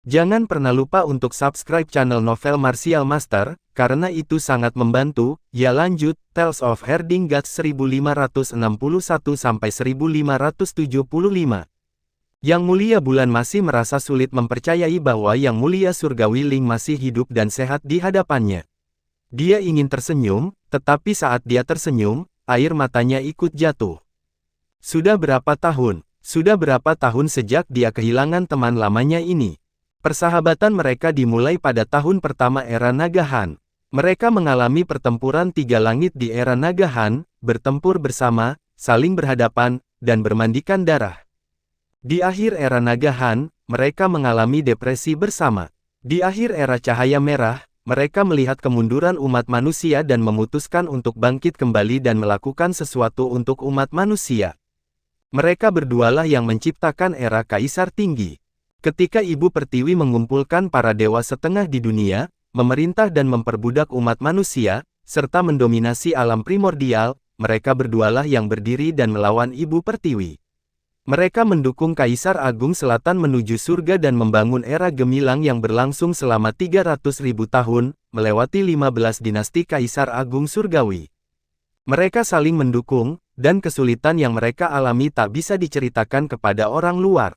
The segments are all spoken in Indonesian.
Jangan pernah lupa untuk subscribe channel Novel Martial Master, karena itu sangat membantu. Ya lanjut, Tales of Herding Guts 1561-1575. Yang Mulia Bulan masih merasa sulit mempercayai bahwa Yang Mulia Surgawi Ling masih hidup dan sehat di hadapannya. Dia ingin tersenyum, tetapi saat dia tersenyum, air matanya ikut jatuh. Sudah berapa tahun sejak dia kehilangan teman lamanya ini? Persahabatan mereka dimulai pada tahun pertama era Naga Han. Mereka mengalami pertempuran tiga langit di era Naga Han, bertempur bersama, saling berhadapan, dan bermandikan darah. Di akhir era Naga Han, mereka mengalami depresi bersama. Di akhir era Cahaya Merah, mereka melihat kemunduran umat manusia dan memutuskan untuk bangkit kembali dan melakukan sesuatu untuk umat manusia. Mereka berdualah yang menciptakan era Kaisar Tinggi. Ketika Ibu Pertiwi mengumpulkan para dewa setengah di dunia, memerintah dan memperbudak umat manusia, serta mendominasi alam primordial, mereka berdualah yang berdiri dan melawan Ibu Pertiwi. Mereka mendukung Kaisar Agung Selatan menuju surga dan membangun era gemilang yang berlangsung selama 300.000 tahun, melewati 15 dinasti Kaisar Agung Surgawi. Mereka saling mendukung, dan kesulitan yang mereka alami tak bisa diceritakan kepada orang luar.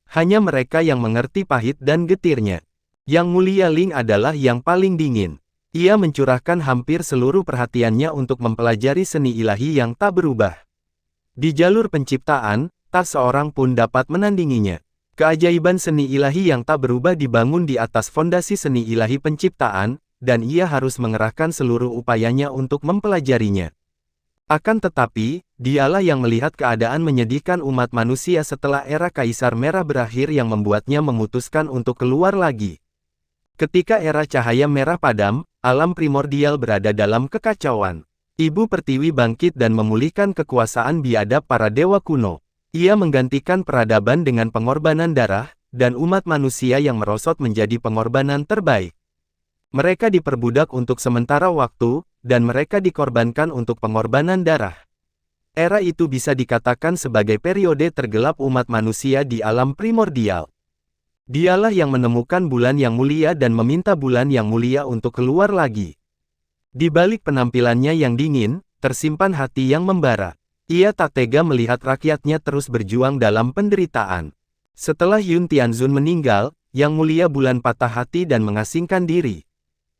Hanya mereka yang mengerti pahit dan getirnya. Yang Mulia Ling adalah yang paling dingin. Ia mencurahkan hampir seluruh perhatiannya untuk mempelajari seni ilahi yang tak berubah. Di jalur penciptaan, tak seorang pun dapat menandinginya. Keajaiban seni ilahi yang tak berubah dibangun di atas fondasi seni ilahi penciptaan, dan ia harus mengerahkan seluruh upayanya untuk mempelajarinya. Akan tetapi, dialah yang melihat keadaan menyedihkan umat manusia setelah era Kaisar Merah berakhir yang membuatnya memutuskan untuk keluar lagi. Ketika era Cahaya Merah padam, alam primordial berada dalam kekacauan. Ibu Pertiwi bangkit dan memulihkan kekuasaan biadab para dewa kuno. Ia menggantikan peradaban dengan pengorbanan darah, dan umat manusia yang merosot menjadi pengorbanan terbaik. Mereka diperbudak untuk sementara waktu, dan mereka dikorbankan untuk pengorbanan darah. Era itu bisa dikatakan sebagai periode tergelap umat manusia di alam primordial. Dialah yang menemukan bulan yang mulia dan meminta bulan yang mulia untuk keluar lagi. Di balik penampilannya yang dingin, tersimpan hati yang membara. Ia tak tega melihat rakyatnya terus berjuang dalam penderitaan. Setelah Yun Tianzun meninggal, Yang Mulia Bulan patah hati dan mengasingkan diri.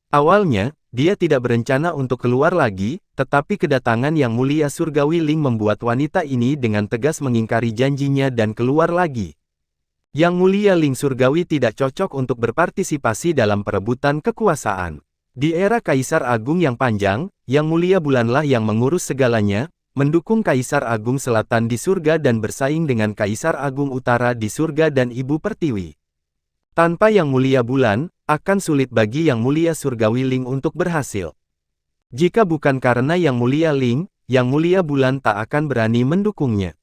Awalnya, dia tidak berencana untuk keluar lagi, tetapi kedatangan Yang Mulia Surgawi Ling membuat wanita ini dengan tegas mengingkari janjinya dan keluar lagi. Yang Mulia Ling Surgawi tidak cocok untuk berpartisipasi dalam perebutan kekuasaan. Di era Kaisar Agung yang panjang, Yang Mulia Bulanlah yang mengurus segalanya, mendukung Kaisar Agung Selatan di surga dan bersaing dengan Kaisar Agung Utara di surga dan Ibu Pertiwi. Tanpa Yang Mulia Bulan, akan sulit bagi Yang Mulia Surgawi Ling untuk berhasil. Jika bukan karena Yang Mulia Ling, Yang Mulia Bulan tak akan berani mendukungnya.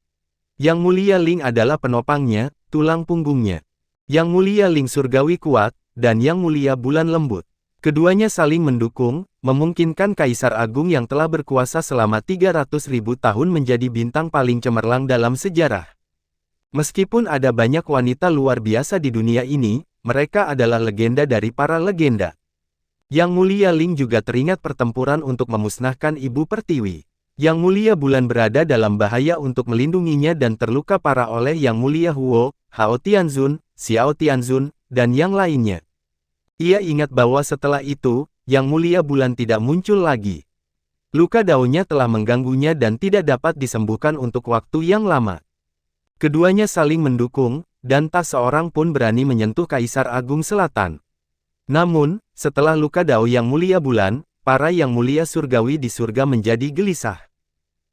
Yang Mulia Ling adalah penopangnya, tulang punggungnya. Yang Mulia Ling Surgawi kuat, dan Yang Mulia Bulan lembut. Keduanya saling mendukung, memungkinkan Kaisar Agung yang telah berkuasa selama 300.000 tahun menjadi bintang paling cemerlang dalam sejarah. Meskipun ada banyak wanita luar biasa di dunia ini, mereka adalah legenda dari para legenda. Yang Mulia Ling juga teringat pertempuran untuk memusnahkan Ibu Pertiwi. Yang Mulia Bulan berada dalam bahaya untuk melindunginya dan terluka parah oleh Yang Mulia Huo, Hao Tianzun, Xiao Tianzun, dan yang lainnya. Ia ingat bahwa setelah itu, Yang Mulia Bulan tidak muncul lagi. Luka daunnya telah mengganggunya dan tidak dapat disembuhkan untuk waktu yang lama. Keduanya saling mendukung, dan tak seorang pun berani menyentuh Kaisar Agung Selatan. Namun, setelah luka dao Yang Mulia Bulan, para Yang Mulia Surgawi di surga menjadi gelisah.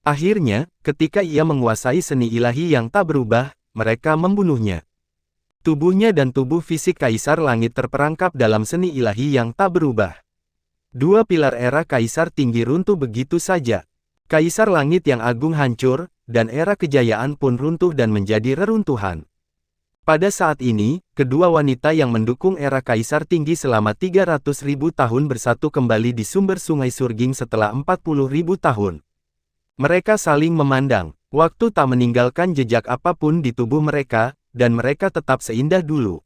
Akhirnya, ketika ia menguasai seni ilahi yang tak berubah, mereka membunuhnya. Tubuhnya dan tubuh fisik Kaisar Langit terperangkap dalam seni ilahi yang tak berubah. Dua pilar era Kaisar Tinggi runtuh begitu saja. Kaisar Langit yang agung hancur, dan era kejayaan pun runtuh dan menjadi reruntuhan. Pada saat ini, kedua wanita yang mendukung era Kaisar Tinggi selama 300.000 tahun bersatu kembali di sumber Sungai Surging setelah 40.000 tahun. Mereka saling memandang, waktu tak meninggalkan jejak apapun di tubuh mereka, dan mereka tetap seindah dulu.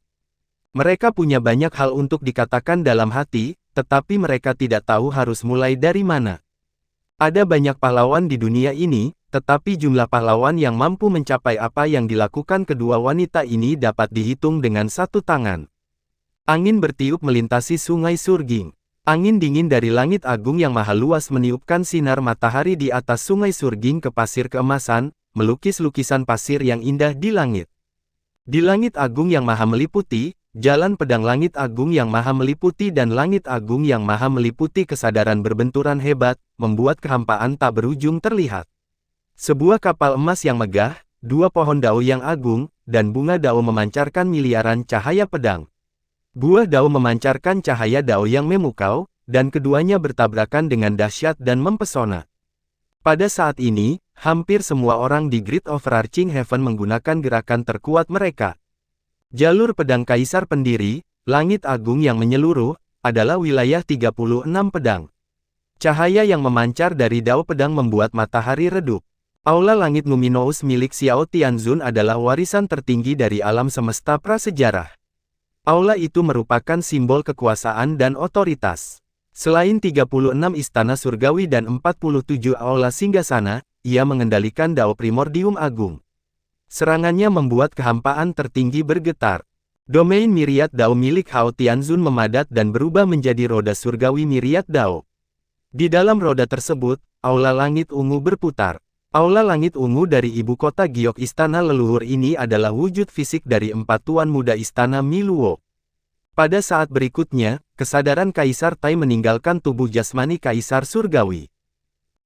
Mereka punya banyak hal untuk dikatakan dalam hati, tetapi mereka tidak tahu harus mulai dari mana. Ada banyak pahlawan di dunia ini, tetapi jumlah pahlawan yang mampu mencapai apa yang dilakukan kedua wanita ini dapat dihitung dengan satu tangan. Angin bertiup melintasi sungai Surging. Angin dingin dari langit agung yang maha luas meniupkan sinar matahari di atas sungai Surging ke pasir keemasan, melukis lukisan pasir yang indah di langit. Di langit agung yang maha meliputi, jalan pedang langit agung yang maha meliputi dan langit agung yang maha meliputi kesadaran berbenturan hebat, membuat kehampaan tak berujung terlihat. Sebuah kapal emas yang megah, dua pohon dao yang agung, dan bunga dao memancarkan miliaran cahaya pedang. Buah dao memancarkan cahaya dao yang memukau, dan keduanya bertabrakan dengan dahsyat dan mempesona. Pada saat ini, hampir semua orang di Grid Overarching Heaven menggunakan gerakan terkuat mereka. Jalur pedang Kaisar Pendiri, langit agung yang menyeluruh, adalah wilayah 36 pedang. Cahaya yang memancar dari dao pedang membuat matahari redup. Aula langit luminous milik Xiao Tianzun adalah warisan tertinggi dari alam semesta prasejarah. Aula itu merupakan simbol kekuasaan dan otoritas. Selain 36 istana surgawi dan 47 aula singgasana, ia mengendalikan dao primordium agung. Serangannya membuat kehampaan tertinggi bergetar. Domain Myriad Dao milik Hao Tianzun memadat dan berubah menjadi roda surgawi Myriad Dao. Di dalam roda tersebut, aula langit ungu berputar. Aula langit ungu dari ibu kota giok istana leluhur ini adalah wujud fisik dari empat tuan muda istana Miluo. Pada saat berikutnya, kesadaran Kaisar Tai meninggalkan tubuh jasmani Kaisar Surgawi.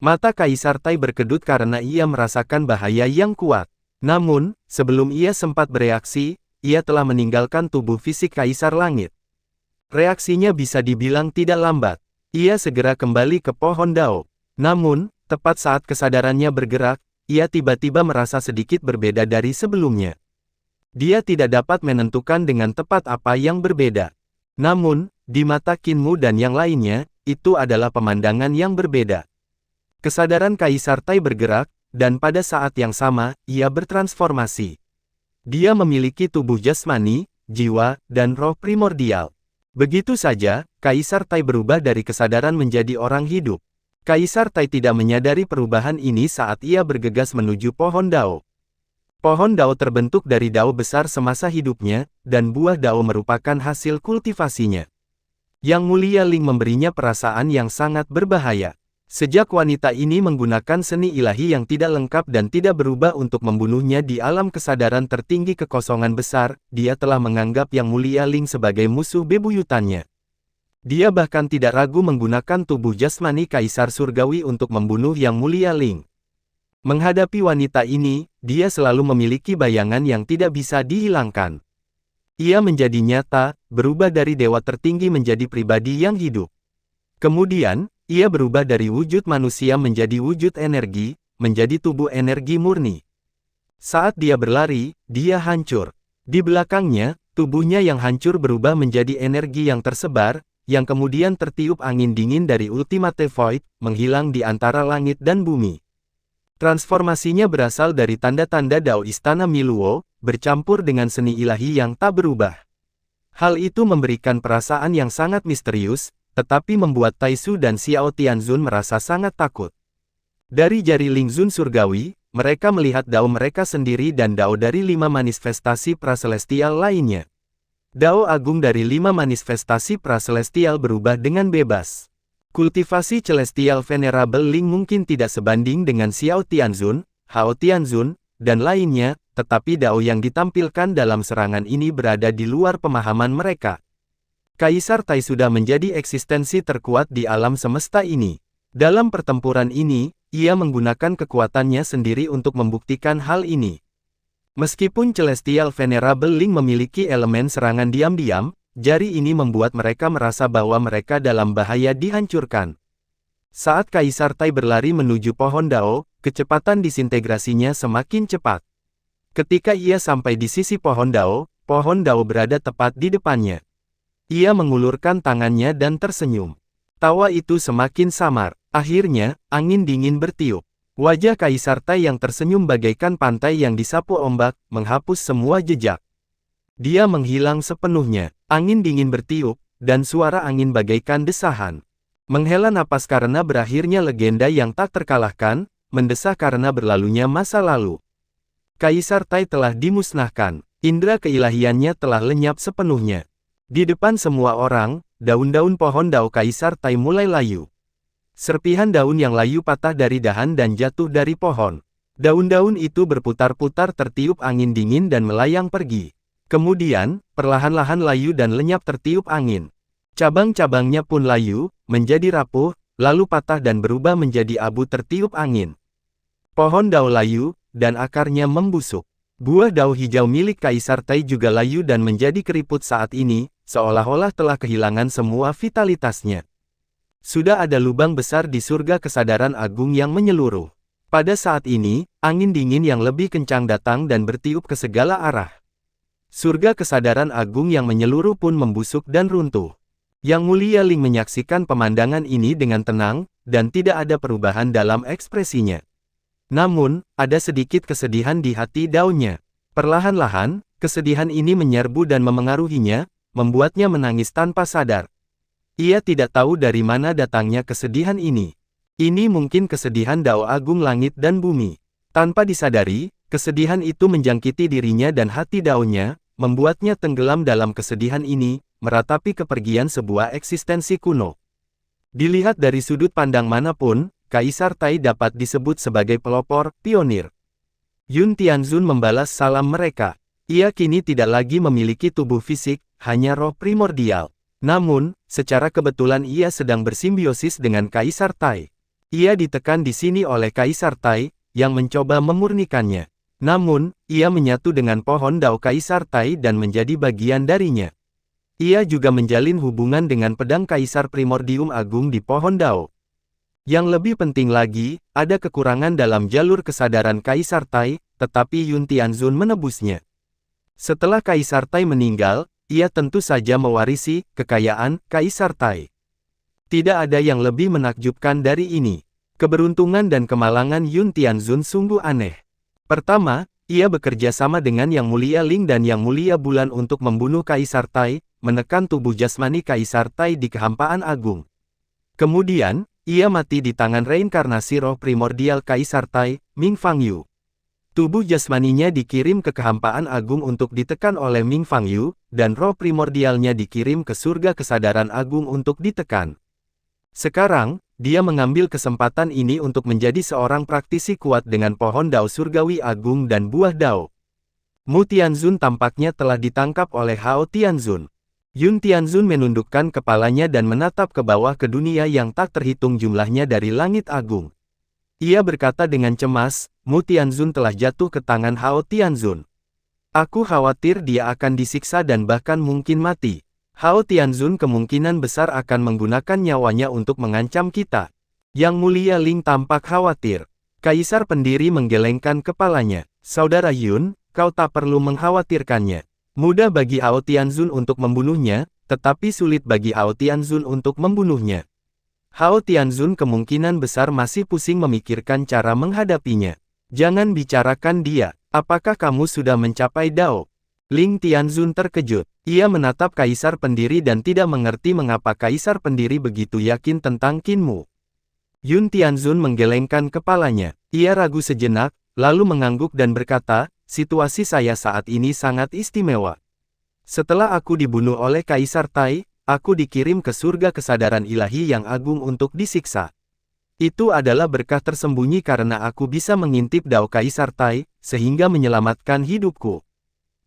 Mata Kaisar Tai berkedut karena ia merasakan bahaya yang kuat. Namun, sebelum ia sempat bereaksi, ia telah meninggalkan tubuh fisik Kaisar Langit. Reaksinya bisa dibilang tidak lambat. Ia segera kembali ke pohon dao. Namun, tepat saat kesadarannya bergerak, ia tiba-tiba merasa sedikit berbeda dari sebelumnya. Dia tidak dapat menentukan dengan tepat apa yang berbeda. Namun, di mata Qinmu dan yang lainnya, itu adalah pemandangan yang berbeda. Kesadaran Kaisar Tai bergerak, dan pada saat yang sama, ia bertransformasi. Dia memiliki tubuh jasmani, jiwa, dan roh primordial. Begitu saja, Kaisar Tai berubah dari kesadaran menjadi orang hidup. Kaisar Tai tidak menyadari perubahan ini saat ia bergegas menuju pohon dao. Pohon dao terbentuk dari dao besar semasa hidupnya, dan buah dao merupakan hasil kultivasinya. Yang Mulia Ling memberinya perasaan yang sangat berbahaya. Sejak wanita ini menggunakan seni ilahi yang tidak lengkap dan tidak berubah untuk membunuhnya di alam kesadaran tertinggi kekosongan besar, dia telah menganggap Yang Mulia Ling sebagai musuh bebuyutannya. Dia bahkan tidak ragu menggunakan tubuh jasmani Kaisar Surgawi untuk membunuh Yang Mulia Ling. Menghadapi wanita ini, dia selalu memiliki bayangan yang tidak bisa dihilangkan. Ia menjadi nyata, berubah dari dewa tertinggi menjadi pribadi yang hidup. Kemudian, ia berubah dari wujud manusia menjadi wujud energi, menjadi tubuh energi murni. Saat dia berlari, dia hancur. Di belakangnya, tubuhnya yang hancur berubah menjadi energi yang tersebar, yang kemudian tertiup angin dingin dari Ultimate Void, menghilang di antara langit dan bumi. Transformasinya berasal dari tanda-tanda dao istana Miluo, bercampur dengan seni ilahi yang tak berubah. Hal itu memberikan perasaan yang sangat misterius, tetapi membuat Taisu dan Xiao Tianzun merasa sangat takut. Dari jari Lingzun surgawi, mereka melihat dao mereka sendiri dan dao dari 5 manifestasi praselestial lainnya. Dao agung dari 5 manifestasi praselestial berubah dengan bebas. Kultivasi Celestial Venerable Ling mungkin tidak sebanding dengan Xiao Tianzun, Hao Tianzun, dan lainnya, tetapi dao yang ditampilkan dalam serangan ini berada di luar pemahaman mereka. Kaisar Tai sudah menjadi eksistensi terkuat di alam semesta ini. Dalam pertempuran ini, ia menggunakan kekuatannya sendiri untuk membuktikan hal ini. Meskipun Celestial Venerable Ling memiliki elemen serangan diam-diam, jari ini membuat mereka merasa bahwa mereka dalam bahaya dihancurkan. Saat Kaisar Tai berlari menuju pohon dao, kecepatan disintegrasinya semakin cepat. Ketika ia sampai di sisi pohon dao berada tepat di depannya. Ia mengulurkan tangannya dan tersenyum. Tawa itu semakin samar. Akhirnya, angin dingin bertiup. Wajah Kaisar Tai yang tersenyum bagaikan pantai yang disapu ombak, menghapus semua jejak. Dia menghilang sepenuhnya. Angin dingin bertiup, dan suara angin bagaikan desahan. Menghela napas karena berakhirnya legenda yang tak terkalahkan, mendesah karena berlalunya masa lalu. Kaisar Tai telah dimusnahkan. Indra keilahiannya telah lenyap sepenuhnya. Di depan semua orang, daun-daun pohon dao Kaisar Tai mulai layu. Serpihan daun yang layu patah dari dahan dan jatuh dari pohon. Daun-daun itu berputar-putar tertiup angin dingin dan melayang pergi. Kemudian, perlahan-lahan layu dan lenyap tertiup angin. Cabang-cabangnya pun layu, menjadi rapuh, lalu patah dan berubah menjadi abu tertiup angin. Pohon dao layu, dan akarnya membusuk. Buah dao hijau milik Kaisar Tai juga layu dan menjadi keriput saat ini, seolah-olah telah kehilangan semua vitalitasnya. Sudah ada lubang besar di surga kesadaran agung yang menyeluruh. Pada saat ini, angin dingin yang lebih kencang datang dan bertiup ke segala arah. Surga kesadaran agung yang menyeluruh pun membusuk dan runtuh. Yang Mulia Ling menyaksikan pemandangan ini dengan tenang, dan tidak ada perubahan dalam ekspresinya. Namun, ada sedikit kesedihan di hati daunnya. Perlahan-lahan, kesedihan ini menyerbu dan memengaruhinya, membuatnya menangis tanpa sadar. Ia tidak tahu dari mana datangnya kesedihan ini. Ini mungkin kesedihan Dao Agung Langit dan Bumi. Tanpa disadari, kesedihan itu menjangkiti dirinya dan hati daunnya, membuatnya tenggelam dalam kesedihan ini, meratapi kepergian sebuah eksistensi kuno. Dilihat dari sudut pandang manapun, Kaisar Tai dapat disebut sebagai pelopor, pionir. Yun Tianzun membalas salam mereka. Ia kini tidak lagi memiliki tubuh fisik, hanya roh primordial. Namun, secara kebetulan ia sedang bersimbiosis dengan Kaisar Tai. Ia ditekan di sini oleh Kaisar Tai, yang mencoba memurnikannya. Namun, ia menyatu dengan pohon dao Kaisar Tai dan menjadi bagian darinya. Ia juga menjalin hubungan dengan pedang Kaisar Primordium Agung di pohon dao. Yang lebih penting lagi, ada kekurangan dalam jalur kesadaran Kaisar Tai, tetapi Yun Tianzun menebusnya. Setelah Kaisar Tai meninggal, ia tentu saja mewarisi kekayaan Kaisar Tai. Tidak ada yang lebih menakjubkan dari ini. Keberuntungan dan kemalangan Yun Tianzun sungguh aneh. Pertama, ia bekerja sama dengan Yang Mulia Ling dan Yang Mulia Bulan untuk membunuh Kaisar Tai, menekan tubuh jasmani Kaisar Tai di kehampaan agung. Kemudian, ia mati di tangan reinkarnasi roh primordial Kaisar Tai, Ming Fangyu. Tubuh jasmaninya dikirim ke kehampaan agung untuk ditekan oleh Ming Fangyu, dan roh primordialnya dikirim ke surga kesadaran agung untuk ditekan. Sekarang, dia mengambil kesempatan ini untuk menjadi seorang praktisi kuat dengan pohon dao surgawi agung dan buah dao. Mu Tianzun tampaknya telah ditangkap oleh Hao Tianzun. Yun Tianzun menundukkan kepalanya dan menatap ke bawah ke dunia yang tak terhitung jumlahnya dari langit agung. Ia berkata dengan cemas, Mu Tianzun telah jatuh ke tangan Hao Tianzun. Aku khawatir dia akan disiksa dan bahkan mungkin mati. Hao Tianzun kemungkinan besar akan menggunakan nyawanya untuk mengancam kita. Yang Mulia Ling tampak khawatir. Kaisar pendiri menggelengkan kepalanya. Saudara Yun, kau tak perlu mengkhawatirkannya. Mudah bagi Hao Tianzun untuk membunuhnya, tetapi sulit bagi Hao Tianzun untuk membunuhnya. Hao Tianzun kemungkinan besar masih pusing memikirkan cara menghadapinya. Jangan bicarakan dia. Apakah kamu sudah mencapai Dao? Ling Tianzun terkejut. Ia menatap Kaisar pendiri dan tidak mengerti mengapa Kaisar pendiri begitu yakin tentang Qinmu. Yun Tianzun menggelengkan kepalanya. Ia ragu sejenak, lalu mengangguk dan berkata, situasi saya saat ini sangat istimewa. Setelah aku dibunuh oleh Kaisar Tai, aku dikirim ke surga kesadaran ilahi yang agung untuk disiksa. Itu adalah berkah tersembunyi karena aku bisa mengintip Dao Kaisar Tai, sehingga menyelamatkan hidupku.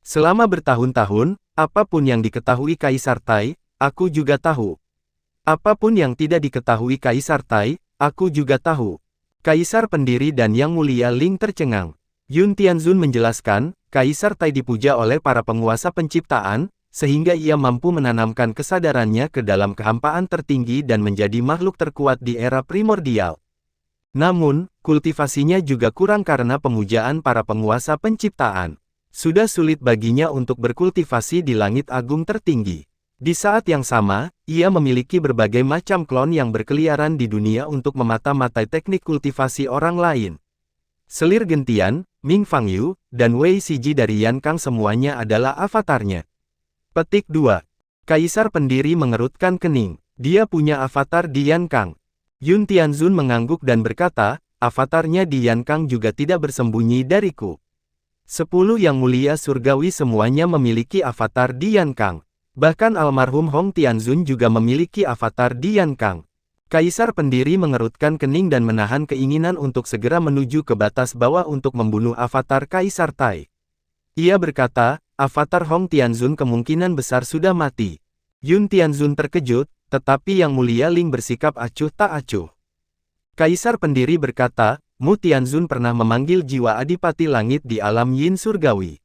Selama bertahun-tahun, apapun yang diketahui Kaisar Tai, aku juga tahu. Apapun yang tidak diketahui Kaisar Tai, aku juga tahu. Kaisar pendiri dan Yang Mulia Ling tercengang. Yun Tianzun menjelaskan, Kaisar Tai dipuja oleh para penguasa penciptaan, sehingga ia mampu menanamkan kesadarannya ke dalam kehampaan tertinggi dan menjadi makhluk terkuat di era primordial. Namun, kultivasinya juga kurang karena pemujaan para penguasa penciptaan. Sudah sulit baginya untuk berkultivasi di langit agung tertinggi. Di saat yang sama, ia memiliki berbagai macam klon yang berkeliaran di dunia untuk memata-matai teknik kultivasi orang lain. Selir gentian, Ming Fangyu, dan Wei Siji dari Yan Kang semuanya adalah avatarnya. Petik 2. Kaisar pendiri mengerutkan kening. Dia punya avatar di Yan Kang. Yun Tianzun mengangguk dan berkata, avatarnya di Yan Kang juga tidak bersembunyi dariku. 10 yang mulia surgawi semuanya memiliki avatar di Yan Kang. Bahkan almarhum Hong Tianzun juga memiliki avatar di Yan Kang. Kaisar pendiri mengerutkan kening dan menahan keinginan untuk segera menuju ke batas bawah untuk membunuh avatar Kaisar Tai. Ia berkata, avatar Hong Tianzun kemungkinan besar sudah mati. Yun Tianzun terkejut, tetapi Yang Mulia Ling bersikap acuh tak acuh. Kaisar pendiri berkata, Mu Tianzun pernah memanggil jiwa Adipati Langit di alam Yin Surgawi.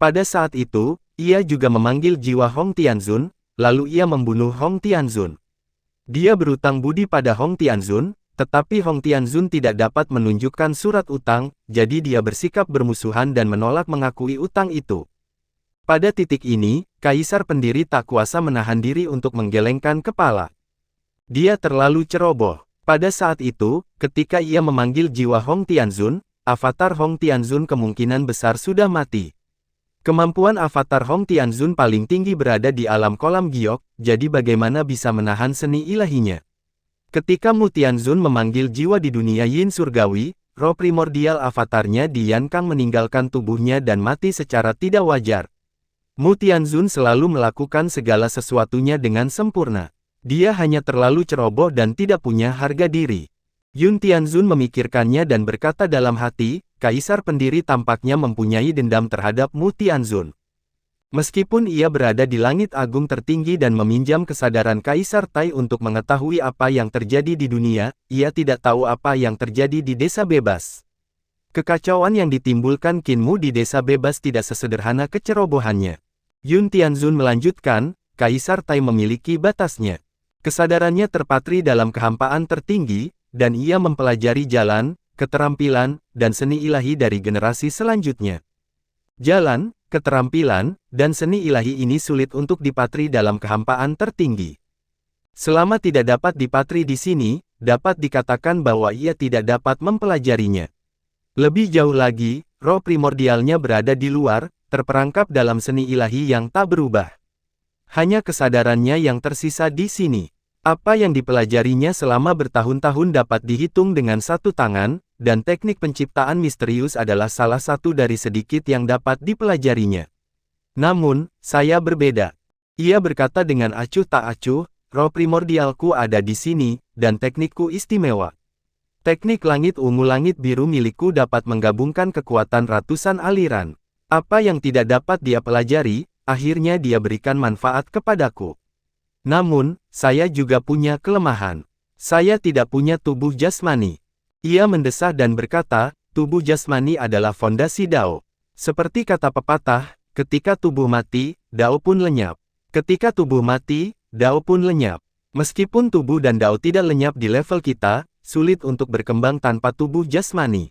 Pada saat itu, ia juga memanggil jiwa Hong Tianzun, lalu ia membunuh Hong Tianzun. Dia berutang budi pada Hong Tianzun, tetapi Hong Tianzun tidak dapat menunjukkan surat utang, jadi dia bersikap bermusuhan dan menolak mengakui utang itu. Pada titik ini, Kaisar pendiri tak kuasa menahan diri untuk menggelengkan kepala. Dia terlalu ceroboh. Pada saat itu, ketika ia memanggil jiwa Hong Tianzun, avatar Hong Tianzun kemungkinan besar sudah mati. Kemampuan avatar Hong Tianzun paling tinggi berada di alam kolam giok, jadi bagaimana bisa menahan seni ilahinya? Ketika Mu Tianzun memanggil jiwa di dunia Yin Surgawi, roh primordial avatarnya di Yan Kang meninggalkan tubuhnya dan mati secara tidak wajar. Mu Tianzun selalu melakukan segala sesuatunya dengan sempurna. Dia hanya terlalu ceroboh dan tidak punya harga diri. Yun Tianzun memikirkannya dan berkata dalam hati, Kaisar pendiri tampaknya mempunyai dendam terhadap Mu Tianzun. Meskipun ia berada di langit agung tertinggi dan meminjam kesadaran Kaisar Tai untuk mengetahui apa yang terjadi di dunia, ia tidak tahu apa yang terjadi di desa bebas. Kekacauan yang ditimbulkan Qin Mu di desa bebas tidak sesederhana kecerobohannya. Yun Tianzun melanjutkan, Kaisar Tai memiliki batasnya. Kesadarannya terpatri dalam kehampaan tertinggi, dan ia mempelajari jalan, keterampilan, dan seni ilahi dari generasi selanjutnya. Jalan, keterampilan, dan seni ilahi ini sulit untuk dipatri dalam kehampaan tertinggi. Selama tidak dapat dipatri di sini, dapat dikatakan bahwa ia tidak dapat mempelajarinya. Lebih jauh lagi, roh primordialnya berada di luar, terperangkap dalam seni ilahi yang tak berubah. Hanya kesadarannya yang tersisa di sini. Apa yang dipelajarinya selama bertahun-tahun dapat dihitung dengan satu tangan, dan teknik penciptaan misterius adalah salah satu dari sedikit yang dapat dipelajarinya. Namun, saya berbeda. Ia berkata dengan acuh tak acuh, roh primordialku ada di sini, dan teknikku istimewa. Teknik langit ungu langit biru milikku dapat menggabungkan kekuatan ratusan aliran. Apa yang tidak dapat dia pelajari, akhirnya dia berikan manfaat kepadaku. Namun, saya juga punya kelemahan. Saya tidak punya tubuh jasmani. Ia mendesah dan berkata, tubuh jasmani adalah fondasi Dao. Seperti kata pepatah, ketika tubuh mati, Dao pun lenyap. Ketika tubuh mati, Dao pun lenyap. Meskipun tubuh dan Dao tidak lenyap di level kita, sulit untuk berkembang tanpa tubuh jasmani.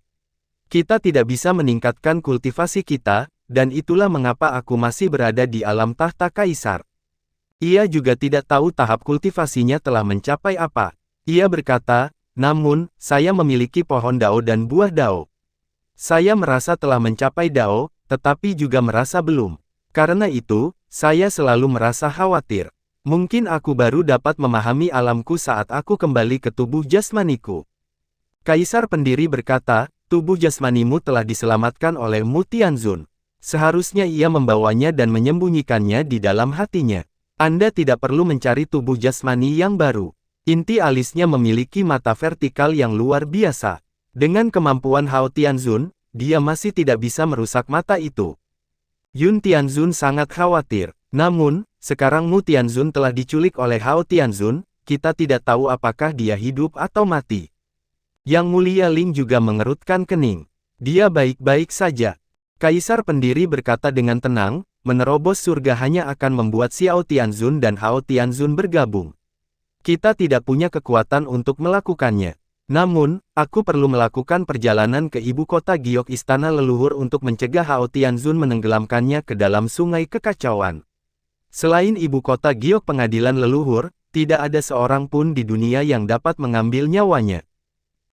Kita tidak bisa meningkatkan kultivasi kita, dan itulah mengapa aku masih berada di alam tahta kaisar. Ia juga tidak tahu tahap kultivasinya telah mencapai apa. Ia berkata, namun, saya memiliki pohon Dao dan buah Dao. Saya merasa telah mencapai Dao, tetapi juga merasa belum. Karena itu, saya selalu merasa khawatir. Mungkin aku baru dapat memahami alamku saat aku kembali ke tubuh jasmaniku. Kaisar pendiri berkata, tubuh jasmanimu telah diselamatkan oleh Mu Tianzun. Seharusnya ia membawanya dan menyembunyikannya di dalam hatinya. Anda tidak perlu mencari tubuh jasmani yang baru. Inti alisnya memiliki mata vertikal yang luar biasa. Dengan kemampuan Hao Tianzun, dia masih tidak bisa merusak mata itu. Yun Tianzun sangat khawatir. Namun, sekarang Mu Tianzun telah diculik oleh Hao Tianzun, kita tidak tahu apakah dia hidup atau mati. Yang Mulia Ling juga mengerutkan kening. Dia baik-baik saja. Kaisar pendiri berkata dengan tenang, menerobos surga hanya akan membuat Xiao Tianzun dan Hao Tianzun bergabung. Kita tidak punya kekuatan untuk melakukannya. Namun, aku perlu melakukan perjalanan ke ibu kota giok istana leluhur untuk mencegah Hao Tianzun menenggelamkannya ke dalam sungai kekacauan. Selain ibu kota giok pengadilan leluhur, tidak ada seorang pun di dunia yang dapat mengambil nyawanya.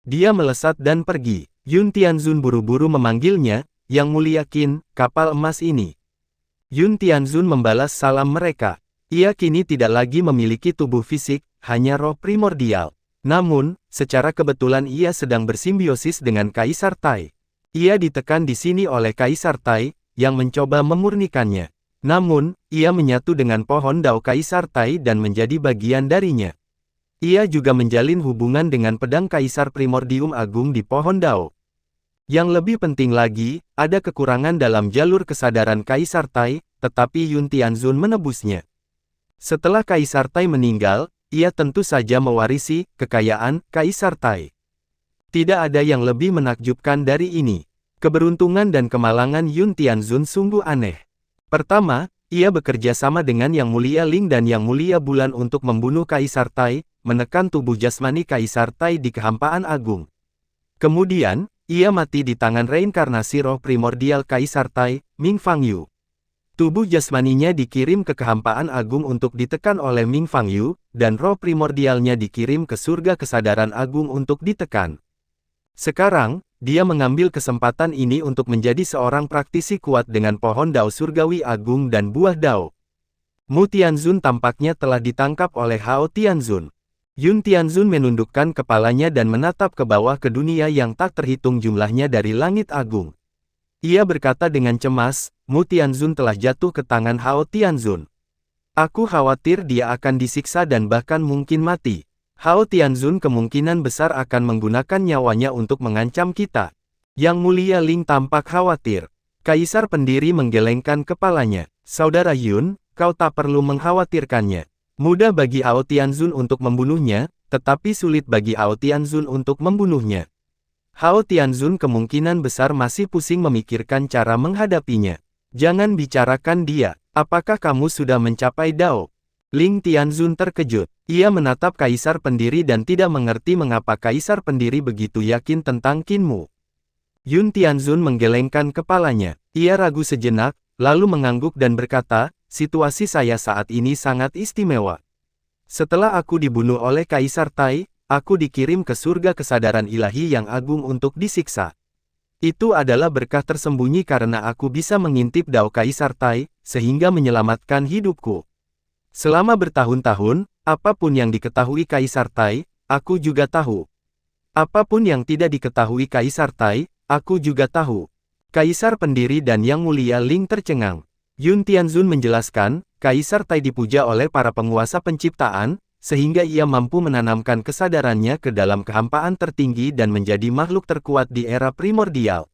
Dia melesat dan pergi. Yun Tianzun buru-buru memanggilnya, Yang Mulia Qin, kapal emas ini. Yun Tianzun membalas salam mereka. Ia kini tidak lagi memiliki tubuh fisik, hanya roh primordial. Namun, secara kebetulan ia sedang bersimbiosis dengan Kaisar Tai. Ia ditekan di sini oleh Kaisar Tai, yang mencoba memurnikannya. Namun, ia menyatu dengan pohon Dao Kaisar Tai dan menjadi bagian darinya. Ia juga menjalin hubungan dengan pedang Kaisar Primordium Agung di pohon Dao. Yang lebih penting lagi, ada kekurangan dalam jalur kesadaran Kaisar Tai, tetapi Yun Tianzun menebusnya. Setelah Kaisar Tai meninggal, ia tentu saja mewarisi kekayaan Kaisar Tai. Tidak ada yang lebih menakjubkan dari ini. Keberuntungan dan kemalangan Yun Tianzun sungguh aneh. Pertama, ia bekerja sama dengan Yang Mulia Ling dan Yang Mulia Bulan untuk membunuh Kaisar Tai, menekan tubuh jasmani Kaisar Tai di kehampaan agung. Kemudian, ia mati di tangan reinkarnasi roh primordial Kaisar Tai, Ming Fangyu. Tubuh jasmaninya dikirim ke kehampaan agung untuk ditekan oleh Ming Fangyu, dan roh primordialnya dikirim ke surga kesadaran agung untuk ditekan. Sekarang, dia mengambil kesempatan ini untuk menjadi seorang praktisi kuat dengan pohon Dao Surgawi Agung dan buah Dao. Mu Tianzun tampaknya telah ditangkap oleh Hao Tianzun. Yun Tianzun menundukkan kepalanya dan menatap ke bawah ke dunia yang tak terhitung jumlahnya dari langit agung. Ia berkata dengan cemas, Mu Tianzun telah jatuh ke tangan Hao Tianzun. Aku khawatir dia akan disiksa dan bahkan mungkin mati. Hao Tianzun kemungkinan besar akan menggunakan nyawanya untuk mengancam kita. Yang Mulia Ling tampak khawatir. Kaisar pendiri menggelengkan kepalanya. Saudara Yun, kau tak perlu mengkhawatirkannya. Mudah bagi Hao Tianzun untuk membunuhnya, tetapi sulit bagi Hao Tianzun untuk membunuhnya. Hao Tianzun kemungkinan besar masih pusing memikirkan cara menghadapinya. Jangan bicarakan dia, apakah kamu sudah mencapai Dao? Ling Tianzun terkejut. Ia menatap Kaisar pendiri dan tidak mengerti mengapa Kaisar pendiri begitu yakin tentang Qinmu. Yun Tianzun menggelengkan kepalanya. Ia ragu sejenak, lalu mengangguk dan berkata, situasi saya saat ini sangat istimewa. Setelah aku dibunuh oleh Kaisar Tai, aku dikirim ke surga kesadaran ilahi yang agung untuk disiksa. Itu adalah berkah tersembunyi karena aku bisa mengintip Dao Kaisar Tai, sehingga menyelamatkan hidupku. Selama bertahun-tahun, apapun yang diketahui Kaisar Tai, aku juga tahu. Apapun yang tidak diketahui Kaisar Tai, aku juga tahu. Kaisar pendiri dan Yang Mulia Ling tercengang. Yun Tianzun menjelaskan, Kaisar Tai dipuja oleh para penguasa penciptaan, sehingga ia mampu menanamkan kesadarannya ke dalam kehampaan tertinggi dan menjadi makhluk terkuat di era primordial.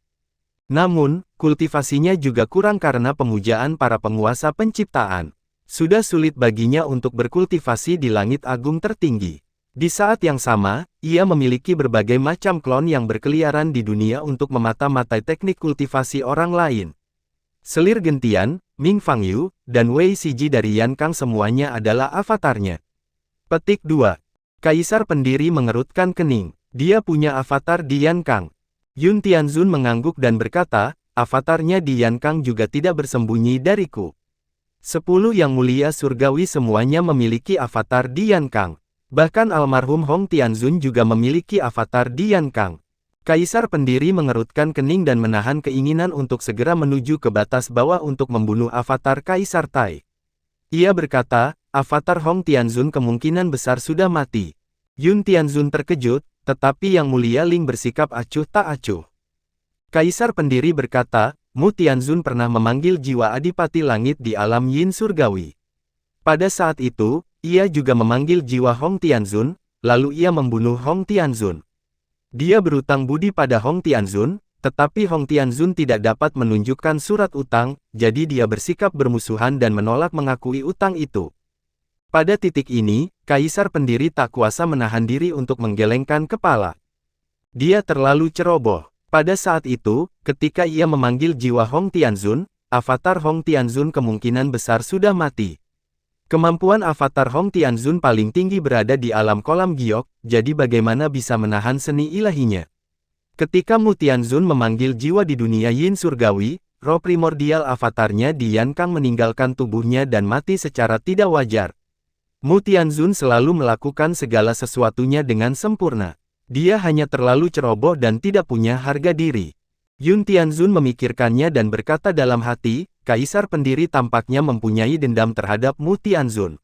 Namun, kultivasinya juga kurang karena pemujaan para penguasa penciptaan. Sudah sulit baginya untuk berkultivasi di langit agung tertinggi. Di saat yang sama, ia memiliki berbagai macam klon yang berkeliaran di dunia untuk memata-matai teknik kultivasi orang lain. Selir gentian, Ming Fangyu, dan Wei Siji dari Yankang semuanya adalah avatarnya. Petik 2. Kaisar pendiri mengerutkan kening. Dia punya avatar di Yankang. Yun Tianzun mengangguk dan berkata, avatarnya di Yankang juga tidak bersembunyi dariku. 10 Yang Mulia Surgawi semuanya memiliki avatar di Yankang. Bahkan almarhum Hong Tianzun juga memiliki avatar di Yankang. Kaisar pendiri mengerutkan kening dan menahan keinginan untuk segera menuju ke batas bawah untuk membunuh avatar Kaisar Tai. Ia berkata, avatar Hong Tianzun kemungkinan besar sudah mati. Yun Tianzun terkejut, tetapi Yang Mulia Ling bersikap acuh tak acuh. Kaisar pendiri berkata, Mu Tianzun pernah memanggil jiwa Adipati Langit di alam Yin Surgawi. Pada saat itu, ia juga memanggil jiwa Hong Tianzun, lalu ia membunuh Hong Tianzun. Dia berutang budi pada Hong Tianzun, tetapi Hong Tianzun tidak dapat menunjukkan surat utang, jadi dia bersikap bermusuhan dan menolak mengakui utang itu. Pada titik ini, Kaisar pendiri tak kuasa menahan diri untuk menggelengkan kepala. Dia terlalu ceroboh. Pada saat itu, ketika ia memanggil jiwa Hong Tianzun, avatar Hong Tianzun kemungkinan besar sudah mati. Kemampuan avatar Hong Tianzun paling tinggi berada di alam kolam giok, jadi bagaimana bisa menahan seni ilahinya? Ketika Mu Tianzun memanggil jiwa di dunia Yin Surgawi, roh primordial avatarnya di Yankang meninggalkan tubuhnya dan mati secara tidak wajar. Mu Tianzun selalu melakukan segala sesuatunya dengan sempurna. Dia hanya terlalu ceroboh dan tidak punya harga diri. Yun Tianzun memikirkannya dan berkata dalam hati, Kaisar pendiri tampaknya mempunyai dendam terhadap Mu Tianzun.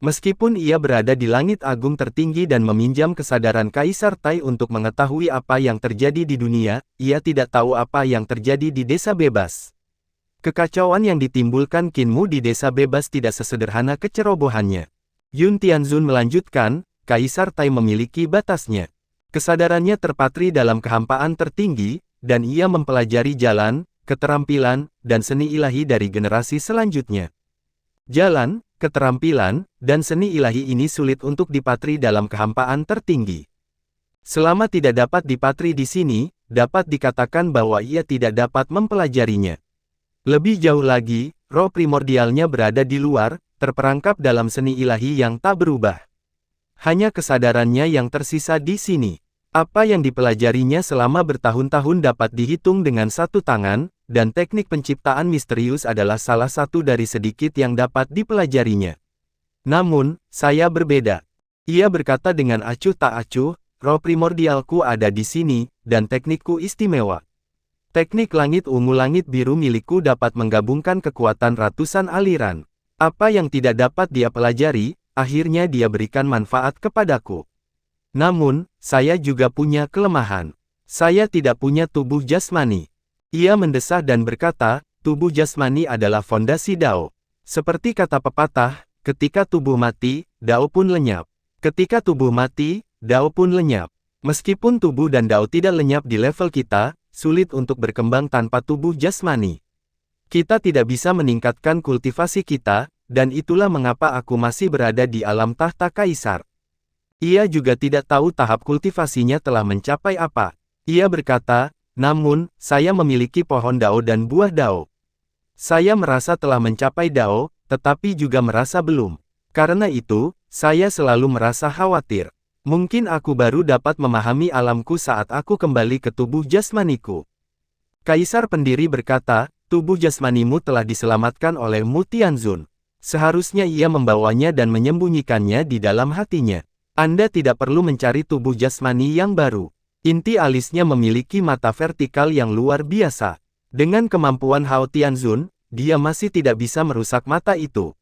Meskipun ia berada di langit agung tertinggi dan meminjam kesadaran Kaisar Tai untuk mengetahui apa yang terjadi di dunia, ia tidak tahu apa yang terjadi di desa bebas. Kekacauan yang ditimbulkan Qin Mu di desa bebas tidak sesederhana kecerobohannya. Yun Tianzun melanjutkan, Kaisar Tai memiliki batasnya. Kesadarannya terpatri dalam kehampaan tertinggi, dan ia mempelajari jalan, keterampilan, dan seni ilahi dari generasi selanjutnya. Jalan, keterampilan, dan seni ilahi ini sulit untuk dipatri dalam kehampaan tertinggi. Selama tidak dapat dipatri di sini, dapat dikatakan bahwa ia tidak dapat mempelajarinya. Lebih jauh lagi, roh primordialnya berada di luar, terperangkap dalam seni ilahi yang tak berubah. Hanya kesadarannya yang tersisa di sini. Apa yang dipelajarinya selama bertahun-tahun dapat dihitung dengan satu tangan, dan teknik penciptaan misterius adalah salah satu dari sedikit yang dapat dipelajarinya. Namun, saya berbeda. Ia berkata dengan acuh tak acuh, roh primordialku ada di sini, dan teknikku istimewa. Teknik langit ungu langit biru milikku dapat menggabungkan kekuatan ratusan aliran. Apa yang tidak dapat dia pelajari, akhirnya dia berikan manfaat kepadaku. Namun, saya juga punya kelemahan. Saya tidak punya tubuh jasmani. Ia mendesah dan berkata, tubuh jasmani adalah fondasi Dao. Seperti kata pepatah, ketika tubuh mati, Dao pun lenyap. Ketika tubuh mati, Dao pun lenyap. Meskipun tubuh dan Dao tidak lenyap di level kita, sulit untuk berkembang tanpa tubuh jasmani. Kita tidak bisa meningkatkan kultivasi kita, dan itulah mengapa aku masih berada di alam tahta kaisar. Ia juga tidak tahu tahap kultivasinya telah mencapai apa. Ia berkata, namun, saya memiliki pohon Dao dan buah Dao. Saya merasa telah mencapai Dao, tetapi juga merasa belum. Karena itu, saya selalu merasa khawatir. Mungkin aku baru dapat memahami alamku saat aku kembali ke tubuh jasmaniku. Kaisar pendiri berkata, tubuh jasmanimu telah diselamatkan oleh Mu Tianzun. Seharusnya ia membawanya dan menyembunyikannya di dalam hatinya. Anda tidak perlu mencari tubuh jasmani yang baru. Inti alisnya memiliki mata vertikal yang luar biasa. Dengan kemampuan Hao Tianzun, dia masih tidak bisa merusak mata itu.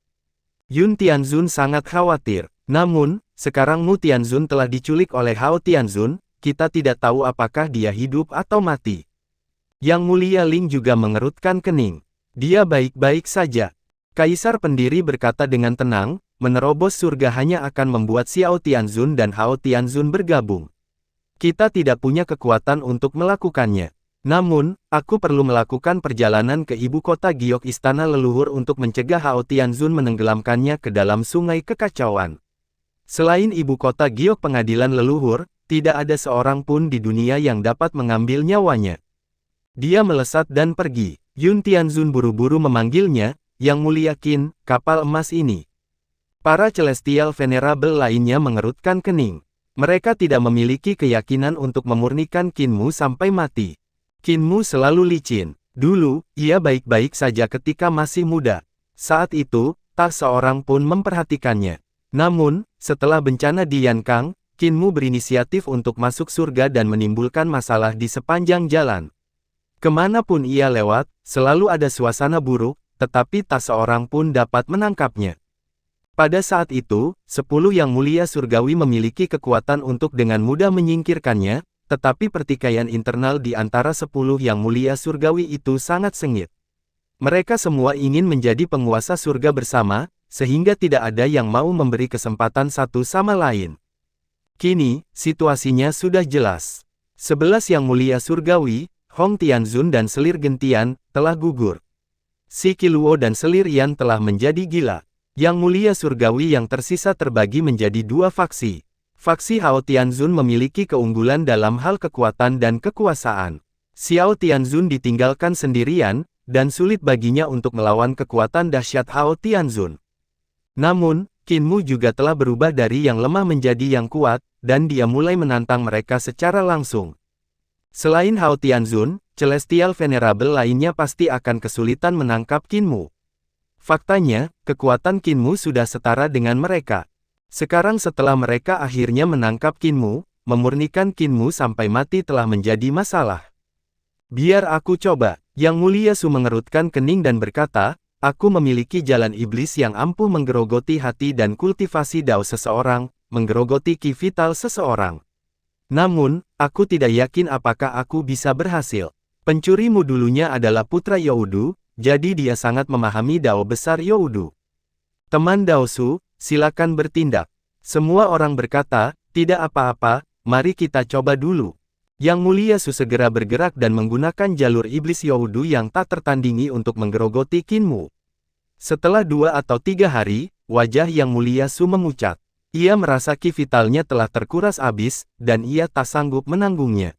Yun Tianzun sangat khawatir. Namun, sekarang Mu Tianzun telah diculik oleh Hao Tianzun, kita tidak tahu apakah dia hidup atau mati. Yang Mulia Ling juga mengerutkan kening. Dia baik-baik saja. Kaisar pendiri berkata dengan tenang, menerobos surga hanya akan membuat Xiao Tianzun dan Hao Tianzun bergabung. Kita tidak punya kekuatan untuk melakukannya. Namun, aku perlu melakukan perjalanan ke ibu kota Giok Istana Leluhur untuk mencegah Hao Tianzun menenggelamkannya ke dalam sungai kekacauan. Selain ibu kota Giok Pengadilan Leluhur, tidak ada seorang pun di dunia yang dapat mengambil nyawanya. Dia melesat dan pergi. Yun Tianzun buru-buru memanggilnya, Yang Mulia Qin, kapal emas ini. Para Celestial Venerable lainnya mengerutkan kening. Mereka tidak memiliki keyakinan untuk memurnikan Qin Mu sampai mati. Qin Mu selalu licin. Dulu, ia baik-baik saja ketika masih muda. Saat itu, tak seorang pun memperhatikannya. Namun, setelah bencana di Yankang, Qin Mu berinisiatif untuk masuk surga dan menimbulkan masalah di sepanjang jalan. Kemanapun ia lewat, selalu ada suasana buruk, tetapi tak seorang pun dapat menangkapnya. Pada saat itu, 10 Yang Mulia Surgawi memiliki kekuatan untuk dengan mudah menyingkirkannya, tetapi pertikaian internal di antara 10 Yang Mulia Surgawi itu sangat sengit. Mereka semua ingin menjadi penguasa surga bersama, sehingga tidak ada yang mau memberi kesempatan satu sama lain. Kini, situasinya sudah jelas. 11 Yang Mulia Surgawi, Hong Tianzun dan Selir Gentian, telah gugur. Si Qiluo dan Selir Yan telah menjadi gila. Yang Mulia Surgawi yang tersisa terbagi menjadi dua faksi. Faksi Hao Tianzun memiliki keunggulan dalam hal kekuatan dan kekuasaan. Xiao Tianzun ditinggalkan sendirian, dan sulit baginya untuk melawan kekuatan dahsyat Hao Tianzun. Namun, Qin Mu juga telah berubah dari yang lemah menjadi yang kuat, dan dia mulai menantang mereka secara langsung. Selain Hao Tianzun, Celestial Venerable lainnya pasti akan kesulitan menangkap Qin Mu. Faktanya, kekuatan Qin Mu sudah setara dengan mereka. Sekarang setelah mereka akhirnya menangkap Qin Mu, memurnikan Qinmu sampai mati telah menjadi masalah. Biar aku coba. Yang Mulia Su mengerutkan kening dan berkata, aku memiliki jalan iblis yang ampuh menggerogoti hati dan kultivasi dao seseorang, menggerogoti ki vital seseorang. Namun, aku tidak yakin apakah aku bisa berhasil. Pencurimu dulunya adalah putra Youdu, jadi dia sangat memahami dao besar Youdu. Teman Dao Su, silakan bertindak. Semua orang berkata, tidak apa-apa, mari kita coba dulu. Yang Mulia Su segera bergerak dan menggunakan jalur iblis Youdu yang tak tertandingi untuk menggerogoti Qinmu. Setelah 2 atau 3 hari, wajah Yang Mulia Su memucat. Ia merasa ki vitalnya telah terkuras habis, dan ia tak sanggup menanggungnya.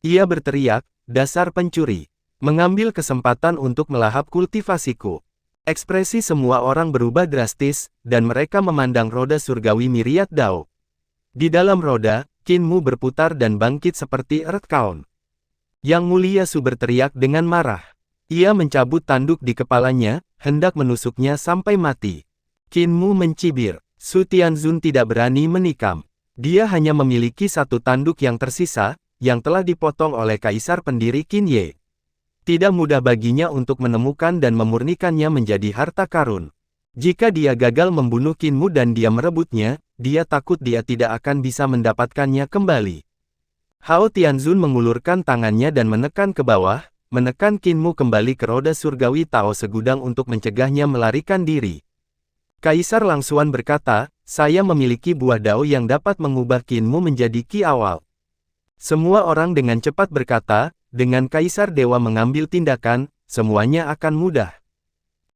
Ia berteriak, dasar pencuri. Mengambil kesempatan untuk melahap kultivasiku. Ekspresi semua orang berubah drastis, dan mereka memandang roda surgawi Myriad Dao. Di dalam roda, Qinmu berputar dan bangkit seperti earthbound. Yang Mulia Su berteriak dengan marah. Ia mencabut tanduk di kepalanya, hendak menusuknya sampai mati. Qinmu mencibir. Su Tianzun tidak berani menikam. Dia hanya memiliki 1 tanduk yang tersisa, yang telah dipotong oleh kaisar pendiri Qinye. Tidak mudah baginya untuk menemukan dan memurnikannya menjadi harta karun. Jika dia gagal membunuh Qinmu dan dia merebutnya, dia takut dia tidak akan bisa mendapatkannya kembali. Hao Tianzun mengulurkan tangannya dan menekan ke bawah, menekan Qinmu kembali ke roda surgawi Tao segudang untuk mencegahnya melarikan diri. Kaisar Langsuan berkata, saya memiliki buah dao yang dapat mengubah Qinmu menjadi ki awal. Semua orang dengan cepat berkata, dengan Kaisar Dewa mengambil tindakan, semuanya akan mudah.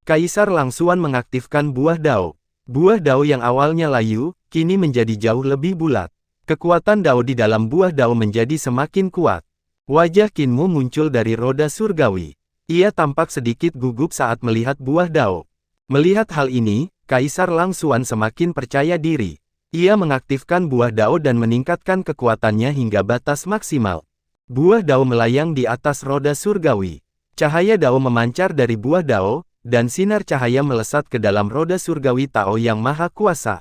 Kaisar Langsuan mengaktifkan buah dao. Buah dao yang awalnya layu, kini menjadi jauh lebih bulat. Kekuatan dao di dalam buah dao menjadi semakin kuat. Wajah Qinmu muncul dari roda surgawi. Ia tampak sedikit gugup saat melihat buah dao. Melihat hal ini, Kaisar Langsuan semakin percaya diri. Ia mengaktifkan buah dao dan meningkatkan kekuatannya hingga batas maksimal. Buah dao melayang di atas roda surgawi. Cahaya dao memancar dari buah dao, dan sinar cahaya melesat ke dalam roda surgawi Tao yang maha kuasa.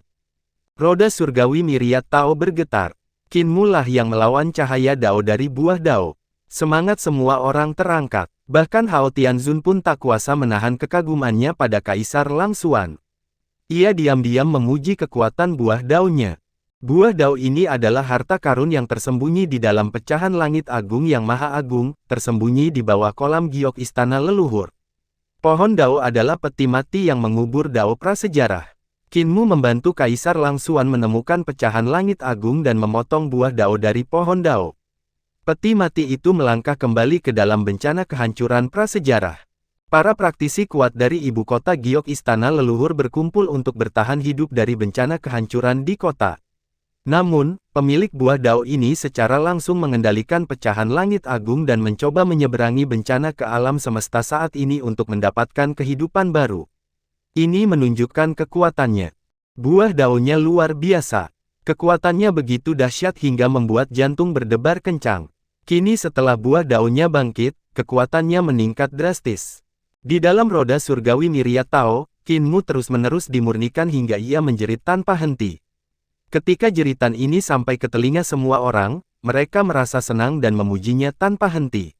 Roda surgawi Myriad Tao bergetar. Qinmu lah yang melawan cahaya dao dari buah dao. Semangat semua orang terangkat. Bahkan Hao Tianzun pun tak kuasa menahan kekagumannya pada Kaisar Langsuan. Ia diam-diam memuji kekuatan buah daonya. Buah dao ini adalah harta karun yang tersembunyi di dalam pecahan langit agung yang maha agung, tersembunyi di bawah kolam giok istana leluhur. Pohon dao adalah peti mati yang mengubur dao prasejarah. Qinmu membantu Kaisar Langsuan menemukan pecahan langit agung dan memotong buah dao dari pohon dao. Peti mati itu melangkah kembali ke dalam bencana kehancuran prasejarah. Para praktisi kuat dari ibu kota giok istana leluhur berkumpul untuk bertahan hidup dari bencana kehancuran di kota. Namun, pemilik buah dao ini secara langsung mengendalikan pecahan langit agung dan mencoba menyeberangi bencana ke alam semesta saat ini untuk mendapatkan kehidupan baru. Ini menunjukkan kekuatannya. Buah daonya luar biasa. Kekuatannya begitu dahsyat hingga membuat jantung berdebar kencang. Kini setelah buah daonya bangkit, kekuatannya meningkat drastis. Di dalam roda surgawi Myriad Tao, Qinmu terus-menerus dimurnikan hingga ia menjerit tanpa henti. Ketika jeritan ini sampai ke telinga semua orang, mereka merasa senang dan memujinya tanpa henti.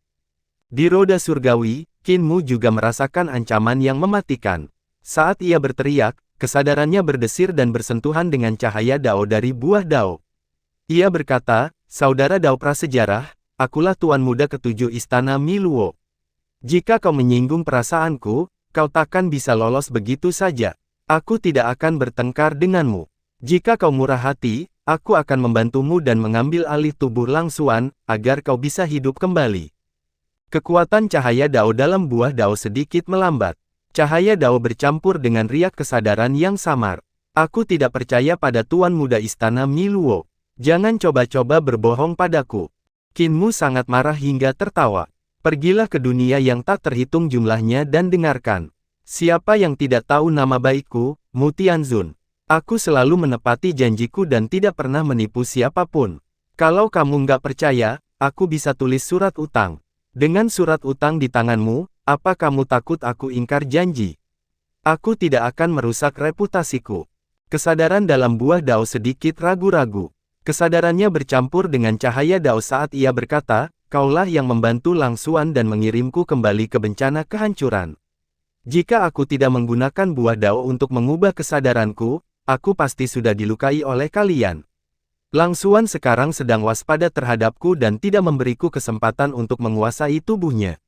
Di roda surgawi, Qinmu juga merasakan ancaman yang mematikan. Saat ia berteriak, kesadarannya berdesir dan bersentuhan dengan cahaya dao dari buah dao. Ia berkata, saudara dao prasejarah, akulah tuan muda ketujuh istana Miluo. Jika kau menyinggung perasaanku, kau takkan bisa lolos begitu saja. Aku tidak akan bertengkar denganmu. Jika kau murah hati, aku akan membantumu dan mengambil alih tubuh Langsuan, agar kau bisa hidup kembali. Kekuatan cahaya dao dalam buah dao sedikit melambat. Cahaya dao bercampur dengan riak kesadaran yang samar. Aku tidak percaya pada tuan muda istana Miluo. Jangan coba-coba berbohong padaku. Qinmu sangat marah hingga tertawa. Pergilah ke dunia yang tak terhitung jumlahnya dan dengarkan. Siapa yang tidak tahu nama baikku, Mu Tianzun. Aku selalu menepati janjiku dan tidak pernah menipu siapapun. Kalau kamu nggak percaya, aku bisa tulis surat utang. Dengan surat utang di tanganmu, apa kamu takut aku ingkar janji? Aku tidak akan merusak reputasiku. Kesadaran dalam buah dao sedikit ragu-ragu. Kesadarannya bercampur dengan cahaya Dao saat ia berkata, "Kaulah yang membantu Lang Xuan dan mengirimku kembali ke bencana kehancuran. Jika aku tidak menggunakan buah Dao untuk mengubah kesadaranku, aku pasti sudah dilukai oleh kalian. Lang Xuan sekarang sedang waspada terhadapku dan tidak memberiku kesempatan untuk menguasai tubuhnya.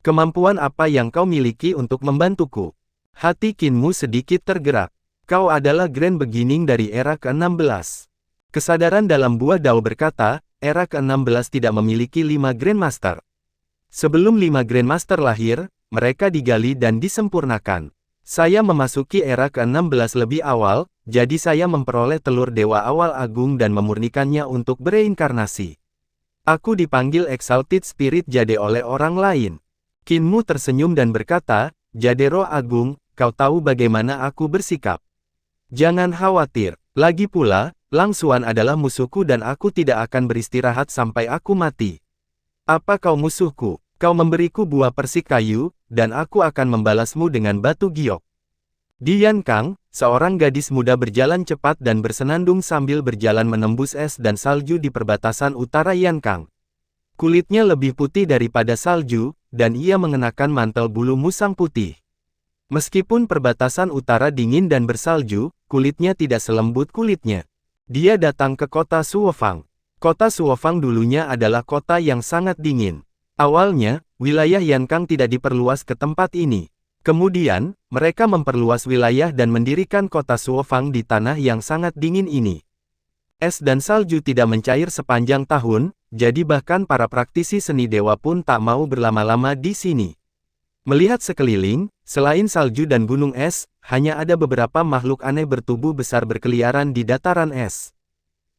Kemampuan apa yang kau miliki untuk membantuku?" Hati Qinmu sedikit tergerak. Kau adalah Grand Beginning dari era ke-16. Kesadaran dalam buah Dao berkata, era ke-16 tidak memiliki 5 Grandmaster. Sebelum 5 Grandmaster lahir, mereka digali dan disempurnakan. Saya memasuki era ke-16 lebih awal, jadi saya memperoleh telur dewa awal agung dan memurnikannya untuk bereinkarnasi. Aku dipanggil Exalted Spirit Jade oleh orang lain. Qinmu tersenyum dan berkata, "Jade Roh Agung, kau tahu bagaimana aku bersikap. Jangan khawatir, lagi pula, Lang Xuan adalah musuhku dan aku tidak akan beristirahat sampai aku mati. Apa kau musuhku? Kau memberiku buah persik kayu, dan aku akan membalasmu dengan batu giok." Di Yankang, seorang gadis muda berjalan cepat dan bersenandung sambil berjalan menembus es dan salju di perbatasan utara Yankang. Kulitnya lebih putih daripada salju, dan ia mengenakan mantel bulu musang putih. Meskipun perbatasan utara dingin dan bersalju, kulitnya tidak selembut kulitnya. Dia datang ke kota Suofang. Kota Suofang dulunya adalah kota yang sangat dingin. Awalnya, wilayah Yankang tidak diperluas ke tempat ini. Kemudian, mereka memperluas wilayah dan mendirikan kota Suofang di tanah yang sangat dingin ini. Es dan salju tidak mencair sepanjang tahun, jadi bahkan para praktisi seni dewa pun tak mau berlama-lama di sini. Melihat sekeliling, selain salju dan gunung es, hanya ada beberapa makhluk aneh bertubuh besar berkeliaran di dataran es.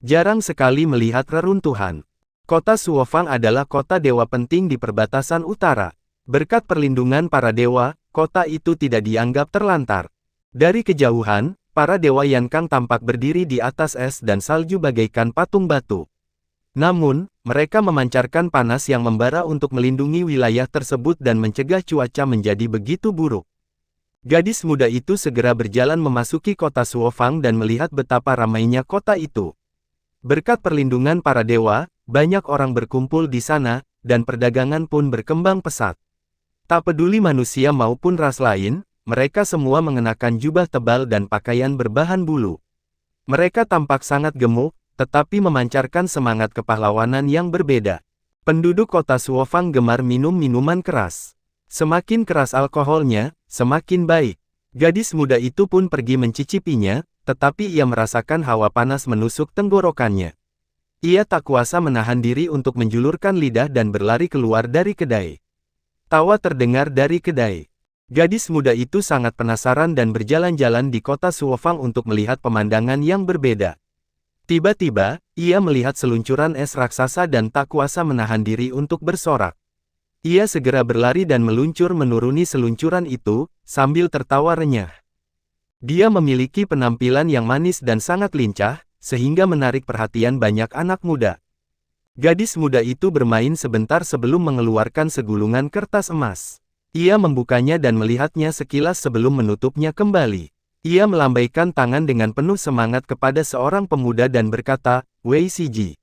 Jarang sekali melihat reruntuhan. Kota Suofang adalah kota dewa penting di perbatasan utara. Berkat perlindungan para dewa, kota itu tidak dianggap terlantar. Dari kejauhan, para dewa Yankang tampak berdiri di atas es dan salju bagaikan patung batu. Namun, mereka memancarkan panas yang membara untuk melindungi wilayah tersebut dan mencegah cuaca menjadi begitu buruk. Gadis muda itu segera berjalan memasuki kota Suofang dan melihat betapa ramainya kota itu. Berkat perlindungan para dewa, banyak orang berkumpul di sana, dan perdagangan pun berkembang pesat. Tak peduli manusia maupun ras lain, mereka semua mengenakan jubah tebal dan pakaian berbahan bulu. Mereka tampak sangat gemuk, tetapi memancarkan semangat kepahlawanan yang berbeda. Penduduk kota Suofang gemar minum minuman keras. Semakin keras alkoholnya, semakin baik. Gadis muda itu pun pergi mencicipinya, tetapi ia merasakan hawa panas menusuk tenggorokannya. Ia tak kuasa menahan diri untuk menjulurkan lidah dan berlari keluar dari kedai. Tawa terdengar dari kedai. Gadis muda itu sangat penasaran dan berjalan-jalan di kota Suofang untuk melihat pemandangan yang berbeda. Tiba-tiba, ia melihat seluncuran es raksasa dan tak kuasa menahan diri untuk bersorak. Ia segera berlari dan meluncur menuruni seluncuran itu, sambil tertawa renyah. Dia memiliki penampilan yang manis dan sangat lincah, sehingga menarik perhatian banyak anak muda. Gadis muda itu bermain sebentar sebelum mengeluarkan segulungan kertas emas. Ia membukanya dan melihatnya sekilas sebelum menutupnya kembali. Ia melambaikan tangan dengan penuh semangat kepada seorang pemuda dan berkata, "Wei Siji.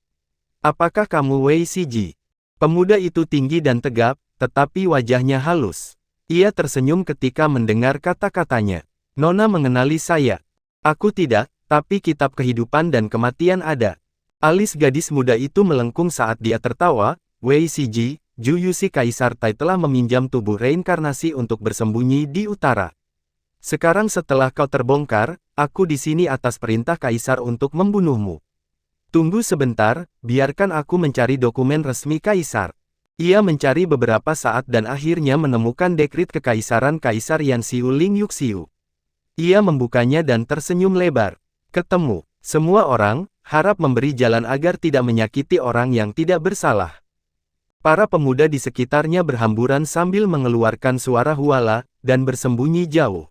Apakah kamu Wei Siji?" Pemuda itu tinggi dan tegap, tetapi wajahnya halus. Ia tersenyum ketika mendengar kata-katanya. "Nona mengenali saya." "Aku tidak, tapi kitab kehidupan dan kematian ada." Alis gadis muda itu melengkung saat dia tertawa. "Wei Siji, Ju Yusi Kaisar Tai telah meminjam tubuh reinkarnasi untuk bersembunyi di utara. Sekarang setelah kau terbongkar, aku di sini atas perintah Kaisar untuk membunuhmu. Tunggu sebentar, biarkan aku mencari dokumen resmi Kaisar." Ia mencari beberapa saat dan akhirnya menemukan dekrit kekaisaran Kaisar Yanxiu Ling Yuxiu. Ia membukanya dan tersenyum lebar. "Ketemu. Semua orang, harap memberi jalan agar tidak menyakiti orang yang tidak bersalah." Para pemuda di sekitarnya berhamburan sambil mengeluarkan suara huala, dan bersembunyi jauh.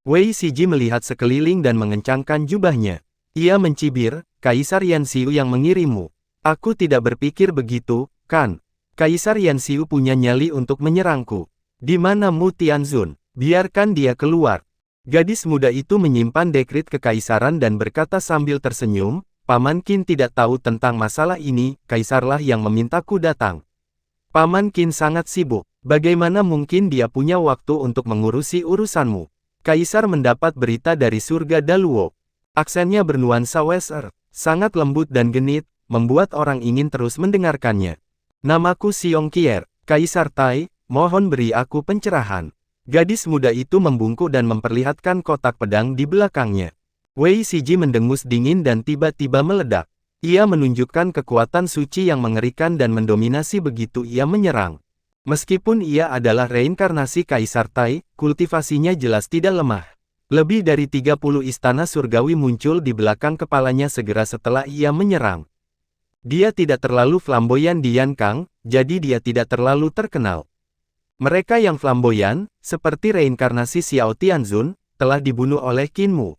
Wei Siji melihat sekeliling dan mengencangkan jubahnya. Ia mencibir, "Kaisar Yanxiu yang mengirimmu. Aku tidak berpikir begitu, kan? Kaisar Yanxiu punya nyali untuk menyerangku. Di mana Mu Tianzun? Biarkan dia keluar." Gadis muda itu menyimpan dekrit kekaisaran dan berkata sambil tersenyum, Paman Qin tidak tahu tentang masalah ini, kaisarlah yang memintaku datang. Paman Qin sangat sibuk. Bagaimana mungkin dia punya waktu untuk mengurusi urusanmu? Kaisar mendapat berita dari surga Daluo. Aksennya bernuansa Western, sangat lembut dan genit, membuat orang ingin terus mendengarkannya. Namaku Xiong Qier, Kaisar Tai, mohon beri aku pencerahan. Gadis muda itu membungkuk dan memperlihatkan kotak pedang di belakangnya. Wei Siji mendengus dingin dan tiba-tiba meledak. Ia menunjukkan kekuatan suci yang mengerikan dan mendominasi begitu ia menyerang. Meskipun ia adalah reinkarnasi Kaisar Tai, kultivasinya jelas tidak lemah. Lebih dari 30 istana surgawi muncul di belakang kepalanya segera setelah ia menyerang. Dia tidak terlalu flamboyan di Yankang, jadi dia tidak terlalu terkenal. Mereka yang flamboyan, seperti reinkarnasi Xiao Tianzun, telah dibunuh oleh Qin Mu.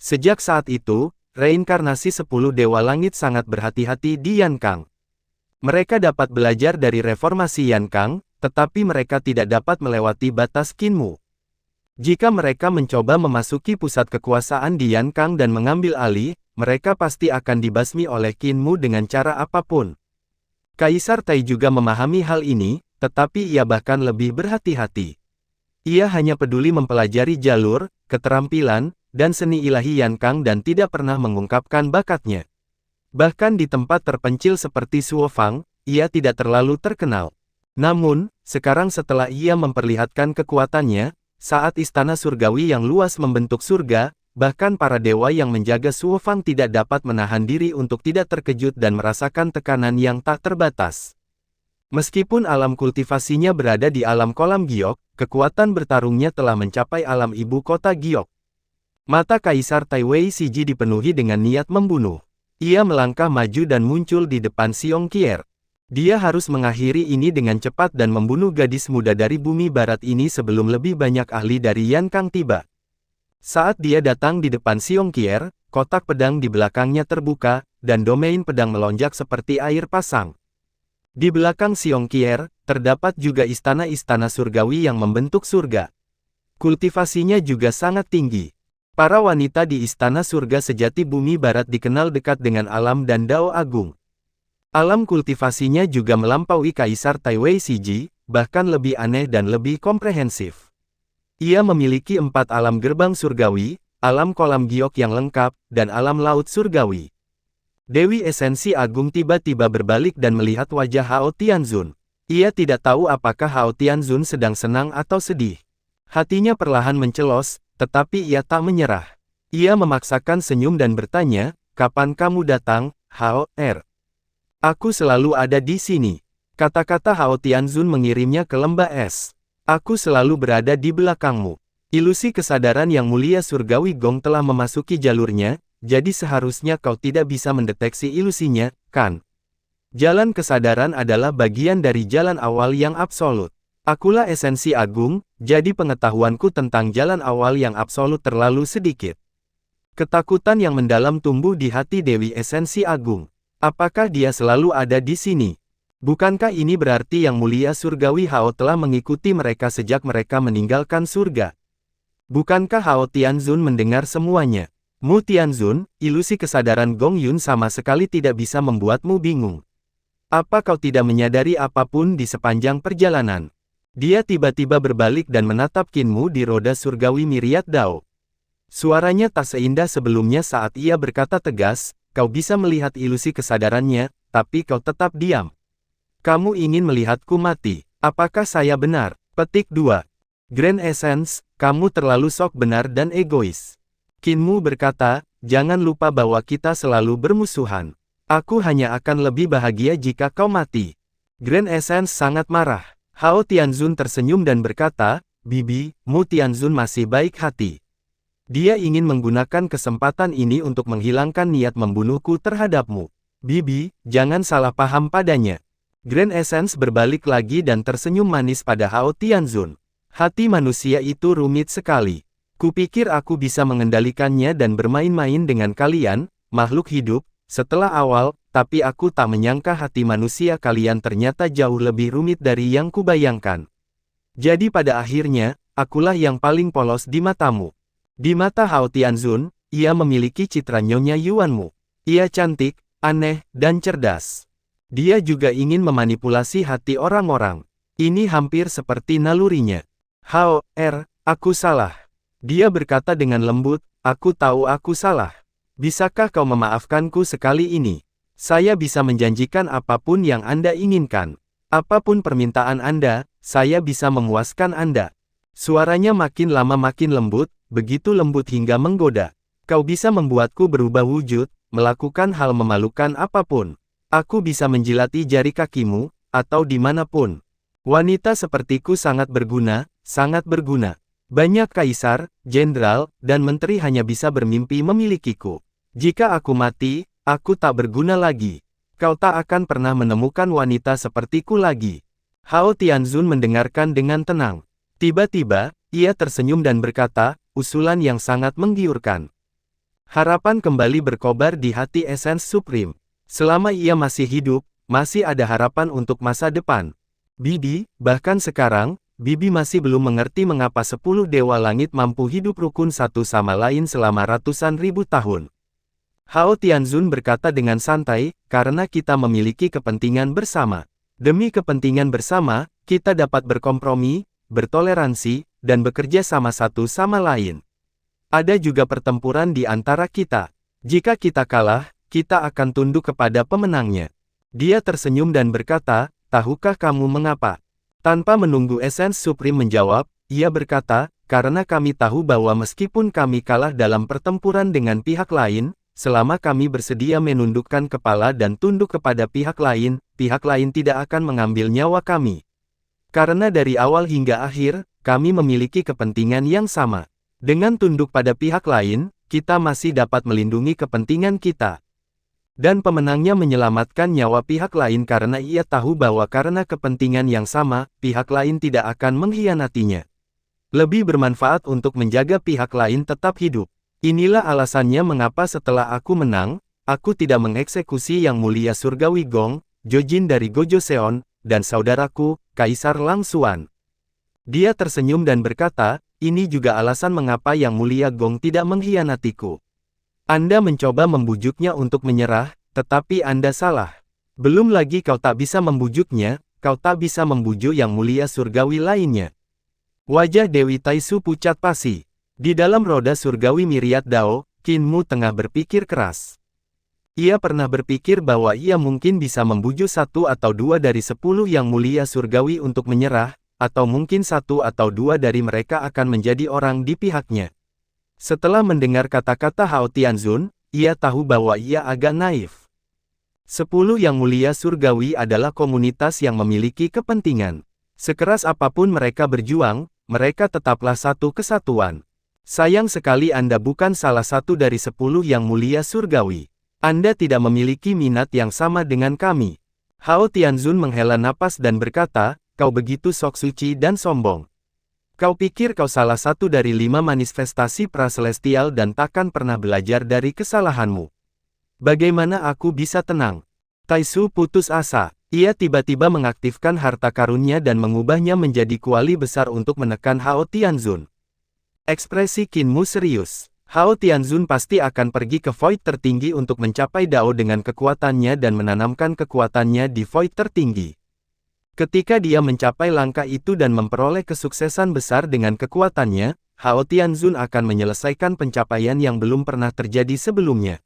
Sejak saat itu, reinkarnasi 10 Dewa Langit sangat berhati-hati di Yankang. Mereka dapat belajar dari reformasi Yankang, tetapi mereka tidak dapat melewati batas Qin Mu. Jika mereka mencoba memasuki pusat kekuasaan di Yankang dan mengambil alih, mereka pasti akan dibasmi oleh Qin Mu dengan cara apapun. Kaisar Tai juga memahami hal ini, tetapi ia bahkan lebih berhati-hati. Ia hanya peduli mempelajari jalur, keterampilan, dan seni ilahi Yankang dan tidak pernah mengungkapkan bakatnya. Bahkan di tempat terpencil seperti Suofang, ia tidak terlalu terkenal. Namun, sekarang setelah ia memperlihatkan kekuatannya, saat istana surgawi yang luas membentuk surga, bahkan para dewa yang menjaga Suofang tidak dapat menahan diri untuk tidak terkejut dan merasakan tekanan yang tak terbatas. Meskipun alam kultivasinya berada di alam kolam giok, kekuatan bertarungnya telah mencapai alam ibu kota giok. Mata Kaisar Tai Wei Siji dipenuhi dengan niat membunuh. Ia melangkah maju dan muncul di depan Xiong Qier. Dia harus mengakhiri ini dengan cepat dan membunuh gadis muda dari bumi barat ini sebelum lebih banyak ahli dari Yankang tiba. Saat dia datang di depan Xiong Qier, kotak pedang di belakangnya terbuka, dan domain pedang melonjak seperti air pasang. Di belakang Xiong Qier, terdapat juga istana-istana surgawi yang membentuk surga. Kultivasinya juga sangat tinggi. Para wanita di Istana Surga Sejati Bumi Barat dikenal dekat dengan alam dan Dao Agung. Alam kultivasinya juga melampaui Kaisar Tai Wei Siji, bahkan lebih aneh dan lebih komprehensif. Ia memiliki 4 alam gerbang surgawi, alam kolam giok yang lengkap, dan alam laut surgawi. Dewi Esensi Agung tiba-tiba berbalik dan melihat wajah Hao Tianzun. Ia tidak tahu apakah Hao Tianzun sedang senang atau sedih. Hatinya perlahan mencelos, tetapi ia tak menyerah. Ia memaksakan senyum dan bertanya, "Kapan kamu datang, Hao Er?" "Aku selalu ada di sini." Kata-kata Hao Tianzun mengirimnya ke lembah es. "Aku selalu berada di belakangmu." Ilusi kesadaran yang mulia surgawi Gong telah memasuki jalurnya, jadi seharusnya kau tidak bisa mendeteksi ilusinya, kan? Jalan kesadaran adalah bagian dari jalan awal yang absolut. Akulah esensi agung, jadi pengetahuanku tentang jalan awal yang absolut terlalu sedikit. Ketakutan yang mendalam tumbuh di hati Dewi Esensi Agung. Apakah dia selalu ada di sini? Bukankah ini berarti yang mulia surgawi Hao telah mengikuti mereka sejak mereka meninggalkan surga? Bukankah Hao Tianzun mendengar semuanya? Mu Tianzun, ilusi kesadaran Gong Yun sama sekali tidak bisa membuatmu bingung. Apa kau tidak menyadari apapun di sepanjang perjalanan? Dia tiba-tiba berbalik dan menatap Qin Mu di roda surgawi Myriad Dao. Suaranya tak seindah sebelumnya saat ia berkata tegas, "Kau bisa melihat ilusi kesadarannya, tapi kau tetap diam. Kamu ingin melihatku mati. Apakah saya benar?" Petik 2. Grand Essence, kamu terlalu sok benar dan egois. Qin Mu berkata, "Jangan lupa bahwa kita selalu bermusuhan. Aku hanya akan lebih bahagia jika kau mati." Grand Essence sangat marah. Hao Tianzun tersenyum dan berkata, "Bibi, Mu Tianzun masih baik hati. Dia ingin menggunakan kesempatan ini untuk menghilangkan niat membunuhku terhadapmu. Bibi, jangan salah paham padanya." Grand Essence berbalik lagi dan tersenyum manis pada Hao Tianzun. "Hati manusia itu rumit sekali. Kupikir aku bisa mengendalikannya dan bermain-main dengan kalian, makhluk hidup, setelah awal, tapi aku tak menyangka hati manusia kalian ternyata jauh lebih rumit dari yang kubayangkan. Jadi pada akhirnya, akulah yang paling polos di matamu." Di mata Hao Tianzun, ia memiliki citra Nyonya Yuanmu. Ia cantik, aneh, dan cerdas. Dia juga ingin memanipulasi hati orang-orang. Ini hampir seperti nalurinya. Hao, aku salah. Dia berkata dengan lembut, aku tahu aku salah. Bisakah kau memaafkanku sekali ini? Saya bisa menjanjikan apapun yang Anda inginkan. Apapun permintaan Anda, saya bisa memuaskan Anda. Suaranya makin lama makin lembut, begitu lembut hingga menggoda. Kau bisa membuatku berubah wujud, melakukan hal memalukan apapun. Aku bisa menjilati jari kakimu, atau dimanapun. Wanita sepertiku sangat berguna, sangat berguna. Banyak kaisar, jenderal, dan menteri hanya bisa bermimpi memilikiku. Jika aku mati, aku tak berguna lagi. Kau tak akan pernah menemukan wanita sepertiku lagi. Hao Tianzun mendengarkan dengan tenang. Tiba-tiba, ia tersenyum dan berkata, usulan yang sangat menggiurkan. Harapan kembali berkobar di hati Essence Supreme. Selama ia masih hidup, masih ada harapan untuk masa depan. Bibi, bahkan sekarang, Bibi masih belum mengerti mengapa 10 Dewa Langit mampu hidup rukun satu sama lain selama ratusan ribu tahun. Hao Tianzun berkata dengan santai, karena kita memiliki kepentingan bersama. Demi kepentingan bersama, kita dapat berkompromi, bertoleransi, dan bekerja sama satu sama lain. Ada juga pertempuran di antara kita. Jika kita kalah, kita akan tunduk kepada pemenangnya. Dia tersenyum dan berkata, tahukah kamu mengapa? Tanpa menunggu Essence Supreme menjawab, ia berkata, karena kami tahu bahwa meskipun kami kalah dalam pertempuran dengan pihak lain, selama kami bersedia menundukkan kepala dan tunduk kepada pihak lain tidak akan mengambil nyawa kami. Karena dari awal hingga akhir, kami memiliki kepentingan yang sama. Dengan tunduk pada pihak lain, kita masih dapat melindungi kepentingan kita. Dan pemenangnya menyelamatkan nyawa pihak lain karena ia tahu bahwa karena kepentingan yang sama, pihak lain tidak akan mengkhianatinya. Lebih bermanfaat untuk menjaga pihak lain tetap hidup. Inilah alasannya mengapa setelah aku menang, aku tidak mengeksekusi Yang Mulia Surgawi Gong, Jojin dari Gojoseon, dan saudaraku, Kaisar Lang Xuan. Dia tersenyum dan berkata, ini juga alasan mengapa Yang Mulia Gong tidak mengkhianatiku. Anda mencoba membujuknya untuk menyerah, tetapi Anda salah. Belum lagi kau tak bisa membujuknya, kau tak bisa membujuk Yang Mulia Surgawi lainnya. Wajah Dewi Taisu pucat pasi. Di dalam roda surgawi Myriad Dao, Qin Mu tengah berpikir keras. Ia pernah berpikir bahwa ia mungkin bisa membujuk 1 atau 2 dari 10 Yang Mulia Surgawi untuk menyerah, atau mungkin 1 atau 2 dari mereka akan menjadi orang di pihaknya. Setelah mendengar kata-kata Hao Tianzun, ia tahu bahwa ia agak naif. 10 Yang Mulia Surgawi adalah komunitas yang memiliki kepentingan. Sekeras apapun mereka berjuang, mereka tetaplah satu kesatuan. Sayang sekali Anda bukan salah satu dari 10 Yang Mulia Surgawi. Anda tidak memiliki minat yang sama dengan kami. Hao Tianzun menghela napas dan berkata, kau begitu sok suci dan sombong. Kau pikir kau salah satu dari 5 manifestasi praselestial dan takkan pernah belajar dari kesalahanmu. Bagaimana aku bisa tenang? Taisu putus asa. Ia tiba-tiba mengaktifkan harta karunnya dan mengubahnya menjadi kuali besar untuk menekan Hao Tianzun. Ekspresi Qin Mu serius. Hao Tianzun pasti akan pergi ke Void tertinggi untuk mencapai Dao dengan kekuatannya dan menanamkan kekuatannya di Void tertinggi. Ketika dia mencapai langkah itu dan memperoleh kesuksesan besar dengan kekuatannya, Hao Tianzun akan menyelesaikan pencapaian yang belum pernah terjadi sebelumnya.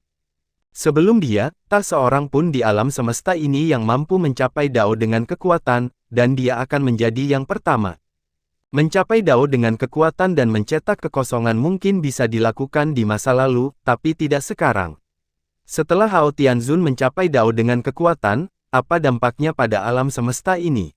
Sebelum dia, tak seorang pun di alam semesta ini yang mampu mencapai Dao dengan kekuatan, dan dia akan menjadi yang pertama. Mencapai Dao dengan kekuatan dan mencetak kekosongan mungkin bisa dilakukan di masa lalu, tapi tidak sekarang. Setelah Hao Tianzun mencapai Dao dengan kekuatan, apa dampaknya pada alam semesta ini?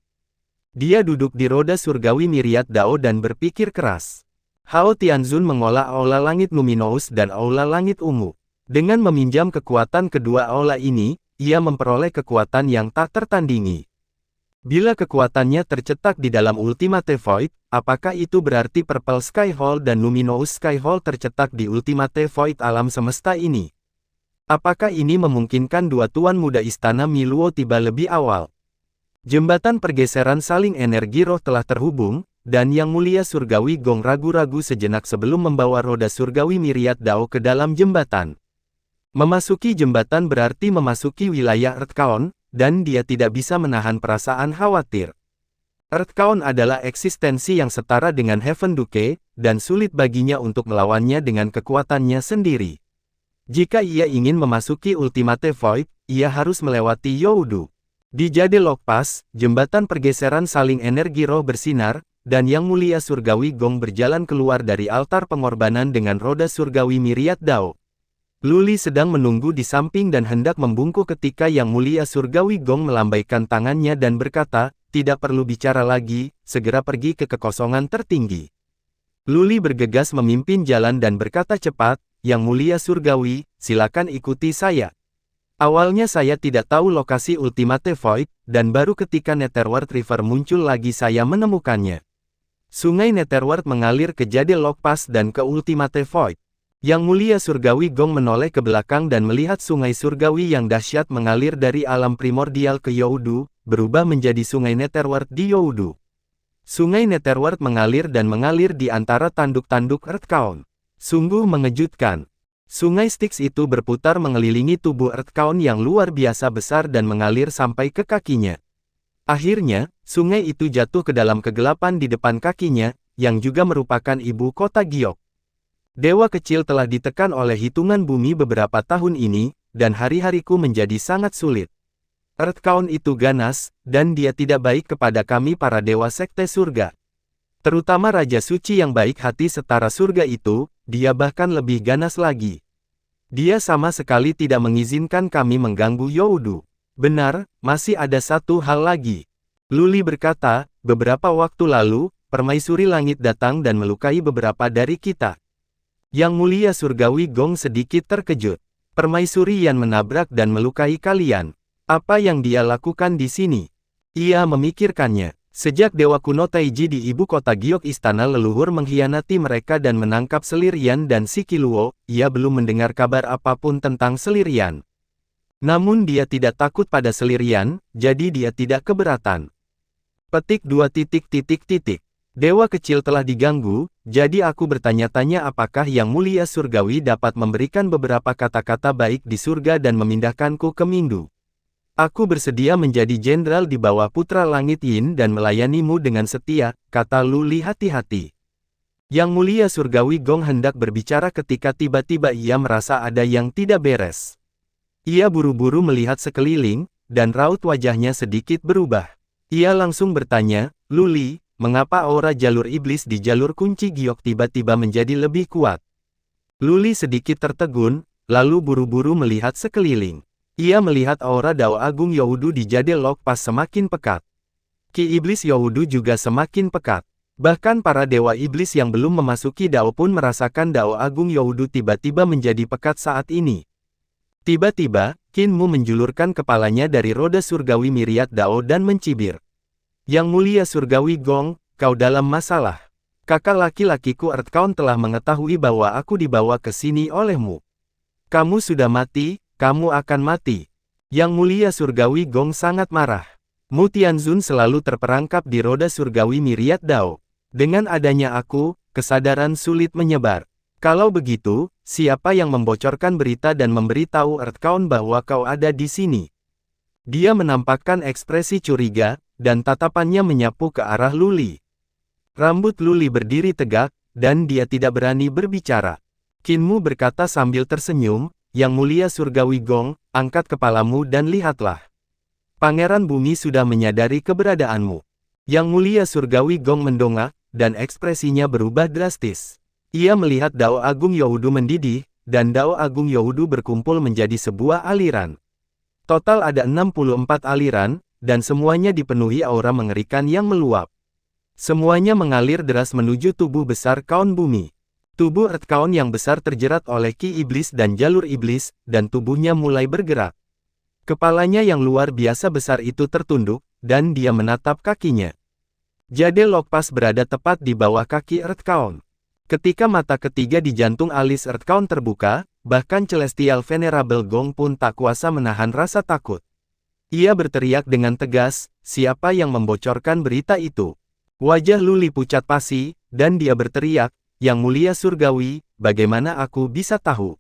Dia duduk di roda surgawi Myriad Dao dan berpikir keras. Hao Tianzun mengolah aula langit luminous dan aula langit ungu. Dengan meminjam kekuatan kedua aula ini, ia memperoleh kekuatan yang tak tertandingi. Bila kekuatannya tercetak di dalam Ultimate Void, apakah itu berarti Purple Sky Hall dan Luminous Sky Hall tercetak di Ultimate Void alam semesta ini? Apakah ini memungkinkan dua tuan muda istana Miluo tiba lebih awal? Jembatan pergeseran saling energi roh telah terhubung, dan Yang Mulia Surgawi Gong ragu-ragu sejenak sebelum membawa roda surgawi Myriad Dao ke dalam jembatan. Memasuki jembatan berarti memasuki wilayah Earthbound, dan dia tidak bisa menahan perasaan khawatir. Earthbound adalah eksistensi yang setara dengan Heaven Duke, dan sulit baginya untuk melawannya dengan kekuatannya sendiri. Jika ia ingin memasuki Ultimate Void, ia harus melewati Youdu. Di Jade Log Pass, jembatan pergeseran saling energi roh bersinar, dan Yang Mulia Surgawi Gong berjalan keluar dari altar pengorbanan dengan roda surgawi Myriad Dao. Luli sedang menunggu di samping dan hendak membungkuk ketika Yang Mulia Surgawi Gong melambaikan tangannya dan berkata, "Tidak perlu bicara lagi, segera pergi ke kekosongan tertinggi." Luli bergegas memimpin jalan dan berkata cepat, "Yang Mulia Surgawi, silakan ikuti saya." Awalnya saya tidak tahu lokasi Ultimate Void, dan baru ketika Netherworld River muncul lagi saya menemukannya. Sungai Netherworld mengalir ke Jade Log Pass dan ke Ultimate Void. Yang Mulia Surgawi Gong menoleh ke belakang dan melihat sungai surgawi yang dahsyat mengalir dari alam primordial ke Youdu, berubah menjadi sungai Netherworld di Youdu. Sungai Netherworld mengalir dan mengalir di antara tanduk-tanduk Earthbound. Sungguh mengejutkan. Sungai Styx itu berputar mengelilingi tubuh Earthbound yang luar biasa besar dan mengalir sampai ke kakinya. Akhirnya, sungai itu jatuh ke dalam kegelapan di depan kakinya, yang juga merupakan ibu kota Giok. Dewa kecil telah ditekan oleh hitungan bumi beberapa tahun ini, dan hari-hariku menjadi sangat sulit. Earthbound itu ganas, dan dia tidak baik kepada kami para dewa sekte surga. Terutama Raja Suci yang baik hati setara surga itu, dia bahkan lebih ganas lagi. Dia sama sekali tidak mengizinkan kami mengganggu Youdu. Benar, masih ada satu hal lagi. Luli berkata, beberapa waktu lalu, permaisuri langit datang dan melukai beberapa dari kita. Yang Mulia Surgawi Gong sedikit terkejut. Permaisuri Yan menabrak dan melukai kalian. Apa yang dia lakukan di sini? Ia memikirkannya. Sejak Dewa Kuno Taiji di ibu kota Giok istana leluhur mengkhianati mereka dan menangkap Selir Yan dan Sikiluo, ia belum mendengar kabar apapun tentang Selir Yan. Namun dia tidak takut pada Selir Yan, jadi dia tidak keberatan. Petik 2. Dewa kecil telah diganggu, jadi aku bertanya-tanya apakah Yang Mulia Surgawi dapat memberikan beberapa kata-kata baik di surga dan memindahkanku ke Mindu. Aku bersedia menjadi jenderal di bawah Putra Langit Yin dan melayanimu dengan setia, kata Luli hati-hati. Yang Mulia Surgawi Gong hendak berbicara ketika tiba-tiba ia merasa ada yang tidak beres. Ia buru-buru melihat sekeliling, dan raut wajahnya sedikit berubah. Ia langsung bertanya, "Luli, mengapa aura jalur iblis di jalur kunci Giok tiba-tiba menjadi lebih kuat?" Luli sedikit tertegun, lalu buru-buru melihat sekeliling. Ia melihat aura Dao Agung Youdu di Jade Log Pass semakin pekat. Ki Iblis Youdu juga semakin pekat. Bahkan para dewa iblis yang belum memasuki Dao pun merasakan Dao Agung Youdu tiba-tiba menjadi pekat saat ini. Tiba-tiba, Qin Mu menjulurkan kepalanya dari roda surgawi Myriad Dao dan mencibir. "Yang Mulia Surgawi Gong, kau dalam masalah. Kakak laki-lakiku Earthbound telah mengetahui bahwa aku dibawa ke sini olehmu. Kamu sudah mati, kamu akan mati." Yang Mulia Surgawi Gong sangat marah. Mu Tianzun selalu terperangkap di roda surgawi Myriad Dao. Dengan adanya aku, kesadaran sulit menyebar. Kalau begitu, siapa yang membocorkan berita dan memberitahu Earthbound bahwa kau ada di sini? Dia menampakkan ekspresi curiga, dan tatapannya menyapu ke arah Luli. Rambut Luli berdiri tegak, dan dia tidak berani berbicara. Qin Mu berkata sambil tersenyum, "Yang Mulia Surgawi Gong, angkat kepalamu dan lihatlah. Pangeran Bumi sudah menyadari keberadaanmu." Yang Mulia Surgawi Gong mendongak, dan ekspresinya berubah drastis. Ia melihat Dao Agung Youdu mendidih, dan Dao Agung Youdu berkumpul menjadi sebuah aliran. Total ada 64 aliran, dan semuanya dipenuhi aura mengerikan yang meluap. Semuanya mengalir deras menuju tubuh besar Kaun Bumi. Tubuh Earthbound yang besar terjerat oleh Ki Iblis dan jalur iblis, dan tubuhnya mulai bergerak. Kepalanya yang luar biasa besar itu tertunduk, dan dia menatap kakinya. Jade Log Pass berada tepat di bawah kaki Earthbound. Ketika mata ketiga di jantung alis Earthbound terbuka, bahkan Celestial Venerable Gong pun tak kuasa menahan rasa takut. Ia berteriak dengan tegas, "Siapa yang membocorkan berita itu?" Wajah Luli pucat pasi, dan dia berteriak, "Yang Mulia Surgawi, bagaimana aku bisa tahu?"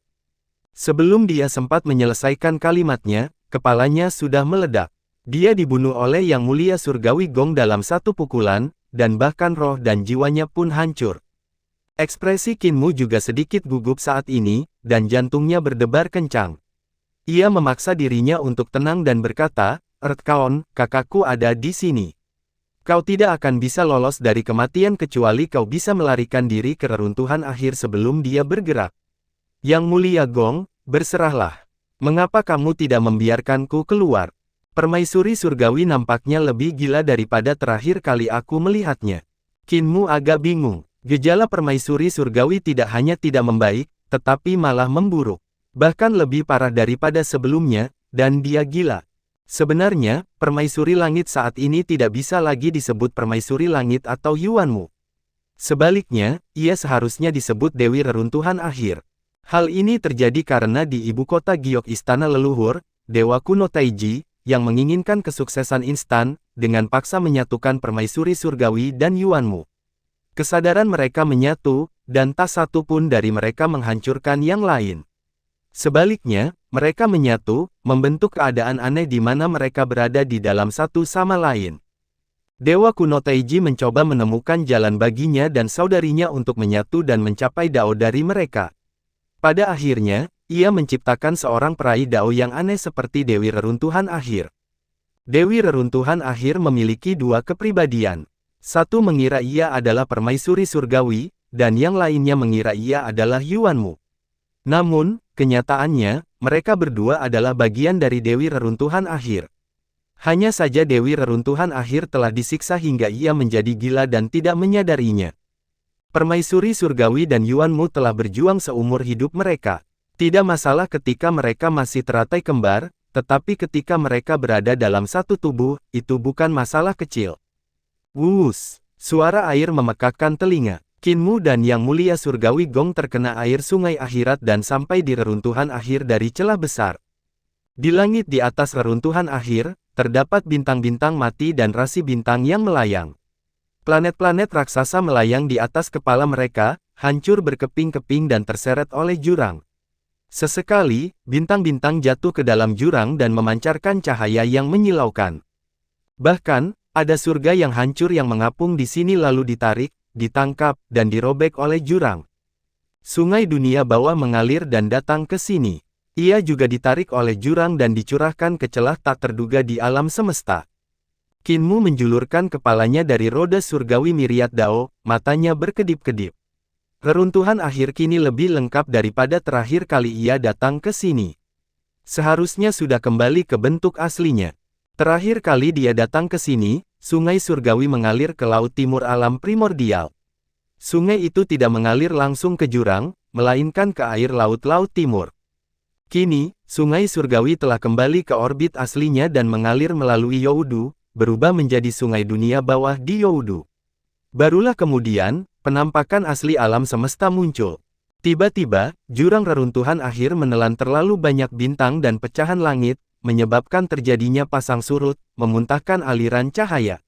Sebelum dia sempat menyelesaikan kalimatnya, kepalanya sudah meledak. Dia dibunuh oleh Yang Mulia Surgawi Gong dalam satu pukulan, dan bahkan roh dan jiwanya pun hancur. Ekspresi Qin Mu juga sedikit gugup saat ini, dan jantungnya berdebar kencang. Ia memaksa dirinya untuk tenang dan berkata, "Earthkaon, kakakku ada di sini. Kau tidak akan bisa lolos dari kematian kecuali kau bisa melarikan diri ke reruntuhan akhir sebelum dia bergerak." Yang Mulia Gong, berserahlah. Mengapa kamu tidak membiarkanku keluar? Permaisuri surgawi nampaknya lebih gila daripada terakhir kali aku melihatnya. Qin Mu agak bingung. Gejala permaisuri surgawi tidak hanya tidak membaik, tetapi malah memburuk. Bahkan lebih parah daripada sebelumnya, dan dia gila. Sebenarnya, permaisuri langit saat ini tidak bisa lagi disebut permaisuri langit atau Yuanmu. Sebaliknya, ia seharusnya disebut Dewi Reruntuhan Akhir. Hal ini terjadi karena di ibu kota Giok Istana Leluhur, Dewa Kuno Taiji, yang menginginkan kesuksesan instan, dengan paksa menyatukan permaisuri surgawi dan Yuanmu. Kesadaran mereka menyatu, dan tak satu pun dari mereka menghancurkan yang lain. Sebaliknya, mereka menyatu, membentuk keadaan aneh di mana mereka berada di dalam satu sama lain. Dewa Kuno Taiji mencoba menemukan jalan baginya dan saudarinya untuk menyatu dan mencapai Dao dari mereka. Pada akhirnya, ia menciptakan seorang peraih Dao yang aneh seperti Dewi Reruntuhan Akhir. Dewi Reruntuhan Akhir memiliki dua kepribadian. Satu mengira ia adalah permaisuri surgawi, dan yang lainnya mengira ia adalah Yuanmu. Namun, kenyataannya, mereka berdua adalah bagian dari Dewi Reruntuhan Akhir. Hanya saja Dewi Reruntuhan Akhir telah disiksa hingga ia menjadi gila dan tidak menyadarinya. Permaisuri surgawi dan Yuanmu telah berjuang seumur hidup mereka. Tidak masalah ketika mereka masih teratai kembar, tetapi ketika mereka berada dalam satu tubuh, itu bukan masalah kecil. Wuus! Suara air memekakkan telinga. Qin Mu dan Yang Mulia Surgawi Gong terkena air sungai akhirat dan sampai di reruntuhan akhir dari celah besar. Di langit di atas reruntuhan akhir, terdapat bintang-bintang mati dan rasi bintang yang melayang. Planet-planet raksasa melayang di atas kepala mereka, hancur berkeping-keping dan terseret oleh jurang. Sesekali, bintang-bintang jatuh ke dalam jurang dan memancarkan cahaya yang menyilaukan. Bahkan, ada surga yang hancur yang mengapung di sini lalu ditarik, ditangkap, dan dirobek oleh jurang. Sungai dunia bawah mengalir dan datang ke sini. Ia juga ditarik oleh jurang dan dicurahkan ke celah tak terduga di alam semesta. Qin Mu menjulurkan kepalanya dari roda surgawi Myriad Dao, matanya berkedip-kedip. Reruntuhan akhir kini lebih lengkap daripada terakhir kali ia datang ke sini. Seharusnya sudah kembali ke bentuk aslinya. Terakhir kali dia datang ke sini, sungai surgawi mengalir ke laut timur alam primordial. Sungai itu tidak mengalir langsung ke jurang, melainkan ke air laut-laut timur. Kini, sungai surgawi telah kembali ke orbit aslinya dan mengalir melalui Youdu, berubah menjadi sungai dunia bawah di Youdu. Barulah kemudian, penampakan asli alam semesta muncul. Tiba-tiba, jurang reruntuhan akhir menelan terlalu banyak bintang dan pecahan langit, menyebabkan terjadinya pasang surut, memuntahkan aliran cahaya.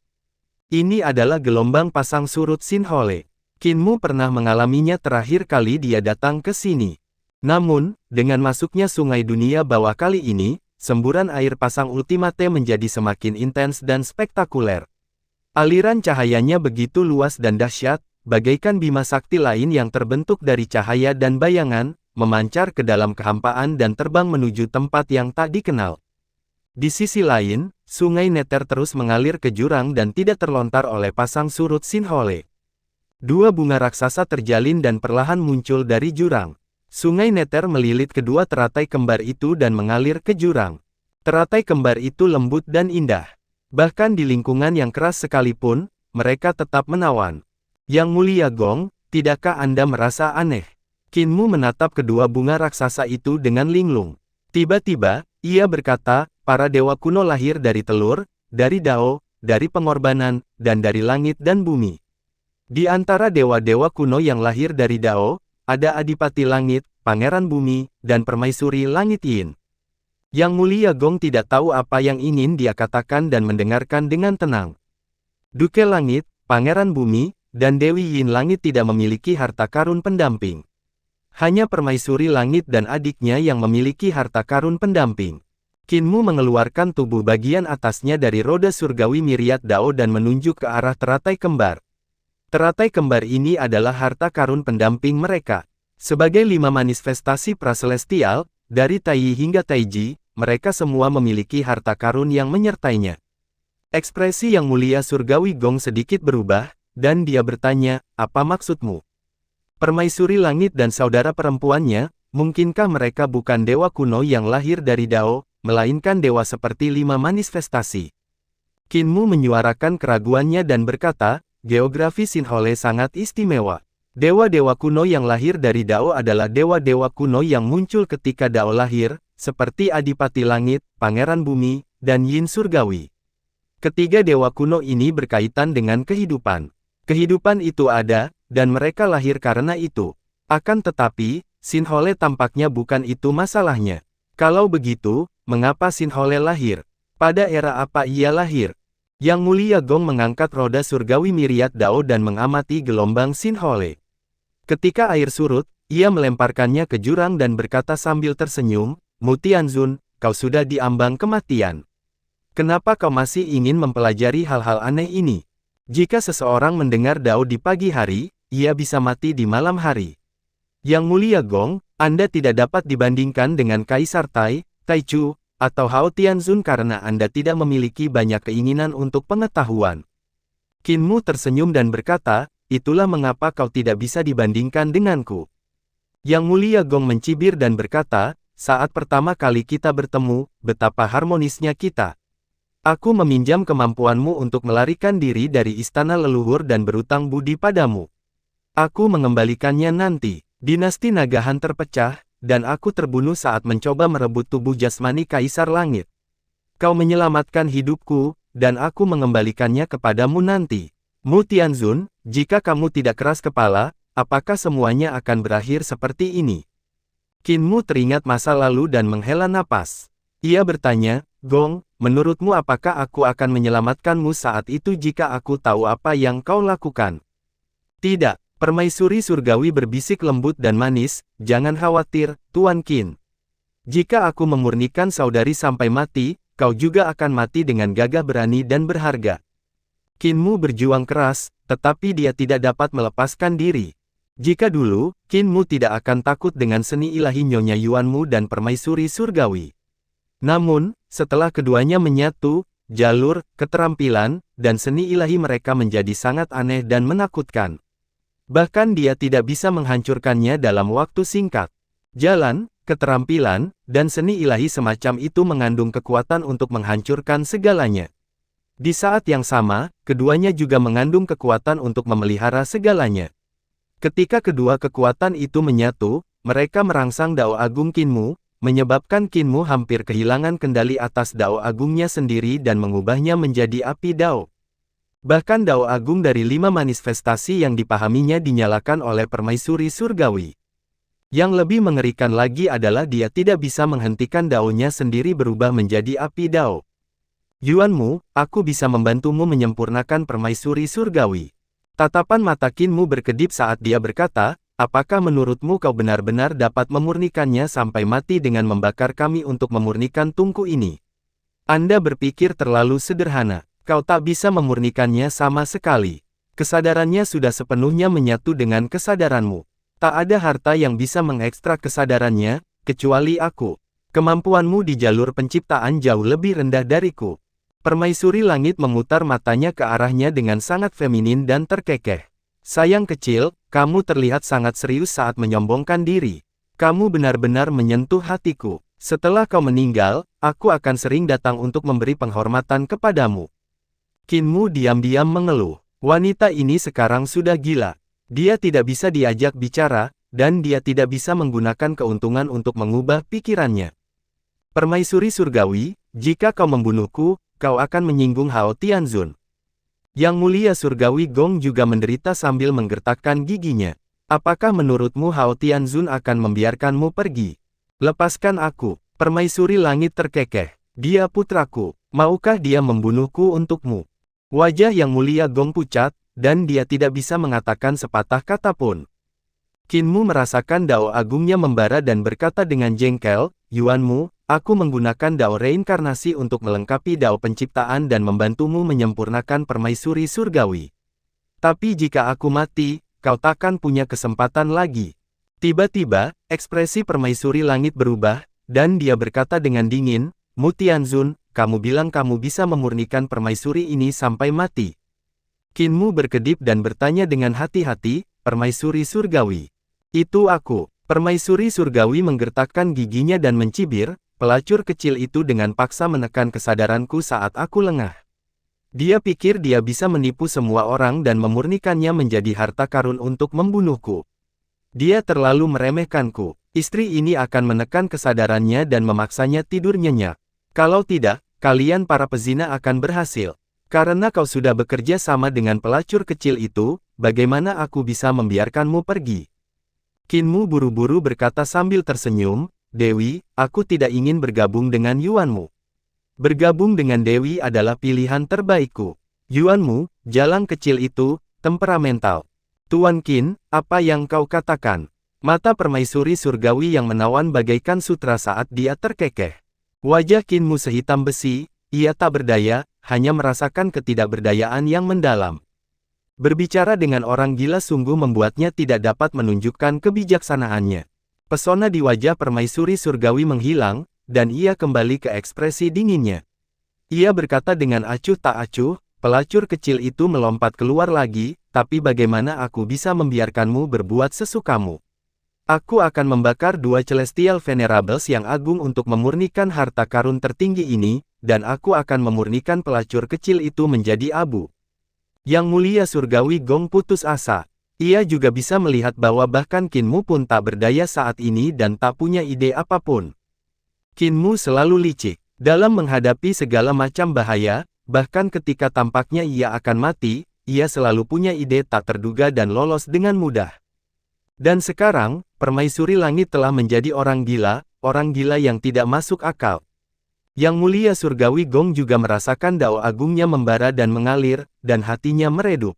Ini adalah gelombang pasang surut Sinhole. Qin Mu pernah mengalaminya terakhir kali dia datang ke sini. Namun, dengan masuknya sungai dunia bawah kali ini, semburan air pasang ultimate menjadi semakin intens dan spektakuler. Aliran cahayanya begitu luas dan dahsyat, bagaikan bima sakti lain yang terbentuk dari cahaya dan bayangan, memancar ke dalam kehampaan dan terbang menuju tempat yang tak dikenal. Di sisi lain, sungai Nether terus mengalir ke jurang dan tidak terlontar oleh pasang surut Sinhole. Dua bunga raksasa terjalin dan perlahan muncul dari jurang. Sungai Nether melilit kedua teratai kembar itu dan mengalir ke jurang. Teratai kembar itu lembut dan indah. Bahkan di lingkungan yang keras sekalipun, mereka tetap menawan. Yang Mulia Gong, tidakkah Anda merasa aneh? Qin Mu menatap kedua bunga raksasa itu dengan linglung. Tiba-tiba, ia berkata, para dewa kuno lahir dari telur, dari Dao, dari pengorbanan, dan dari langit dan bumi. Di antara dewa-dewa kuno yang lahir dari Dao, ada Adipati Langit, Pangeran Bumi, dan Permaisuri Langit Yin. Yang Mulia Gong tidak tahu apa yang ingin dia katakan dan mendengarkan dengan tenang. Duke Langit, Pangeran Bumi, dan Dewi Yin Langit tidak memiliki harta karun pendamping. Hanya permaisuri langit dan adiknya yang memiliki harta karun pendamping. Qin Mu mengeluarkan tubuh bagian atasnya dari roda surgawi Myriad Dao dan menunjuk ke arah teratai kembar. Teratai kembar ini adalah harta karun pendamping mereka. Sebagai 5 manifestasi praselestial, dari Taiyi hingga Taiji, mereka semua memiliki harta karun yang menyertainya. Ekspresi Yang Mulia Surgawi Gong sedikit berubah, dan dia bertanya, "Apa maksudmu?" Permaisuri langit dan saudara perempuannya, mungkinkah mereka bukan dewa kuno yang lahir dari Dao, melainkan dewa seperti 5 manifestasi? Qin Mu menyuarakan keraguannya dan berkata, "Geografi Sinhole sangat istimewa. Dewa-dewa kuno yang lahir dari Dao adalah dewa-dewa kuno yang muncul ketika Dao lahir, seperti Adipati Langit, Pangeran Bumi, dan Yin Surgawi. Ketiga dewa kuno ini berkaitan dengan kehidupan. Kehidupan itu ada, dan mereka lahir karena itu. Akan tetapi, Sinhole tampaknya bukan itu masalahnya. Kalau begitu, mengapa Sinhole lahir? Pada era apa ia lahir?" Yang Mulia Gong mengangkat roda surgawi Myriad Dao dan mengamati gelombang Sinhole. Ketika air surut, ia melemparkannya ke jurang dan berkata sambil tersenyum, "Mu Tianzun, kau sudah diambang kematian. Kenapa kau masih ingin mempelajari hal-hal aneh ini? Jika seseorang mendengar Dao di pagi hari, ia bisa mati di malam hari. Yang Mulia Gong, Anda tidak dapat dibandingkan dengan Kaisar Tai, Taichu, atau Hao Tianzun karena Anda tidak memiliki banyak keinginan untuk pengetahuan." Qin Mu tersenyum dan berkata, "Itulah mengapa kau tidak bisa dibandingkan denganku." Yang Mulia Gong mencibir dan berkata, "Saat pertama kali kita bertemu, betapa harmonisnya kita. Aku meminjam kemampuanmu untuk melarikan diri dari istana leluhur dan berutang budi padamu. Aku mengembalikannya nanti. Dinasti Nagahan terpecah, dan aku terbunuh saat mencoba merebut tubuh jasmani Kaisar Langit. Kau menyelamatkan hidupku, dan aku mengembalikannya kepadamu nanti. Mu Tianzun, jika kamu tidak keras kepala, apakah semuanya akan berakhir seperti ini?" Qin Mu teringat masa lalu dan menghela napas. Ia bertanya, "Gong, menurutmu apakah aku akan menyelamatkanmu saat itu jika aku tahu apa yang kau lakukan?" "Tidak," permaisuri surgawi berbisik lembut dan manis, "jangan khawatir, Tuan Qin. Jika aku memurnikan saudari sampai mati, kau juga akan mati dengan gagah berani dan berharga." Qin Mu berjuang keras, tetapi dia tidak dapat melepaskan diri. Jika dulu, Qin Mu tidak akan takut dengan seni ilahi Nyonya Yuanmu dan permaisuri surgawi. Namun, setelah keduanya menyatu, jalur, keterampilan, dan seni ilahi mereka menjadi sangat aneh dan menakutkan. Bahkan dia tidak bisa menghancurkannya dalam waktu singkat. Jalan, keterampilan, dan seni ilahi semacam itu mengandung kekuatan untuk menghancurkan segalanya. Di saat yang sama, keduanya juga mengandung kekuatan untuk memelihara segalanya. Ketika kedua kekuatan itu menyatu, mereka merangsang Dao Agung Qin Mu, menyebabkan Qin Mu hampir kehilangan kendali atas Dao Agungnya sendiri dan mengubahnya menjadi api Dao. Bahkan Dao Agung dari 5 manifestasi yang dipahaminya dinyalakan oleh permaisuri surgawi. Yang lebih mengerikan lagi adalah dia tidak bisa menghentikan Dao-nya sendiri berubah menjadi api Dao. "Yuanmu, aku bisa membantumu menyempurnakan permaisuri surgawi." Tatapan mata Qin Mu berkedip saat dia berkata, "Apakah menurutmu kau benar-benar dapat memurnikannya sampai mati dengan membakar kami untuk memurnikan tungku ini? Anda berpikir terlalu sederhana. Kau tak bisa memurnikannya sama sekali. Kesadarannya sudah sepenuhnya menyatu dengan kesadaranmu. Tak ada harta yang bisa mengekstrak kesadarannya, kecuali aku. Kemampuanmu di jalur penciptaan jauh lebih rendah dariku." Permaisuri langit memutar matanya ke arahnya dengan sangat feminin dan terkekeh. "Sayang kecil, kamu terlihat sangat serius saat menyombongkan diri. Kamu benar-benar menyentuh hatiku. Setelah kau meninggal, aku akan sering datang untuk memberi penghormatan kepadamu." Qin Mu diam-diam mengeluh. Wanita ini sekarang sudah gila. Dia tidak bisa diajak bicara, dan dia tidak bisa menggunakan keuntungan untuk mengubah pikirannya. "Permaisuri surgawi, jika kau membunuhku, kau akan menyinggung Hao Tianzun." Yang Mulia Surgawi Gong juga menderita sambil menggertakkan giginya. "Apakah menurutmu Hao Tianzun akan membiarkanmu pergi? Lepaskan aku." Permaisuri langit terkekeh. "Dia putraku. Maukah dia membunuhku untukmu?" Wajah Yang Mulia Gong pucat, dan dia tidak bisa mengatakan sepatah kata pun. Qin Mu merasakan dao agungnya membara dan berkata dengan jengkel, Yuanmu, aku menggunakan dao reinkarnasi untuk melengkapi dao penciptaan dan membantumu menyempurnakan permaisuri surgawi. Tapi jika aku mati, kau takkan punya kesempatan lagi. Tiba-tiba, ekspresi permaisuri langit berubah, dan dia berkata dengan dingin, Mu Tianzun, kamu bilang kamu bisa memurnikan permaisuri ini sampai mati. Qin Mu berkedip dan bertanya dengan hati-hati, permaisuri surgawi. Itu aku. Permaisuri surgawi menggertakkan giginya dan mencibir, pelacur kecil itu dengan paksa menekan kesadaranku saat aku lengah. Dia pikir dia bisa menipu semua orang dan memurnikannya menjadi harta karun untuk membunuhku. Dia terlalu meremehkanku. Istri ini akan menekan kesadarannya dan memaksanya tidur nyenyak. Kalau tidak, kalian para pezina akan berhasil. Karena kau sudah bekerja sama dengan pelacur kecil itu, bagaimana aku bisa membiarkanmu pergi? Qin-Mu buru-buru berkata sambil tersenyum, Dewi, aku tidak ingin bergabung dengan Yuanmu. Bergabung dengan Dewi adalah pilihan terbaikku. Yuanmu, jalang kecil itu, temperamental. Tuan Qin, apa yang kau katakan? Mata permaisuri surgawi yang menawan bagaikan sutra saat dia terkekeh. Wajah Qin-Mu sehitam besi, ia tak berdaya, hanya merasakan ketidakberdayaan yang mendalam. Berbicara dengan orang gila sungguh membuatnya tidak dapat menunjukkan kebijaksanaannya. Pesona di wajah permaisuri surgawi menghilang, dan ia kembali ke ekspresi dinginnya. Ia berkata dengan acuh tak acuh, pelacur kecil itu melompat keluar lagi, tapi bagaimana aku bisa membiarkanmu berbuat sesukamu? Aku akan membakar 2 Celestial Venerables yang agung untuk memurnikan harta karun tertinggi ini, dan aku akan memurnikan pelacur kecil itu menjadi abu. Yang Mulia Surgawi Gong putus asa. Ia juga bisa melihat bahwa bahkan Qin-Mu pun tak berdaya saat ini dan tak punya ide apapun. Qin-Mu selalu licik dalam menghadapi segala macam bahaya, bahkan ketika tampaknya ia akan mati, ia selalu punya ide tak terduga dan lolos dengan mudah. Dan sekarang, permaisuri langit telah menjadi orang gila yang tidak masuk akal. Yang Mulia Surgawi Gong juga merasakan dao agungnya membara dan mengalir, dan hatinya meredup.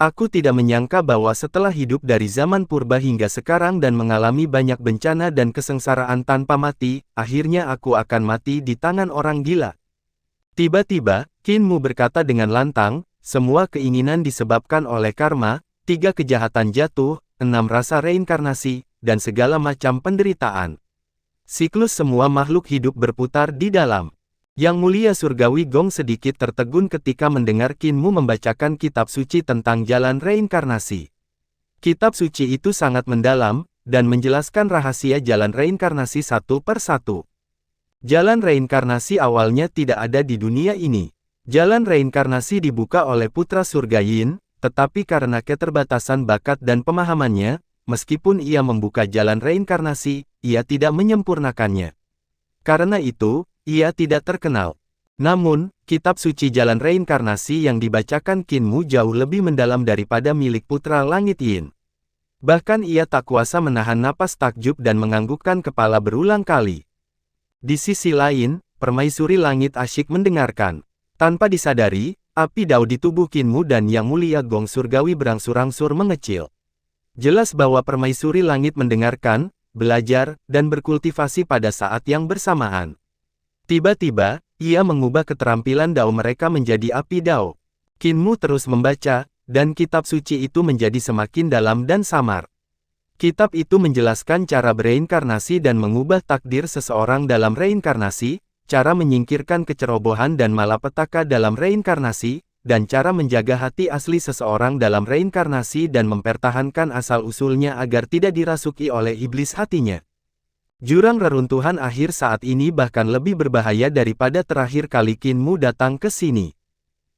Aku tidak menyangka bahwa setelah hidup dari zaman purba hingga sekarang dan mengalami banyak bencana dan kesengsaraan tanpa mati, akhirnya aku akan mati di tangan orang gila. Tiba-tiba, Qin-Mu berkata dengan lantang, semua keinginan disebabkan oleh karma, 3 kejahatan jatuh, 6 rasa reinkarnasi, dan segala macam penderitaan. Siklus semua makhluk hidup berputar di dalam. Yang Mulia Surgawi Gong sedikit tertegun ketika mendengar Qin-Mu membacakan kitab suci tentang jalan reinkarnasi. Kitab suci itu sangat mendalam, dan menjelaskan rahasia jalan reinkarnasi satu per satu. Jalan reinkarnasi awalnya tidak ada di dunia ini. Jalan reinkarnasi dibuka oleh putra surga Yin, tetapi karena keterbatasan bakat dan pemahamannya, meskipun ia membuka jalan reinkarnasi, ia tidak menyempurnakannya. Karena itu, ia tidak terkenal. Namun, kitab suci jalan reinkarnasi yang dibacakan Qin-Mu jauh lebih mendalam daripada milik putra langit Yin. Bahkan ia tak kuasa menahan napas takjub dan menganggukkan kepala berulang kali. Di sisi lain, permaisuri langit asyik mendengarkan. Tanpa disadari, api dao di tubuh Qin-Mu dan Yang Mulia Gong Surgawi berangsur-angsur mengecil. Jelas bahwa permaisuri langit mendengarkan, belajar, dan berkultivasi pada saat yang bersamaan. Tiba-tiba, ia mengubah keterampilan dao mereka menjadi api dao. Qin-Mu terus membaca, dan kitab suci itu menjadi semakin dalam dan samar. Kitab itu menjelaskan cara bereinkarnasi dan mengubah takdir seseorang dalam reinkarnasi, cara menyingkirkan kecerobohan dan malapetaka dalam reinkarnasi, dan cara menjaga hati asli seseorang dalam reinkarnasi dan mempertahankan asal-usulnya agar tidak dirasuki oleh iblis hatinya. Jurang reruntuhan akhir saat ini bahkan lebih berbahaya daripada terakhir kali Qin-Mu datang ke sini.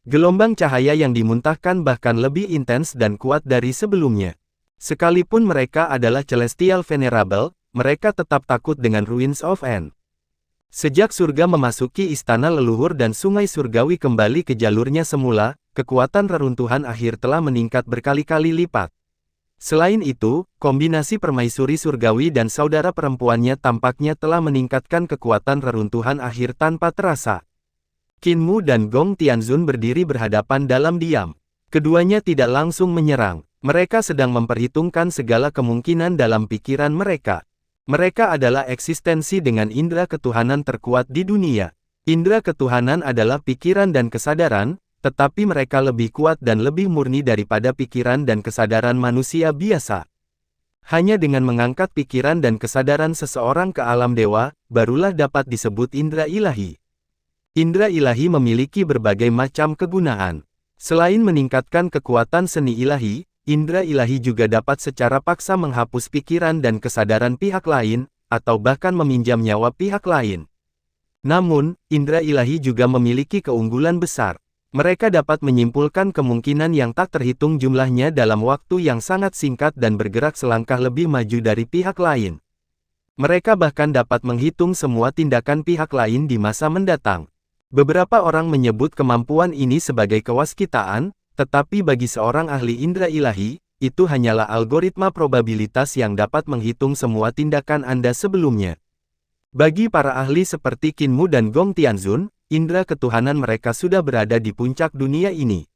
Gelombang cahaya yang dimuntahkan bahkan lebih intens dan kuat dari sebelumnya. Sekalipun mereka adalah Celestial Venerable, mereka tetap takut dengan Ruins of End. Sejak surga memasuki istana leluhur dan sungai surgawi kembali ke jalurnya semula, kekuatan reruntuhan akhir telah meningkat berkali-kali lipat. Selain itu, kombinasi permaisuri surgawi dan saudara perempuannya tampaknya telah meningkatkan kekuatan reruntuhan akhir tanpa terasa. Qin-Mu dan Gong Tianzun berdiri berhadapan dalam diam. Keduanya tidak langsung menyerang. Mereka sedang memperhitungkan segala kemungkinan dalam pikiran mereka. Mereka adalah eksistensi dengan indera ketuhanan terkuat di dunia. Indera ketuhanan adalah pikiran dan kesadaran, tetapi mereka lebih kuat dan lebih murni daripada pikiran dan kesadaran manusia biasa. Hanya dengan mengangkat pikiran dan kesadaran seseorang ke alam dewa, barulah dapat disebut indera ilahi. Indera ilahi memiliki berbagai macam kegunaan. Selain meningkatkan kekuatan seni ilahi, indera ilahi juga dapat secara paksa menghapus pikiran dan kesadaran pihak lain, atau bahkan meminjam nyawa pihak lain. Namun, indera ilahi juga memiliki keunggulan besar. Mereka dapat menyimpulkan kemungkinan yang tak terhitung jumlahnya dalam waktu yang sangat singkat dan bergerak selangkah lebih maju dari pihak lain. Mereka bahkan dapat menghitung semua tindakan pihak lain di masa mendatang. Beberapa orang menyebut kemampuan ini sebagai kewaskitaan, tetapi bagi seorang ahli indera ilahi, itu hanyalah algoritma probabilitas yang dapat menghitung semua tindakan Anda sebelumnya. Bagi para ahli seperti Qin Mu dan Gong Tianzun, indera ketuhanan mereka sudah berada di puncak dunia ini.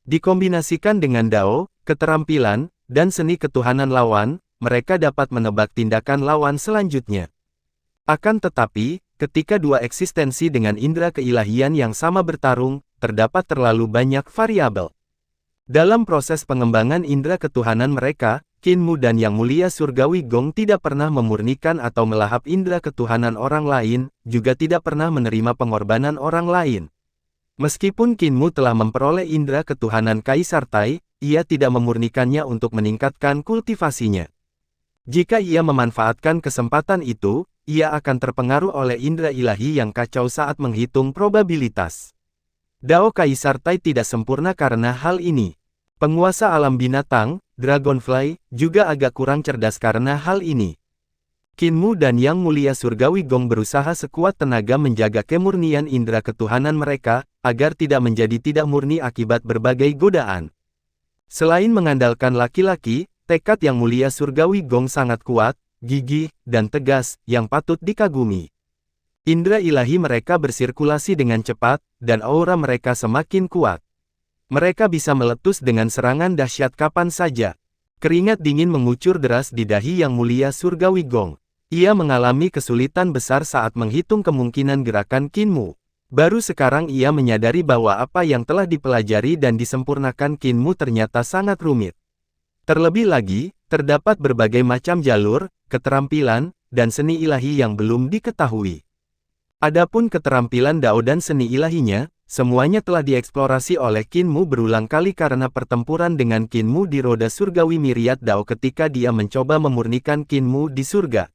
Dikombinasikan dengan Dao, keterampilan, dan seni ketuhanan lawan, mereka dapat menebak tindakan lawan selanjutnya. Akan tetapi, ketika dua eksistensi dengan indera keilahian yang sama bertarung, terdapat terlalu banyak variabel. Dalam proses pengembangan indera ketuhanan mereka, Qin Mu dan Yang Mulia Surgawi Gong tidak pernah memurnikan atau melahap indera ketuhanan orang lain, juga tidak pernah menerima pengorbanan orang lain. Meskipun Qin Mu telah memperoleh indera ketuhanan Kaisar Tai, ia tidak memurnikannya untuk meningkatkan kultivasinya. Jika ia memanfaatkan kesempatan itu, ia akan terpengaruh oleh indera ilahi yang kacau saat menghitung probabilitas. Dao Kaisar Tai tidak sempurna karena hal ini. Penguasa alam binatang, Dragonfly, juga agak kurang cerdas karena hal ini. Qin Mu dan Yang Mulia Surgawi Gong berusaha sekuat tenaga menjaga kemurnian indera ketuhanan mereka, agar tidak menjadi tidak murni akibat berbagai godaan. Selain mengandalkan laki-laki, tekad Yang Mulia Surgawi Gong sangat kuat, gigih, dan tegas, yang patut dikagumi. Indera ilahi mereka bersirkulasi dengan cepat, dan aura mereka semakin kuat. Mereka bisa meletus dengan serangan dahsyat kapan saja. Keringat dingin mengucur deras di dahi Yang Mulia Surgawi Gong. Ia mengalami kesulitan besar saat menghitung kemungkinan gerakan Qin Mu. Baru sekarang ia menyadari bahwa apa yang telah dipelajari dan disempurnakan Qin Mu ternyata sangat rumit. Terlebih lagi, terdapat berbagai macam jalur, keterampilan, dan seni ilahi yang belum diketahui. Adapun keterampilan Dao dan seni ilahinya, semuanya telah dieksplorasi oleh Qin Mu berulang kali karena pertempuran dengan Qin Mu di roda surgawi Myriad Dao ketika dia mencoba memurnikan Qin Mu di surga.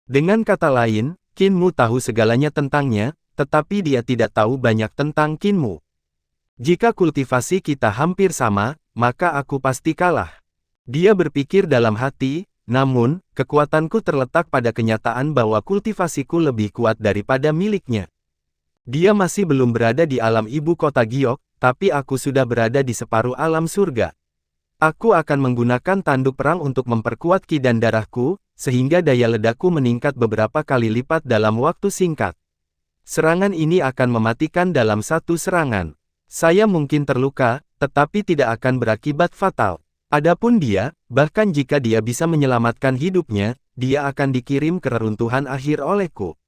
Dengan kata lain, Qin Mu tahu segalanya tentangnya, tetapi dia tidak tahu banyak tentang Qin Mu. Jika kultivasi kita hampir sama, maka aku pasti kalah. Dia berpikir dalam hati, namun, kekuatanku terletak pada kenyataan bahwa kultivasiku lebih kuat daripada miliknya. Dia masih belum berada di alam ibu kota Giok, tapi aku sudah berada di separuh alam surga. Aku akan menggunakan tanduk perang untuk memperkuat ki dan darahku, sehingga daya ledakku meningkat beberapa kali lipat dalam waktu singkat. Serangan ini akan mematikan dalam satu serangan. Saya mungkin terluka, tetapi tidak akan berakibat fatal. Adapun dia, bahkan jika dia bisa menyelamatkan hidupnya, dia akan dikirim ke reruntuhan akhir olehku.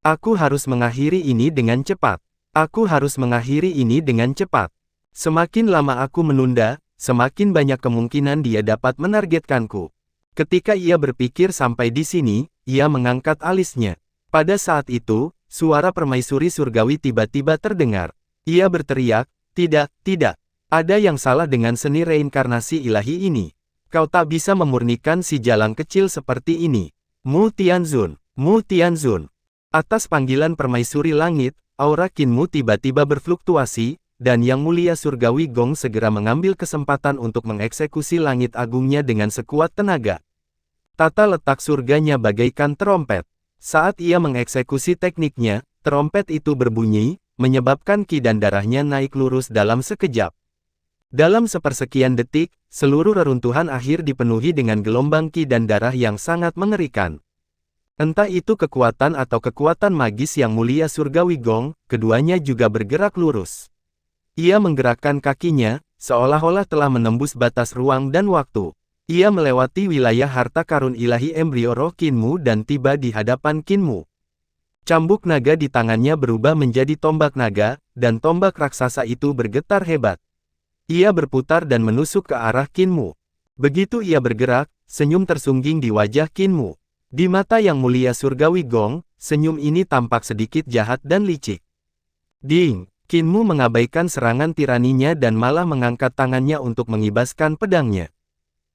Aku harus mengakhiri ini dengan cepat. Aku harus mengakhiri ini dengan cepat. Semakin lama aku menunda, semakin banyak kemungkinan dia dapat menargetkanku. Ketika ia berpikir sampai di sini, ia mengangkat alisnya. Pada saat itu, suara permaisuri surgawi tiba-tiba terdengar. Ia berteriak, "Tidak, tidak. Ada yang salah dengan seni reinkarnasi ilahi ini. Kau tak bisa memurnikan si jalang kecil seperti ini. Mu Tianzun, Mu Tianzun." Atas panggilan permaisuri langit, aura Qin Mu tiba-tiba berfluktuasi, dan Yang Mulia Surgawi Gong segera mengambil kesempatan untuk mengeksekusi langit agungnya dengan sekuat tenaga. Tata letak surganya bagaikan terompet. Saat ia mengeksekusi tekniknya, terompet itu berbunyi, menyebabkan ki dan darahnya naik lurus dalam sekejap. Dalam sepersekian detik, seluruh reruntuhan akhir dipenuhi dengan gelombang ki dan darah yang sangat mengerikan. Entah itu kekuatan atau kekuatan magis Yang Mulia Surgawi Gong, keduanya juga bergerak lurus. Ia menggerakkan kakinya, seolah-olah telah menembus batas ruang dan waktu. Ia melewati wilayah harta karun ilahi embrio roh Kinmu dan tiba di hadapan Kinmu. Cambuk naga di tangannya berubah menjadi tombak naga, dan tombak raksasa itu bergetar hebat. Ia berputar dan menusuk ke arah Kinmu. Begitu ia bergerak, senyum tersungging di wajah Kinmu. Di mata yang mulia surgawi Gong, senyum ini tampak sedikit jahat dan licik. Ding! Kinmu mengabaikan serangan tiraninya dan malah mengangkat tangannya untuk mengibaskan pedangnya.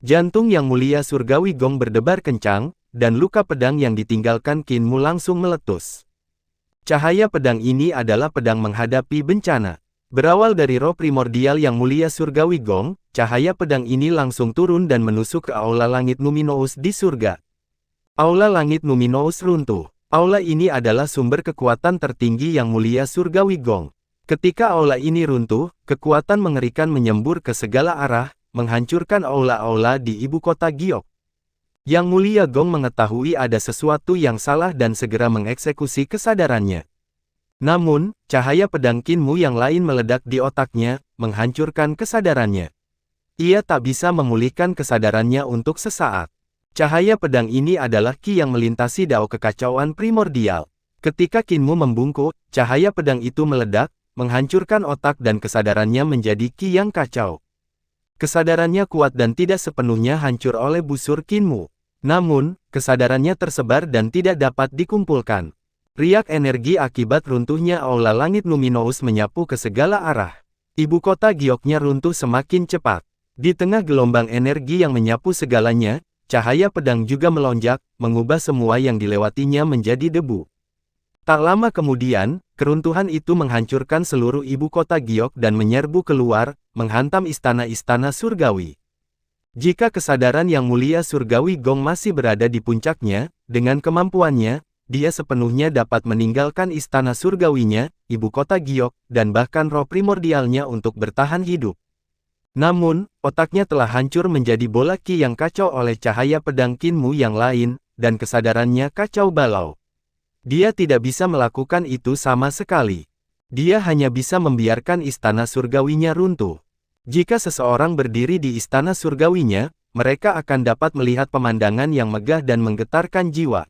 Jantung yang mulia surgawi Gong berdebar kencang, dan luka pedang yang ditinggalkan Kinmu langsung meletus. Cahaya pedang ini adalah pedang menghadapi bencana. Berawal dari roh primordial yang mulia surgawi Gong, cahaya pedang ini langsung turun dan menusuk ke aula langit Numinous di surga. Aula langit Numinous runtuh. Aula ini adalah sumber kekuatan tertinggi yang mulia surgawi Gong. Ketika aula ini runtuh, kekuatan mengerikan menyembur ke segala arah, menghancurkan aula-aula di ibu kota Giok. Yang mulia Gong mengetahui ada sesuatu yang salah dan segera mengeksekusi kesadarannya. Namun, cahaya pedang Kinmu yang lain meledak di otaknya, menghancurkan kesadarannya. Ia tak bisa memulihkan kesadarannya untuk sesaat. Cahaya pedang ini adalah ki yang melintasi dao kekacauan primordial. Ketika Kinmu membungkuk, cahaya pedang itu meledak, menghancurkan otak dan kesadarannya menjadi ki yang kacau. Kesadarannya kuat dan tidak sepenuhnya hancur oleh busur Kinmu. Namun, kesadarannya tersebar dan tidak dapat dikumpulkan. Riak energi akibat runtuhnya aula langit Numinous menyapu ke segala arah. Ibu kota Gioknya runtuh semakin cepat. Di tengah gelombang energi yang menyapu segalanya, cahaya pedang juga melonjak, mengubah semua yang dilewatinya menjadi debu. Tak lama kemudian, keruntuhan itu menghancurkan seluruh ibu kota Giok dan menyerbu keluar, menghantam istana-istana surgawi. Jika kesadaran yang mulia surgawi Gong masih berada di puncaknya, dengan kemampuannya, dia sepenuhnya dapat meninggalkan istana surgawinya, ibu kota Giok, dan bahkan roh primordialnya untuk bertahan hidup. Namun, otaknya telah hancur menjadi bola ki yang kacau oleh cahaya pedang Kinmu yang lain, dan kesadarannya kacau balau. Dia tidak bisa melakukan itu sama sekali. Dia hanya bisa membiarkan istana surgawinya runtuh. Jika seseorang berdiri di istana surgawinya, mereka akan dapat melihat pemandangan yang megah dan menggetarkan jiwa.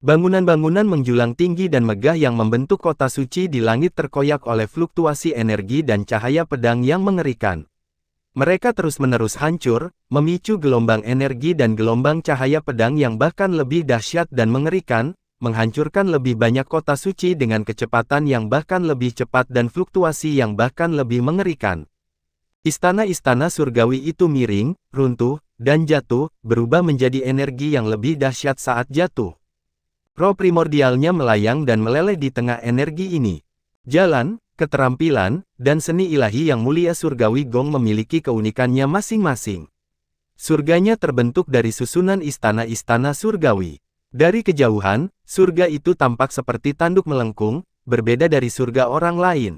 Bangunan-bangunan menjulang tinggi dan megah yang membentuk kota suci di langit terkoyak oleh fluktuasi energi dan cahaya pedang yang mengerikan. Mereka terus-menerus hancur, memicu gelombang energi dan gelombang cahaya pedang yang bahkan lebih dahsyat dan mengerikan, menghancurkan lebih banyak kota suci dengan kecepatan yang bahkan lebih cepat dan fluktuasi yang bahkan lebih mengerikan. Istana-istana surgawi itu miring, runtuh, dan jatuh, berubah menjadi energi yang lebih dahsyat saat jatuh. Roh primordialnya melayang dan meleleh di tengah energi ini. Jalan, keterampilan, dan seni ilahi yang mulia surgawi Gong memiliki keunikannya masing-masing. Surganya terbentuk dari susunan istana-istana surgawi. Dari kejauhan, surga itu tampak seperti tanduk melengkung, berbeda dari surga orang lain.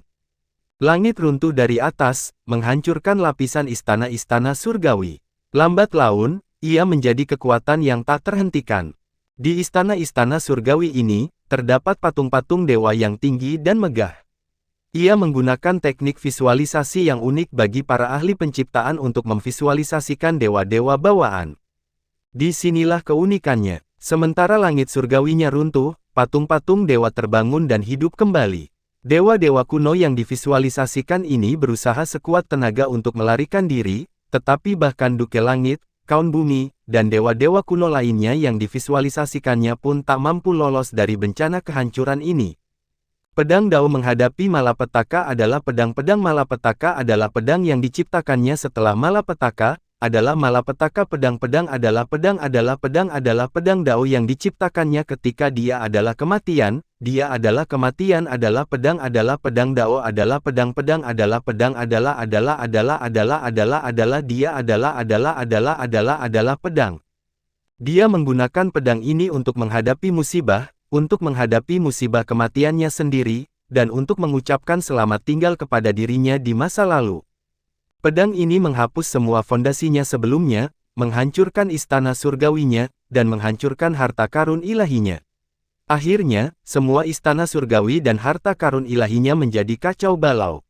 Langit runtuh dari atas, menghancurkan lapisan istana-istana surgawi. Lambat laun, ia menjadi kekuatan yang tak terhentikan. Di istana-istana surgawi ini, terdapat patung-patung dewa yang tinggi dan megah. Ia menggunakan teknik visualisasi yang unik bagi para ahli penciptaan untuk memvisualisasikan dewa-dewa bawaan. Disinilah keunikannya. Sementara langit surgawinya runtuh, patung-patung dewa terbangun dan hidup kembali. Dewa-dewa kuno yang divisualisasikan ini berusaha sekuat tenaga untuk melarikan diri, tetapi bahkan Duke Langit, Kaun Bumi, dan dewa-dewa kuno lainnya yang divisualisasikannya pun tak mampu lolos dari bencana kehancuran ini. Pedang Dao menghadapi malapetaka adalah pedang-pedang malapetaka adalah pedang yang diciptakannya setelah malapetaka, adalah malapetaka pedang-pedang adalah pedang Dao yang diciptakannya ketika dia adalah kematian, dia adalah kematian adalah pedang Dao adalah pedang-pedang adalah pedang dia adalah pedang. Dia menggunakan pedang ini untuk menghadapi musibah kematiannya sendiri, dan untuk mengucapkan selamat tinggal kepada dirinya di masa lalu. Pedang ini menghapus semua fondasinya sebelumnya, menghancurkan istana surgawinya, dan menghancurkan harta karun ilahinya. Akhirnya, semua istana surgawi dan harta karun ilahinya menjadi kacau balau.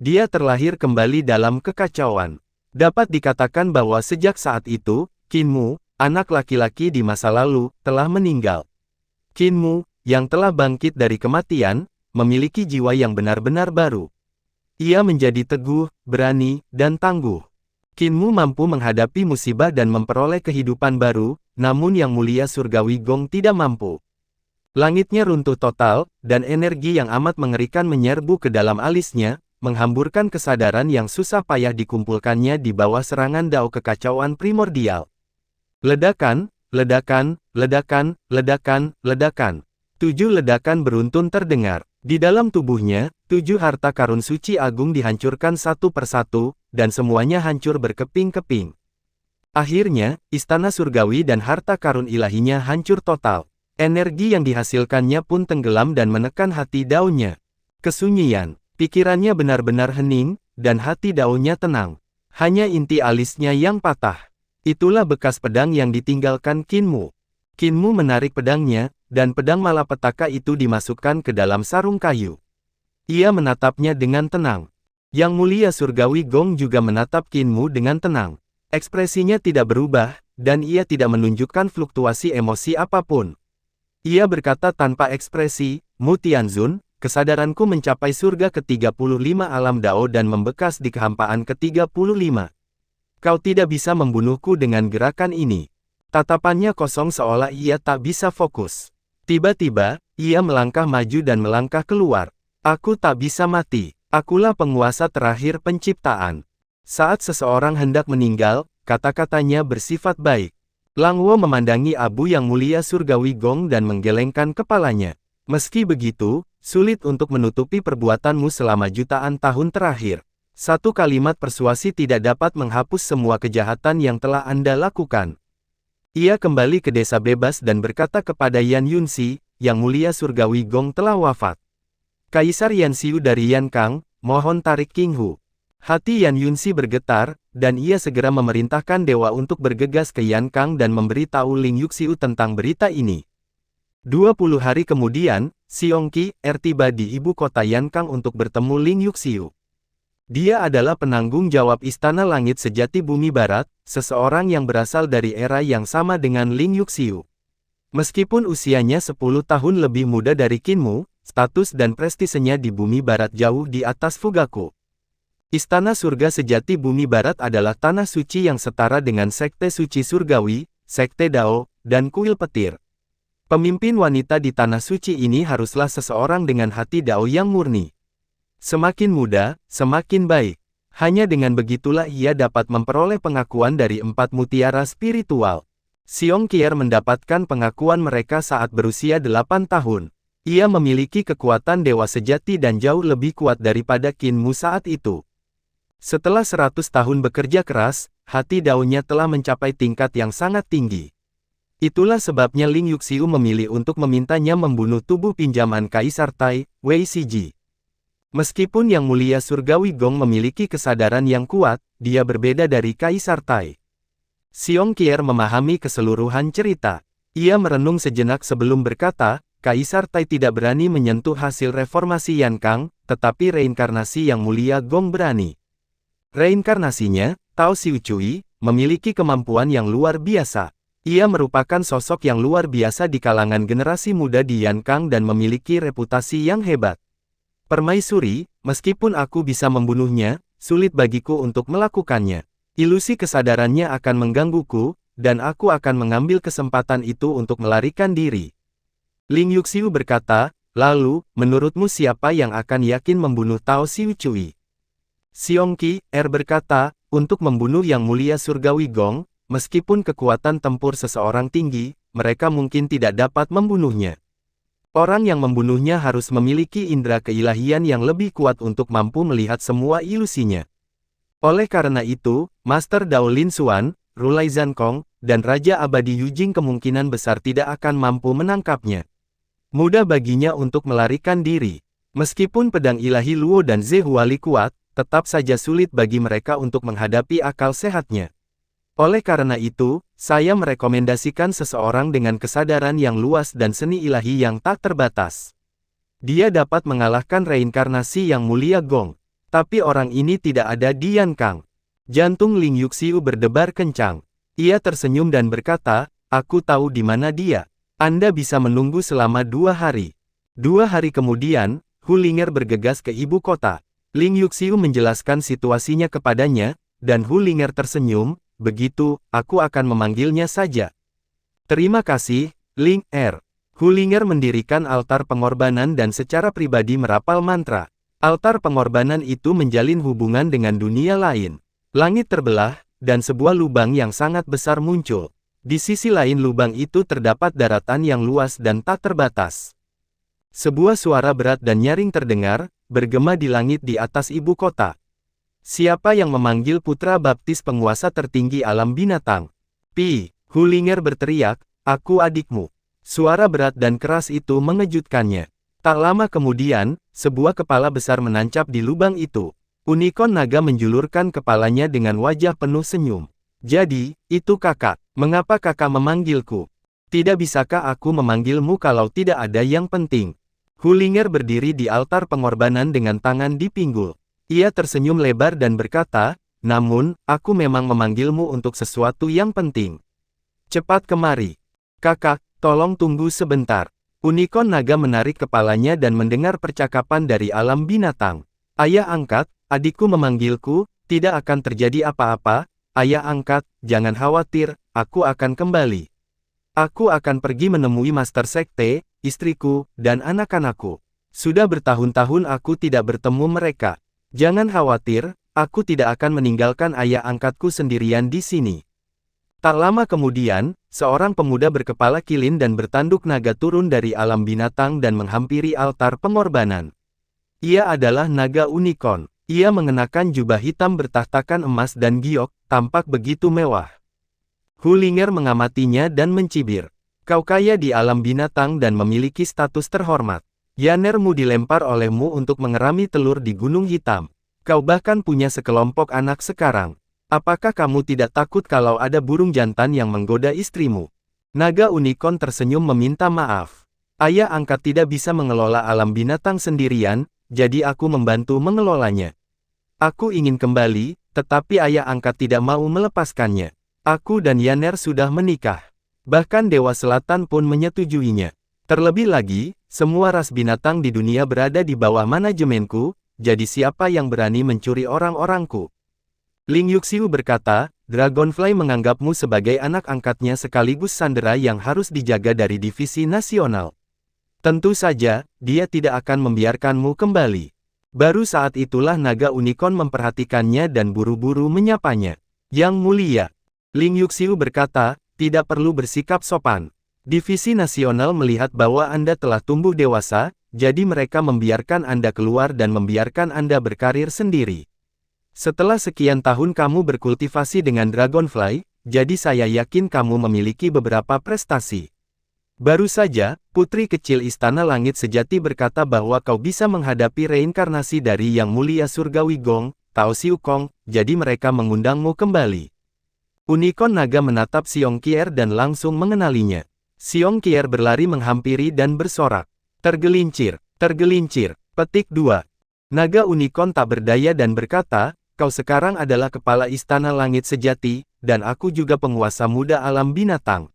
Dia terlahir kembali dalam kekacauan. Dapat dikatakan bahwa sejak saat itu, Qin Mu, anak laki-laki di masa lalu, telah meninggal. Qin Mu, yang telah bangkit dari kematian, memiliki jiwa yang benar-benar baru. Ia menjadi teguh, berani, dan tangguh. Qin Mu mampu menghadapi musibah dan memperoleh kehidupan baru, namun Yang Mulia Surgawi Gong tidak mampu. Langitnya runtuh total, dan energi yang amat mengerikan menyerbu ke dalam alisnya, menghamburkan kesadaran yang susah payah dikumpulkannya di bawah serangan dao kekacauan primordial. Ledakan, ledakan, ledakan, ledakan, ledakan. 7 ledakan beruntun terdengar. Di dalam tubuhnya, 7 harta karun suci agung dihancurkan satu persatu, dan semuanya hancur berkeping-keping. Akhirnya, istana surgawi dan harta karun ilahinya hancur total. Energi yang dihasilkannya pun tenggelam dan menekan hati daunnya. Kesunyian, pikirannya benar-benar hening, dan hati daunnya tenang. Hanya inti alisnya yang patah. Itulah bekas pedang yang ditinggalkan Qin Mu. Qin Mu menarik pedangnya, dan pedang malapetaka itu dimasukkan ke dalam sarung kayu. Ia menatapnya dengan tenang. Yang Mulia Surgawi Gong juga menatap Qin Mu dengan tenang. Ekspresinya tidak berubah, dan ia tidak menunjukkan fluktuasi emosi apapun. Ia berkata tanpa ekspresi, Mu Tianzun, kesadaranku mencapai surga ke-35 alam Dao dan membekas di kehampaan ke-35. Kau tidak bisa membunuhku dengan gerakan ini. Tatapannya kosong seolah ia tak bisa fokus. Tiba-tiba, ia melangkah maju dan melangkah keluar. Aku tak bisa mati. Akulah penguasa terakhir penciptaan. Saat seseorang hendak meninggal, kata-katanya bersifat baik. Lang Wo memandangi abu Yang Mulia Surgawi Gong dan menggelengkan kepalanya. Meski begitu, sulit untuk menutupi perbuatanmu selama jutaan tahun terakhir. Satu kalimat persuasi tidak dapat menghapus semua kejahatan yang telah Anda lakukan. Ia kembali ke desa bebas dan berkata kepada Yan Yunxi, Yang Mulia Surgawi Gong telah wafat. Kaisar Yan Xiu dari Yan Kang, mohon tarik King Hu. Hati Yan Yunxi bergetar, dan ia segera memerintahkan dewa untuk bergegas ke Yan Kang dan memberitahu Ling Yuxiu tentang berita ini. 20 hari kemudian, Xiong Qi tiba di ibu kota Yan Kang untuk bertemu Ling Yuxiu. Dia adalah penanggung jawab Istana Langit Sejati Bumi Barat, seseorang yang berasal dari era yang sama dengan Ling Yuxiu. Meskipun usianya 10 tahun lebih muda dari Qin Mu, status dan prestisenya di Bumi Barat jauh di atas Fugaku. Istana Surga Sejati Bumi Barat adalah tanah suci yang setara dengan Sekte Suci Surgawi, Sekte Dao, dan Kuil Petir. Pemimpin wanita di tanah suci ini haruslah seseorang dengan hati Dao yang murni. Semakin muda, semakin baik. Hanya dengan begitulah ia dapat memperoleh pengakuan dari 4 mutiara spiritual. Xiong Qier mendapatkan pengakuan mereka saat berusia 8 tahun. Ia memiliki kekuatan dewa sejati dan jauh lebih kuat daripada Qin Mu saat itu. Setelah 100 tahun bekerja keras, hati daunnya telah mencapai tingkat yang sangat tinggi. Itulah sebabnya Ling Yuxiu memilih untuk memintanya membunuh tubuh pinjaman Kaisar Tai, Wei Siji. Meskipun Yang Mulia Surgawi Gong memiliki kesadaran yang kuat, dia berbeda dari Kaisar Tai. Xiong Qier memahami keseluruhan cerita. Ia merenung sejenak sebelum berkata, Kaisar Tai tidak berani menyentuh hasil reformasi Yan Kang, tetapi reinkarnasi Yang Mulia Gong berani. Reinkarnasinya, Tao Xiu Cui, memiliki kemampuan yang luar biasa. Ia merupakan sosok yang luar biasa di kalangan generasi muda di Yan Kang dan memiliki reputasi yang hebat. Permaisuri, meskipun aku bisa membunuhnya, sulit bagiku untuk melakukannya. Ilusi kesadarannya akan menggangguku, dan aku akan mengambil kesempatan itu untuk melarikan diri. Ling Yuxiu berkata, lalu, menurutmu siapa yang akan yakin membunuh Tao Xiu Cui? Xiong Qier berkata, untuk membunuh Yang Mulia Surgawi Gong, meskipun kekuatan tempur seseorang tinggi, mereka mungkin tidak dapat membunuhnya. Orang yang membunuhnya harus memiliki indera keilahian yang lebih kuat untuk mampu melihat semua ilusinya. Oleh karena itu, Master Dao Lin Xuan, Rulai Zankong, dan Raja Abadi Yujing kemungkinan besar tidak akan mampu menangkapnya. Mudah baginya untuk melarikan diri. Meskipun pedang ilahi Luo dan Ze Huali kuat, tetap saja sulit bagi mereka untuk menghadapi akal sehatnya. Oleh karena itu, saya merekomendasikan seseorang dengan kesadaran yang luas dan seni ilahi yang tak terbatas. Dia dapat mengalahkan reinkarnasi Yang Mulia Gong. Tapi orang ini tidak ada di Yan Kang. Jantung Ling Yuxiu berdebar kencang. Ia tersenyum dan berkata, aku tahu di mana dia. Anda bisa menunggu selama 2 hari. 2 hari kemudian, Hu Ling'er bergegas ke ibu kota. Ling Yuxiu menjelaskan situasinya kepadanya, dan Hu Ling'er tersenyum, begitu, aku akan memanggilnya saja. Terima kasih, Ling'er. Hu Ling'er mendirikan altar pengorbanan dan secara pribadi merapal mantra. Altar pengorbanan itu menjalin hubungan dengan dunia lain. Langit terbelah, dan sebuah lubang yang sangat besar muncul. Di sisi lain lubang itu terdapat daratan yang luas dan tak terbatas. Sebuah suara berat dan nyaring terdengar, bergema di langit di atas ibu kota. Siapa yang memanggil putra baptis penguasa tertinggi alam binatang? Pi, Hu Ling'er berteriak, aku adikmu. Suara berat dan keras itu mengejutkannya. Tak lama kemudian, sebuah kepala besar menancap di lubang itu. Unicorn naga menjulurkan kepalanya dengan wajah penuh senyum. Jadi, itu kakak. Mengapa kakak memanggilku? Tidak bisakah aku memanggilmu kalau tidak ada yang penting? Hu Ling'er berdiri di altar pengorbanan dengan tangan di pinggul. Ia tersenyum lebar dan berkata, namun, aku memang memanggilmu untuk sesuatu yang penting. Cepat kemari. Kakak, tolong tunggu sebentar. Unicorn naga menarik kepalanya dan mendengar percakapan dari alam binatang. Ayah angkat, adikku memanggilku, tidak akan terjadi apa-apa. Ayah angkat, jangan khawatir, aku akan kembali. Aku akan pergi menemui Master Sekte, istriku, dan anak-anakku. Sudah bertahun-tahun aku tidak bertemu mereka. Jangan khawatir, aku tidak akan meninggalkan ayah angkatku sendirian di sini. Tak lama kemudian, seorang pemuda berkepala kilin dan bertanduk naga turun dari alam binatang dan menghampiri altar pengorbanan. Ia adalah naga unicorn. Ia mengenakan jubah hitam bertahtakan emas dan giok, tampak begitu mewah. Hu Ling'er mengamatinya dan mencibir. Kau kaya di alam binatang dan memiliki status terhormat. Yanermu dilempar olehmu untuk mengerami telur di Gunung Hitam. Kau bahkan punya sekelompok anak sekarang. Apakah kamu tidak takut kalau ada burung jantan yang menggoda istrimu? Naga unicorn tersenyum meminta maaf. Ayah angkat tidak bisa mengelola alam binatang sendirian, jadi aku membantu mengelolanya. Aku ingin kembali, tetapi ayah angkat tidak mau melepaskannya. Aku dan Yaner sudah menikah. Bahkan Dewa Selatan pun menyetujuinya. Terlebih lagi, semua ras binatang di dunia berada di bawah manajemenku, jadi siapa yang berani mencuri orang-orangku? Ling Yuxiu berkata, Dragonfly menganggapmu sebagai anak angkatnya sekaligus sandera yang harus dijaga dari divisi nasional. Tentu saja, dia tidak akan membiarkanmu kembali. Baru saat itulah naga unicorn memperhatikannya dan buru-buru menyapanya. Yang mulia. Ling Yuxiu berkata, tidak perlu bersikap sopan. Divisi nasional melihat bahwa Anda telah tumbuh dewasa, jadi mereka membiarkan Anda keluar dan membiarkan Anda berkarir sendiri. Setelah sekian tahun kamu berkultivasi dengan Dragonfly, jadi saya yakin kamu memiliki beberapa prestasi. Baru saja, putri kecil Istana Langit Sejati berkata bahwa kau bisa menghadapi reinkarnasi dari Yang Mulia Surgawi Gong, Tao Xiu Kong, jadi mereka mengundangmu kembali. Unicorn naga menatap Xiong Qier dan langsung mengenalinya. Xiong Qier berlari menghampiri dan bersorak. Tergelincir, tergelincir. Petik 2. Naga unicorn tak berdaya dan berkata, kau sekarang adalah kepala Istana Langit Sejati, dan aku juga penguasa muda alam binatang.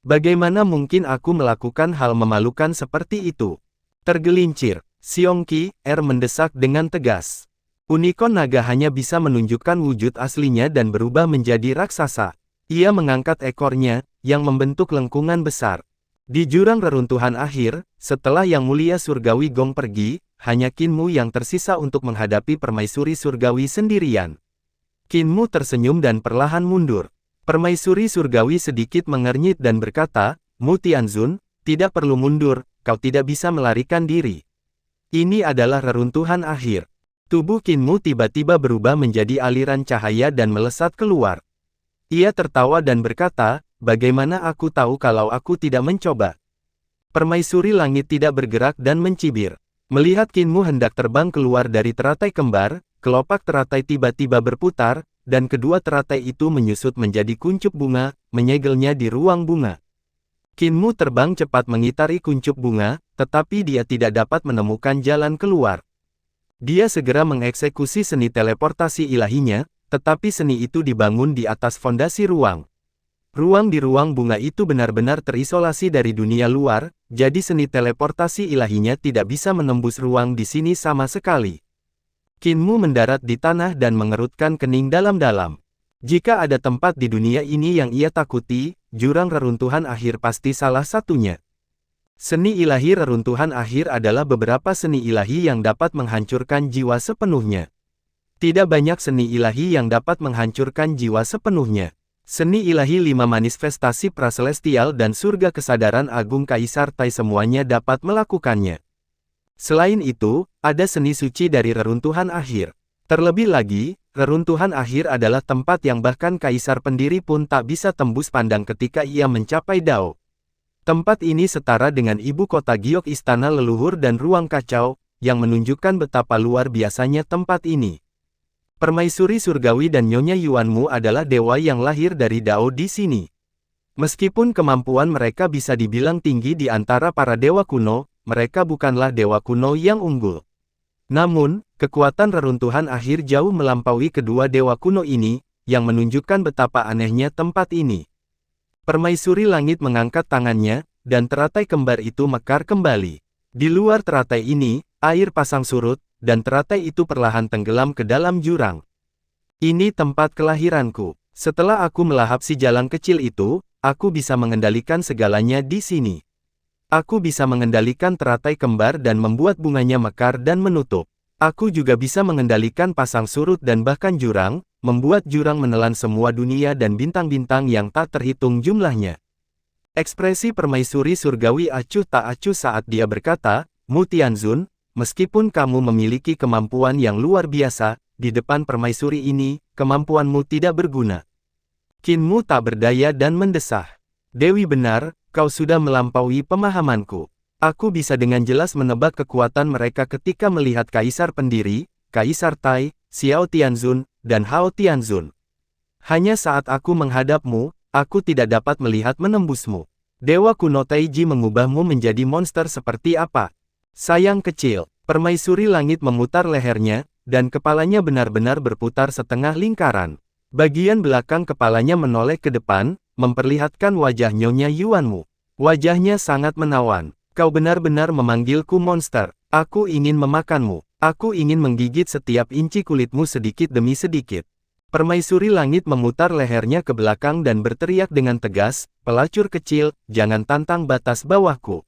Bagaimana mungkin aku melakukan hal memalukan seperti itu? Tergelincir. Xiong Qier mendesak dengan tegas. Unicorn naga hanya bisa menunjukkan wujud aslinya dan berubah menjadi raksasa. Ia mengangkat ekornya, yang membentuk lengkungan besar. Di jurang reruntuhan akhir, setelah Yang Mulia Surgawi Gong pergi, hanya Qinmu yang tersisa untuk menghadapi permaisuri surgawi sendirian. Qinmu tersenyum dan perlahan mundur. Permaisuri surgawi sedikit mengernyit dan berkata, Mu Tianzun, tidak perlu mundur, kau tidak bisa melarikan diri. Ini adalah reruntuhan akhir. Tubuh Qinmu tiba-tiba berubah menjadi aliran cahaya dan melesat keluar. Ia tertawa dan berkata, bagaimana aku tahu kalau aku tidak mencoba? Permaisuri langit tidak bergerak dan mencibir. Melihat Qinmu hendak terbang keluar dari teratai kembar, kelopak teratai tiba-tiba berputar, dan kedua teratai itu menyusut menjadi kuncup bunga, menyegelnya di ruang bunga. Qinmu terbang cepat mengitari kuncup bunga, tetapi dia tidak dapat menemukan jalan keluar. Dia segera mengeksekusi seni teleportasi ilahinya, tetapi seni itu dibangun di atas fondasi ruang. Ruang di ruang bunga itu benar-benar terisolasi dari dunia luar, jadi seni teleportasi ilahinya tidak bisa menembus ruang di sini sama sekali. Qin Mu mendarat di tanah dan mengerutkan kening dalam-dalam. Jika ada tempat di dunia ini yang ia takuti, jurang reruntuhan akhir pasti salah satunya. Seni ilahi reruntuhan akhir adalah beberapa seni ilahi yang dapat menghancurkan jiwa sepenuhnya. Tidak banyak seni ilahi yang dapat menghancurkan jiwa sepenuhnya. Seni ilahi 5 manifestasi praselestial dan surga kesadaran agung Kaisar Tai semuanya dapat melakukannya. Selain itu, ada seni suci dari reruntuhan akhir. Terlebih lagi, reruntuhan akhir adalah tempat yang bahkan Kaisar pendiri pun tak bisa tembus pandang ketika ia mencapai Dao. Tempat ini setara dengan ibu kota giok istana leluhur dan ruang kacau, yang menunjukkan betapa luar biasanya tempat ini. Permaisuri surgawi dan Nyonya Yuanmu adalah dewa yang lahir dari Dao di sini. Meskipun kemampuan mereka bisa dibilang tinggi di antara para dewa kuno, mereka bukanlah dewa kuno yang unggul. Namun, kekuatan reruntuhan akhir jauh melampaui kedua dewa kuno ini, yang menunjukkan betapa anehnya tempat ini. Permaisuri langit mengangkat tangannya, dan teratai kembar itu mekar kembali. Di luar teratai ini, air pasang surut, dan teratai itu perlahan tenggelam ke dalam jurang. Ini tempat kelahiranku. Setelah aku melahap si jalang kecil itu, aku bisa mengendalikan segalanya di sini. Aku bisa mengendalikan teratai kembar dan membuat bunganya mekar dan menutup. Aku juga bisa mengendalikan pasang surut dan bahkan jurang, membuat jurang menelan semua dunia dan bintang-bintang yang tak terhitung jumlahnya. Ekspresi permaisuri surgawi acuh tak acuh saat dia berkata, Mu Tianzun, meskipun kamu memiliki kemampuan yang luar biasa, di depan permaisuri ini, kemampuanmu tidak berguna. Qin Mu tak berdaya dan mendesah. Dewi benar, kau sudah melampaui pemahamanku. Aku bisa dengan jelas menebak kekuatan mereka ketika melihat Kaisar pendiri, Kaisar Tai, Xiao Tianzun, dan Hao Tianzun. Hanya saat aku menghadapmu, aku tidak dapat melihat menembusmu. Dewa kuno Taiji mengubahmu menjadi monster seperti apa? Sayang kecil, permaisuri langit memutar lehernya, dan kepalanya benar-benar berputar setengah lingkaran. Bagian belakang kepalanya menoleh ke depan, memperlihatkan wajah Nyonya Yuanmu. Wajahnya sangat menawan. Kau benar-benar memanggilku monster. Aku ingin memakanmu. Aku ingin menggigit setiap inci kulitmu sedikit demi sedikit. Permaisuri langit memutar lehernya ke belakang dan berteriak dengan tegas, pelacur kecil, jangan tantang batas bawahku.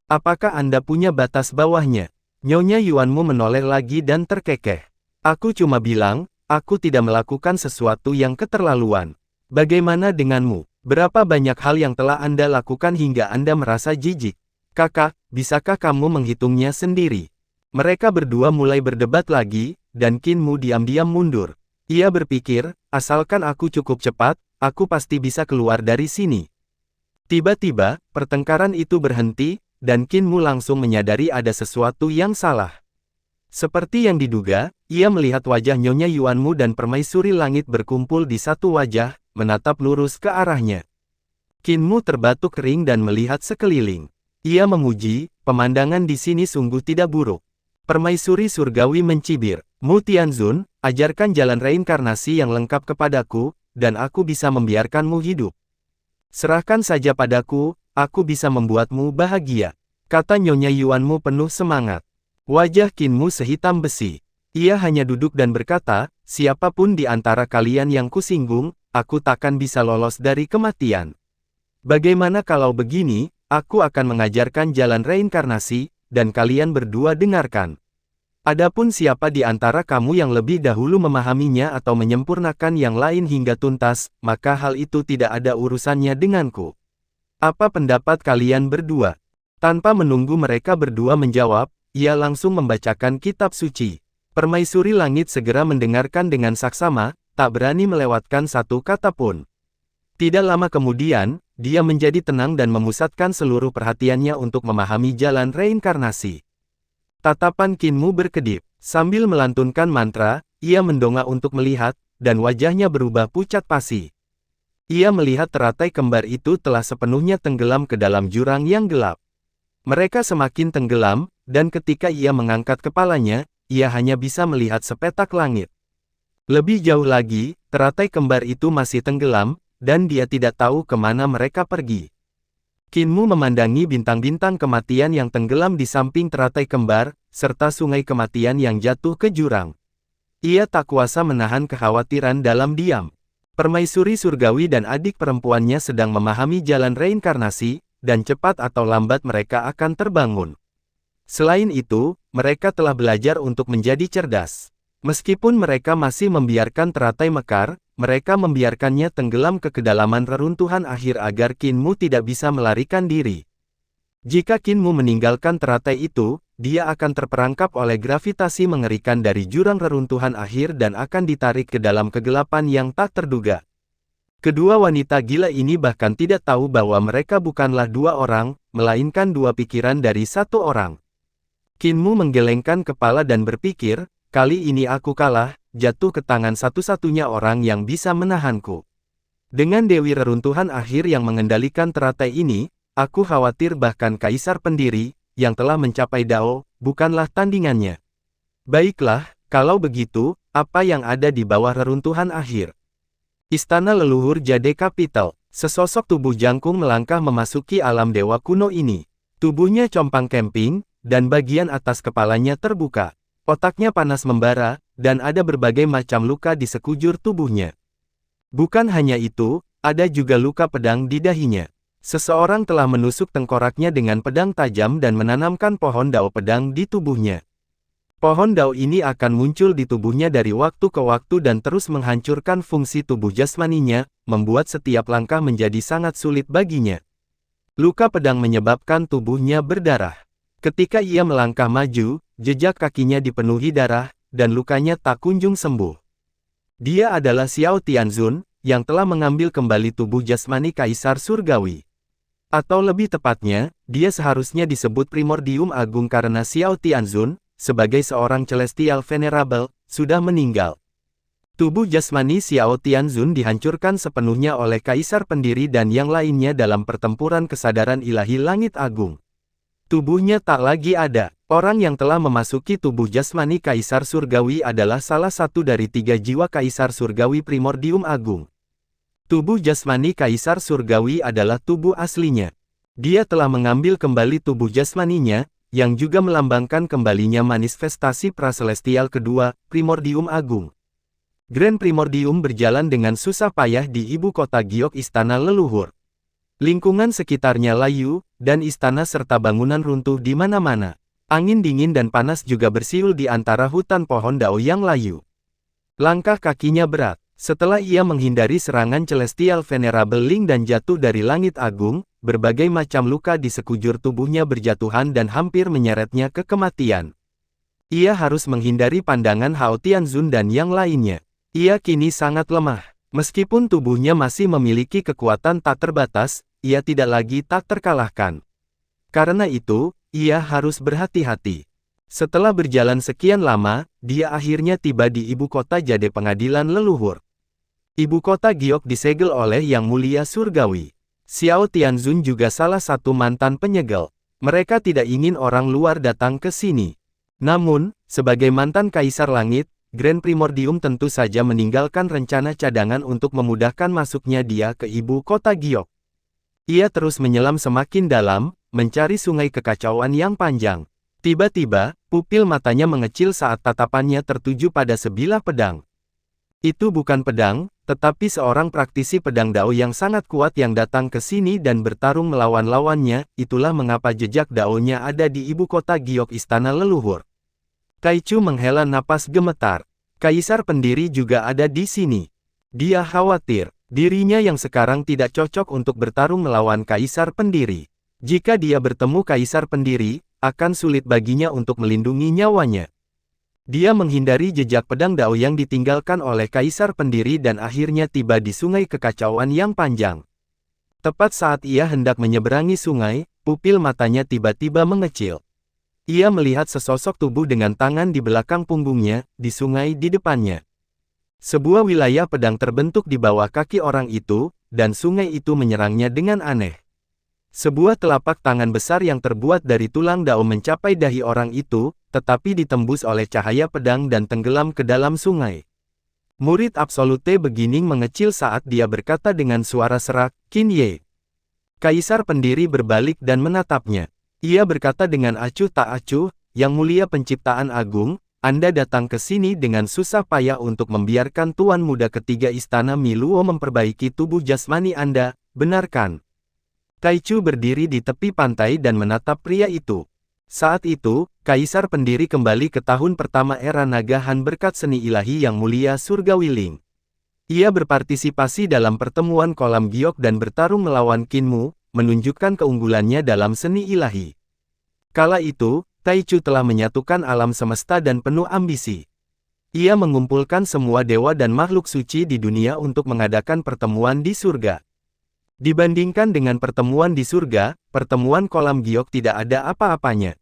Apakah Anda punya batas bawahnya? Nyonya Yuanmu menoleh lagi dan terkekeh. Aku cuma bilang, aku tidak melakukan sesuatu yang keterlaluan. Bagaimana denganmu? Berapa banyak hal yang telah Anda lakukan hingga Anda merasa jijik? Kakak, bisakah kamu menghitungnya sendiri? Mereka berdua mulai berdebat lagi, dan Qin Mu diam-diam mundur. Ia berpikir, asalkan aku cukup cepat, aku pasti bisa keluar dari sini. Tiba-tiba, pertengkaran itu berhenti, dan Qin Mu langsung menyadari ada sesuatu yang salah. Seperti yang diduga, ia melihat wajah Nyonya Yuanmu dan permaisuri langit berkumpul di satu wajah, menatap lurus ke arahnya. Qin Mu terbatuk kering dan melihat sekeliling. Ia memuji, pemandangan di sini sungguh tidak buruk. Permaisuri surgawi mencibir, Mu Tianzun, ajarkan jalan reinkarnasi yang lengkap kepadaku, dan aku bisa membiarkanmu hidup. Serahkan saja padaku, aku bisa membuatmu bahagia. Kata Nyonya Yuanmu penuh semangat. Wajah Qin Mu sehitam besi. Ia hanya duduk dan berkata, siapapun di antara kalian yang kusinggung, aku takkan bisa lolos dari kematian. Bagaimana kalau begini? Aku akan mengajarkan jalan reinkarnasi, dan kalian berdua dengarkan. Adapun siapa di antara kamu yang lebih dahulu memahaminya atau menyempurnakan yang lain hingga tuntas, maka hal itu tidak ada urusannya denganku. Apa pendapat kalian berdua? Tanpa menunggu mereka berdua menjawab, ia langsung membacakan kitab suci. Permaisuri langit segera mendengarkan dengan saksama, tak berani melewatkan satu kata pun. Tidak lama kemudian, dia menjadi tenang dan memusatkan seluruh perhatiannya untuk memahami jalan reinkarnasi. Tatapan Qin Mu berkedip. Sambil melantunkan mantra, ia mendongak untuk melihat, dan wajahnya berubah pucat pasi. Ia melihat teratai kembar itu telah sepenuhnya tenggelam ke dalam jurang yang gelap. Mereka semakin tenggelam, dan ketika ia mengangkat kepalanya, ia hanya bisa melihat sepetak langit. Lebih jauh lagi, teratai kembar itu masih tenggelam, dan dia tidak tahu kemana mereka pergi. Qin Mu memandangi bintang-bintang kematian yang tenggelam di samping teratai kembar, serta sungai kematian yang jatuh ke jurang. Ia tak kuasa menahan kekhawatiran dalam diam. Permaisuri surgawi dan adik perempuannya sedang memahami jalan reinkarnasi, dan cepat atau lambat mereka akan terbangun. Selain itu, mereka telah belajar untuk menjadi cerdas. Meskipun mereka masih membiarkan teratai mekar, mereka membiarkannya tenggelam ke kedalaman reruntuhan akhir agar Qin Mu tidak bisa melarikan diri. Jika Qin Mu meninggalkan teratai itu, dia akan terperangkap oleh gravitasi mengerikan dari jurang reruntuhan akhir dan akan ditarik ke dalam kegelapan yang tak terduga. Kedua wanita gila ini bahkan tidak tahu bahwa mereka bukanlah dua orang, melainkan dua pikiran dari satu orang. Qin Mu menggelengkan kepala dan berpikir, kali ini aku kalah, jatuh ke tangan satu-satunya orang yang bisa menahanku. Dengan Dewi Reruntuhan Akhir yang mengendalikan teratai ini, aku khawatir bahkan Kaisar Pendiri, yang telah mencapai Dao, bukanlah tandingannya. Baiklah, kalau begitu, apa yang ada di bawah Reruntuhan Akhir? Istana Leluhur Jade Capital. Sesosok tubuh jangkung melangkah memasuki alam dewa kuno ini. Tubuhnya compang-camping, dan bagian atas kepalanya terbuka. Otaknya panas membara, dan ada berbagai macam luka di sekujur tubuhnya. Bukan hanya itu, ada juga luka pedang di dahinya. Seseorang telah menusuk tengkoraknya dengan pedang tajam dan menanamkan pohon dao pedang di tubuhnya. Pohon dao ini akan muncul di tubuhnya dari waktu ke waktu dan terus menghancurkan fungsi tubuh jasmaninya, membuat setiap langkah menjadi sangat sulit baginya. Luka pedang menyebabkan tubuhnya berdarah. Ketika ia melangkah maju, jejak kakinya dipenuhi darah, dan lukanya tak kunjung sembuh. Dia adalah Xiao Tianzun, yang telah mengambil kembali tubuh jasmani Kaisar Surgawi. Atau lebih tepatnya, dia seharusnya disebut Primordium Agung karena Xiao Tianzun, sebagai seorang Celestial Venerable, sudah meninggal. Tubuh jasmani Xiao Tianzun dihancurkan sepenuhnya oleh Kaisar Pendiri dan yang lainnya dalam pertempuran kesadaran ilahi Langit Agung. Tubuhnya tak lagi ada. Orang yang telah memasuki tubuh jasmani Kaisar Surgawi adalah salah satu dari 3 jiwa Kaisar Surgawi Primordium Agung. Tubuh jasmani Kaisar Surgawi adalah tubuh aslinya. Dia telah mengambil kembali tubuh jasmaninya, yang juga melambangkan kembalinya manifestasi praselestial kedua, Primordium Agung. Grand Primordium berjalan dengan susah payah di ibu kota Giok Istana Leluhur. Lingkungan sekitarnya layu, dan istana serta bangunan runtuh di mana-mana. Angin dingin dan panas juga bersiul di antara hutan pohon dao yang layu. Langkah kakinya berat. Setelah ia menghindari serangan Celestial Venerable Ling dan jatuh dari Langit Agung, berbagai macam luka di sekujur tubuhnya berjatuhan dan hampir menyeretnya ke kematian. Ia harus menghindari pandangan Hao Tianzun dan yang lainnya. Ia kini sangat lemah. Meskipun tubuhnya masih memiliki kekuatan tak terbatas, ia tidak lagi tak terkalahkan. Karena itu, ia harus berhati-hati. Setelah berjalan sekian lama, dia akhirnya tiba di ibu kota Jade Pengadilan Leluhur. Ibu kota Giok disegel oleh Yang Mulia Surgawi. Xiao Tianzun juga salah satu mantan penyegel. Mereka tidak ingin orang luar datang ke sini. Namun, sebagai mantan Kaisar Langit, Grand Primordium tentu saja meninggalkan rencana cadangan untuk memudahkan masuknya dia ke ibu kota Giok. Ia terus menyelam semakin dalam, mencari sungai kekacauan yang panjang. Tiba-tiba, pupil matanya mengecil saat tatapannya tertuju pada sebilah pedang. Itu bukan pedang, tetapi seorang praktisi pedang dao yang sangat kuat yang datang ke sini dan bertarung melawan lawannya. Itulah mengapa jejak daonya ada di ibu kota Giok Istana Leluhur. Taichu menghela napas gemetar. Kaisar Pendiri juga ada di sini. Dia khawatir, dirinya yang sekarang tidak cocok untuk bertarung melawan Kaisar Pendiri. Jika dia bertemu Kaisar Pendiri, akan sulit baginya untuk melindungi nyawanya. Dia menghindari jejak pedang dao yang ditinggalkan oleh Kaisar Pendiri dan akhirnya tiba di sungai kekacauan yang panjang. Tepat saat ia hendak menyeberangi sungai, pupil matanya tiba-tiba mengecil. Ia melihat sesosok tubuh dengan tangan di belakang punggungnya, di sungai di depannya. Sebuah wilayah pedang terbentuk di bawah kaki orang itu, dan sungai itu menyerangnya dengan aneh. Sebuah telapak tangan besar yang terbuat dari tulang dao mencapai dahi orang itu, tetapi ditembus oleh cahaya pedang dan tenggelam ke dalam sungai. Murid Absolute Beginning mengecil saat dia berkata dengan suara serak, "Qin Ye." Kaisar pendiri berbalik dan menatapnya. Ia berkata dengan acuh tak acuh, "Yang mulia penciptaan agung, Anda datang ke sini dengan susah payah untuk membiarkan Tuan Muda ketiga Istana Miluo memperbaiki tubuh jasmani Anda, benar kan?" Taichu berdiri di tepi pantai dan menatap pria itu. Saat itu, Kaisar pendiri kembali ke tahun pertama era Naga Han berkat seni ilahi yang mulia Surgawi Ling. Ia berpartisipasi dalam pertemuan kolam giok dan bertarung melawan Qinmu, menunjukkan keunggulannya dalam seni ilahi. Kala itu, Taichu telah menyatukan alam semesta dan penuh ambisi. Ia mengumpulkan semua dewa dan makhluk suci di dunia untuk mengadakan pertemuan di surga. Dibandingkan dengan pertemuan di surga, pertemuan kolam giok tidak ada apa-apanya.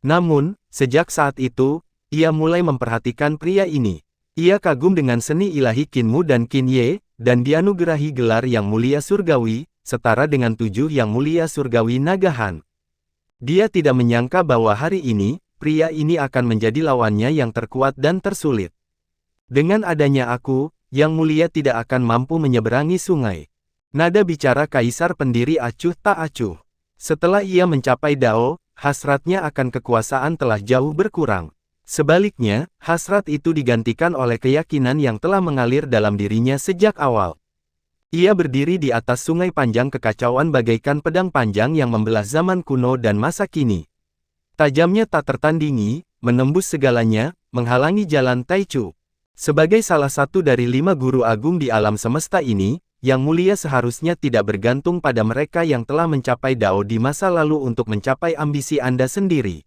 Namun, sejak saat itu, ia mulai memperhatikan pria ini. Ia kagum dengan seni ilahi Qinmu dan Qin Ye, dan dianugerahi gelar yang mulia surgawi, setara dengan 7 yang mulia surgawi Naga Han. Dia tidak menyangka bahwa hari ini, pria ini akan menjadi lawannya yang terkuat dan tersulit. Dengan adanya aku, yang mulia tidak akan mampu menyeberangi sungai. Nada bicara Kaisar pendiri acuh tak acuh. Setelah ia mencapai Dao, hasratnya akan kekuasaan telah jauh berkurang. Sebaliknya, hasrat itu digantikan oleh keyakinan yang telah mengalir dalam dirinya sejak awal. Ia berdiri di atas sungai panjang kekacauan bagaikan pedang panjang yang membelah zaman kuno dan masa kini. Tajamnya tak tertandingi, menembus segalanya, menghalangi jalan Taichu. Sebagai salah satu dari 5 guru agung di alam semesta ini, Yang Mulia seharusnya tidak bergantung pada mereka yang telah mencapai Dao di masa lalu untuk mencapai ambisi Anda sendiri.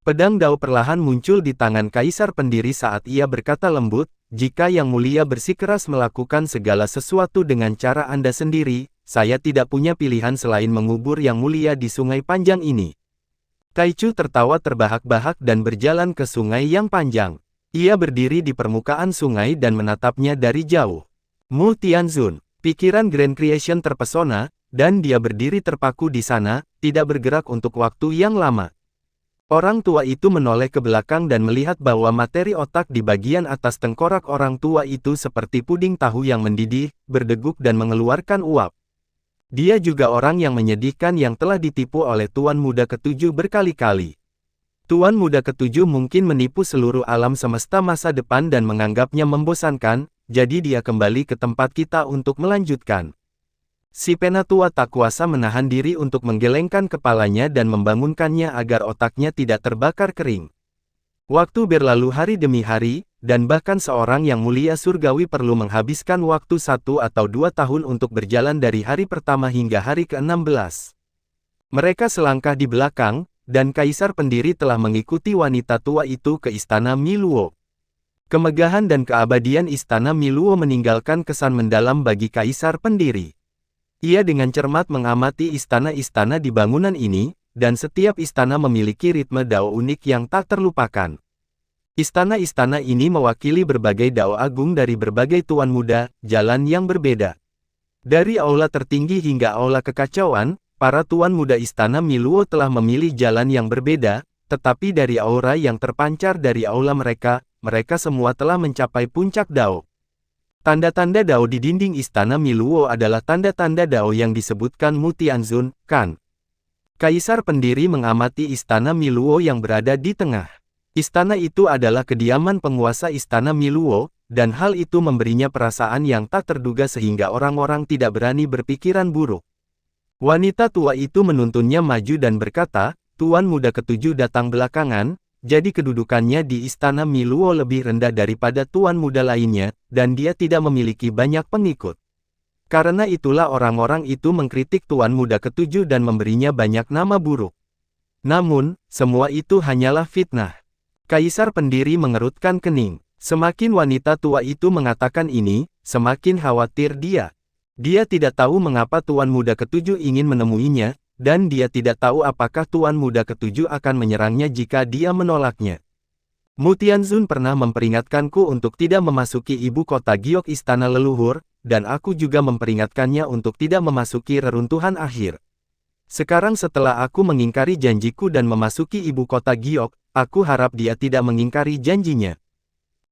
Pedang Dao perlahan muncul di tangan Kaisar pendiri saat ia berkata lembut, "Jika Yang Mulia bersikeras melakukan segala sesuatu dengan cara Anda sendiri, saya tidak punya pilihan selain mengubur Yang Mulia di sungai panjang ini." Taichu tertawa terbahak-bahak dan berjalan ke sungai yang panjang. Ia berdiri di permukaan sungai dan menatapnya dari jauh. Mu Tianzun. Pikiran Grand Creation terpesona, dan dia berdiri terpaku di sana, tidak bergerak untuk waktu yang lama. Orang tua itu menoleh ke belakang dan melihat bahwa materi otak di bagian atas tengkorak orang tua itu seperti puding tahu yang mendidih, berdeguk dan mengeluarkan uap. Dia juga orang yang menyedihkan yang telah ditipu oleh Tuan Muda Ketujuh berkali-kali. Tuan Muda Ketujuh mungkin menipu seluruh alam semesta masa depan dan menganggapnya membosankan, jadi dia kembali ke tempat kita untuk melanjutkan. Si Penatua tak kuasa menahan diri untuk menggelengkan kepalanya dan membangunkannya agar otaknya tidak terbakar kering. Waktu berlalu hari demi hari, dan bahkan seorang yang mulia surgawi perlu menghabiskan waktu 1 atau 2 tahun untuk berjalan dari hari pertama hingga hari ke-16. Mereka selangkah di belakang, dan Kaisar pendiri telah mengikuti wanita tua itu ke Istana Miluo. Kemegahan dan keabadian Istana Miluo meninggalkan kesan mendalam bagi Kaisar pendiri. Ia dengan cermat mengamati istana-istana di bangunan ini, dan setiap istana memiliki ritme Dao unik yang tak terlupakan. Istana-istana ini mewakili berbagai Dao agung dari berbagai tuan muda, jalan yang berbeda. Dari aula tertinggi hingga aula kekacauan, para tuan muda Istana Miluo telah memilih jalan yang berbeda, tetapi dari aura yang terpancar dari aula mereka semua telah mencapai puncak Dao. Tanda-tanda Dao di dinding Istana Miluo adalah tanda-tanda Dao yang disebutkan Mu Tianzun, kan? Kaisar pendiri mengamati Istana Miluo yang berada di tengah. Istana itu adalah kediaman penguasa Istana Miluo, dan hal itu memberinya perasaan yang tak terduga sehingga orang-orang tidak berani berpikiran buruk. Wanita tua itu menuntunnya maju dan berkata, "Tuan Muda Ketujuh datang belakangan, jadi kedudukannya di Istana Miluo lebih rendah daripada tuan muda lainnya, dan dia tidak memiliki banyak pengikut. Karena itulah orang-orang itu mengkritik Tuan Muda Ketujuh dan memberinya banyak nama buruk. Namun, semua itu hanyalah fitnah." Kaisar pendiri mengerutkan kening. Semakin wanita tua itu mengatakan ini, semakin khawatir dia. Dia tidak tahu mengapa Tuan Muda Ketujuh ingin menemuinya, dan dia tidak tahu apakah Tuan Muda Ketujuh akan menyerangnya jika dia menolaknya. Mu Tianzun pernah memperingatkanku untuk tidak memasuki ibu kota giok istana leluhur, dan aku juga memperingatkannya untuk tidak memasuki reruntuhan akhir. Sekarang setelah aku mengingkari janjiku dan memasuki ibu kota Giok, aku harap dia tidak mengingkari janjinya.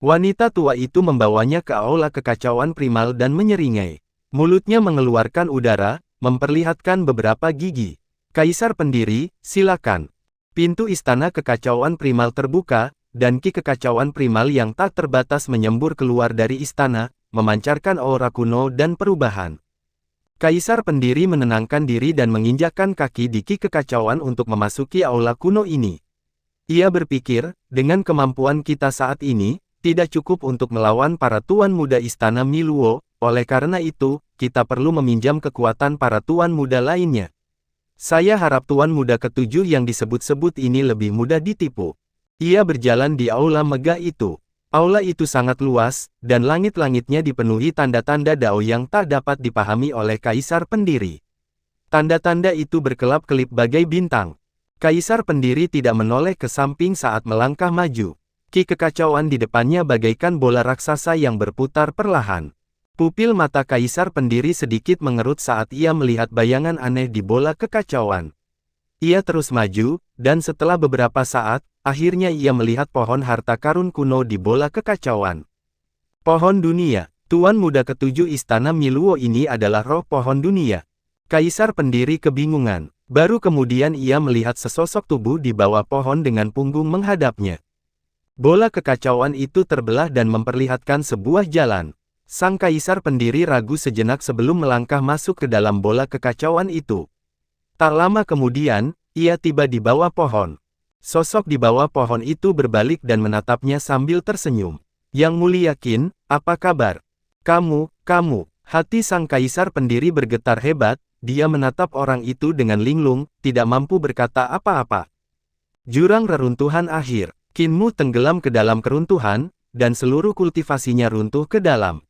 Wanita tua itu membawanya ke aula kekacauan primal dan menyeringai. Mulutnya mengeluarkan udara, memperlihatkan beberapa gigi. Kaisar pendiri, silakan. Pintu istana kekacauan primal terbuka, dan ki kekacauan primal yang tak terbatas menyembur keluar dari istana, memancarkan aura kuno dan perubahan. Kaisar pendiri menenangkan diri dan menginjakkan kaki di ki kekacauan untuk memasuki aula kuno ini. Ia berpikir, dengan kemampuan kita saat ini, tidak cukup untuk melawan para tuan muda istana Miluo, oleh karena itu, kita perlu meminjam kekuatan para tuan muda lainnya. Saya harap tuan muda ketujuh yang disebut-sebut ini lebih mudah ditipu. Ia berjalan di aula megah itu. Aula itu sangat luas, dan langit-langitnya dipenuhi tanda-tanda Dao yang tak dapat dipahami oleh Kaisar pendiri. Tanda-tanda itu berkelap-kelip bagai bintang. Kaisar pendiri tidak menoleh ke samping saat melangkah maju. Ki kekacauan di depannya bagaikan bola raksasa yang berputar perlahan. Pupil mata Kaisar pendiri sedikit mengerut saat ia melihat bayangan aneh di bola kekacauan. Ia terus maju, dan setelah beberapa saat, akhirnya ia melihat pohon harta karun kuno di bola kekacauan. Pohon dunia. Tuan muda ketujuh istana Miluo ini adalah roh pohon dunia. Kaisar pendiri kebingungan. Baru kemudian ia melihat sesosok tubuh di bawah pohon dengan punggung menghadapnya. Bola kekacauan itu terbelah dan memperlihatkan sebuah jalan. Sang kaisar pendiri ragu sejenak sebelum melangkah masuk ke dalam bola kekacauan itu. Tak lama kemudian, ia tiba di bawah pohon. Sosok di bawah pohon itu berbalik dan menatapnya sambil tersenyum. Yang Mulia Qin, apa kabar? Kamu. Hati sang kaisar pendiri bergetar hebat, dia menatap orang itu dengan linglung, tidak mampu berkata apa-apa. Jurang reruntuhan akhir. Qinmu tenggelam ke dalam keruntuhan, dan seluruh kultivasinya runtuh ke dalam.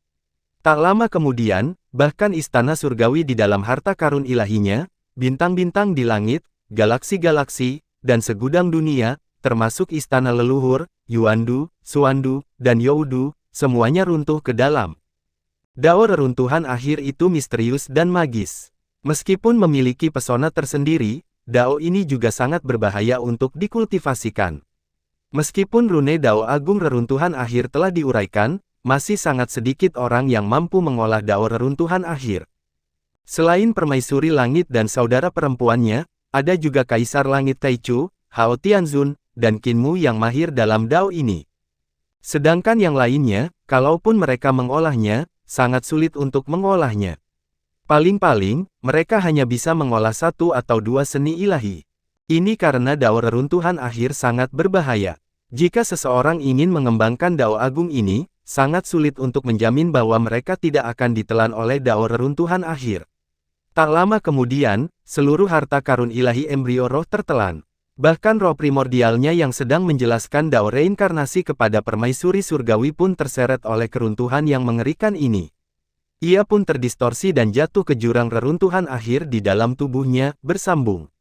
Tak lama kemudian, bahkan istana surgawi di dalam harta karun ilahinya, bintang-bintang di langit, galaksi-galaksi, dan segudang dunia, termasuk istana leluhur, Yuandu, Xuandu, dan Youdu, semuanya runtuh ke dalam. Dao reruntuhan akhir itu misterius dan magis. Meskipun memiliki pesona tersendiri, Dao ini juga sangat berbahaya untuk dikultivasikan. Meskipun rune Dao Agung reruntuhan akhir telah diuraikan, masih sangat sedikit orang yang mampu mengolah Dao reruntuhan akhir. Selain permaisuri langit dan saudara perempuannya, ada juga Kaisar Langit Taichu, Hao Tianzun, dan Qinmu yang mahir dalam Dao ini. Sedangkan yang lainnya, kalaupun mereka mengolahnya, sangat sulit untuk mengolahnya. Paling-paling, mereka hanya bisa mengolah satu atau dua seni ilahi. Ini karena Dao reruntuhan akhir sangat berbahaya. Jika seseorang ingin mengembangkan Dao Agung ini, sangat sulit untuk menjamin bahwa mereka tidak akan ditelan oleh Dao reruntuhan akhir. Tak lama kemudian, seluruh harta karun ilahi embrio roh tertelan. Bahkan roh primordialnya yang sedang menjelaskan Dao reinkarnasi kepada permaisuri surgawi pun terseret oleh keruntuhan yang mengerikan ini. Ia pun terdistorsi dan jatuh ke jurang reruntuhan akhir di dalam tubuhnya, bersambung.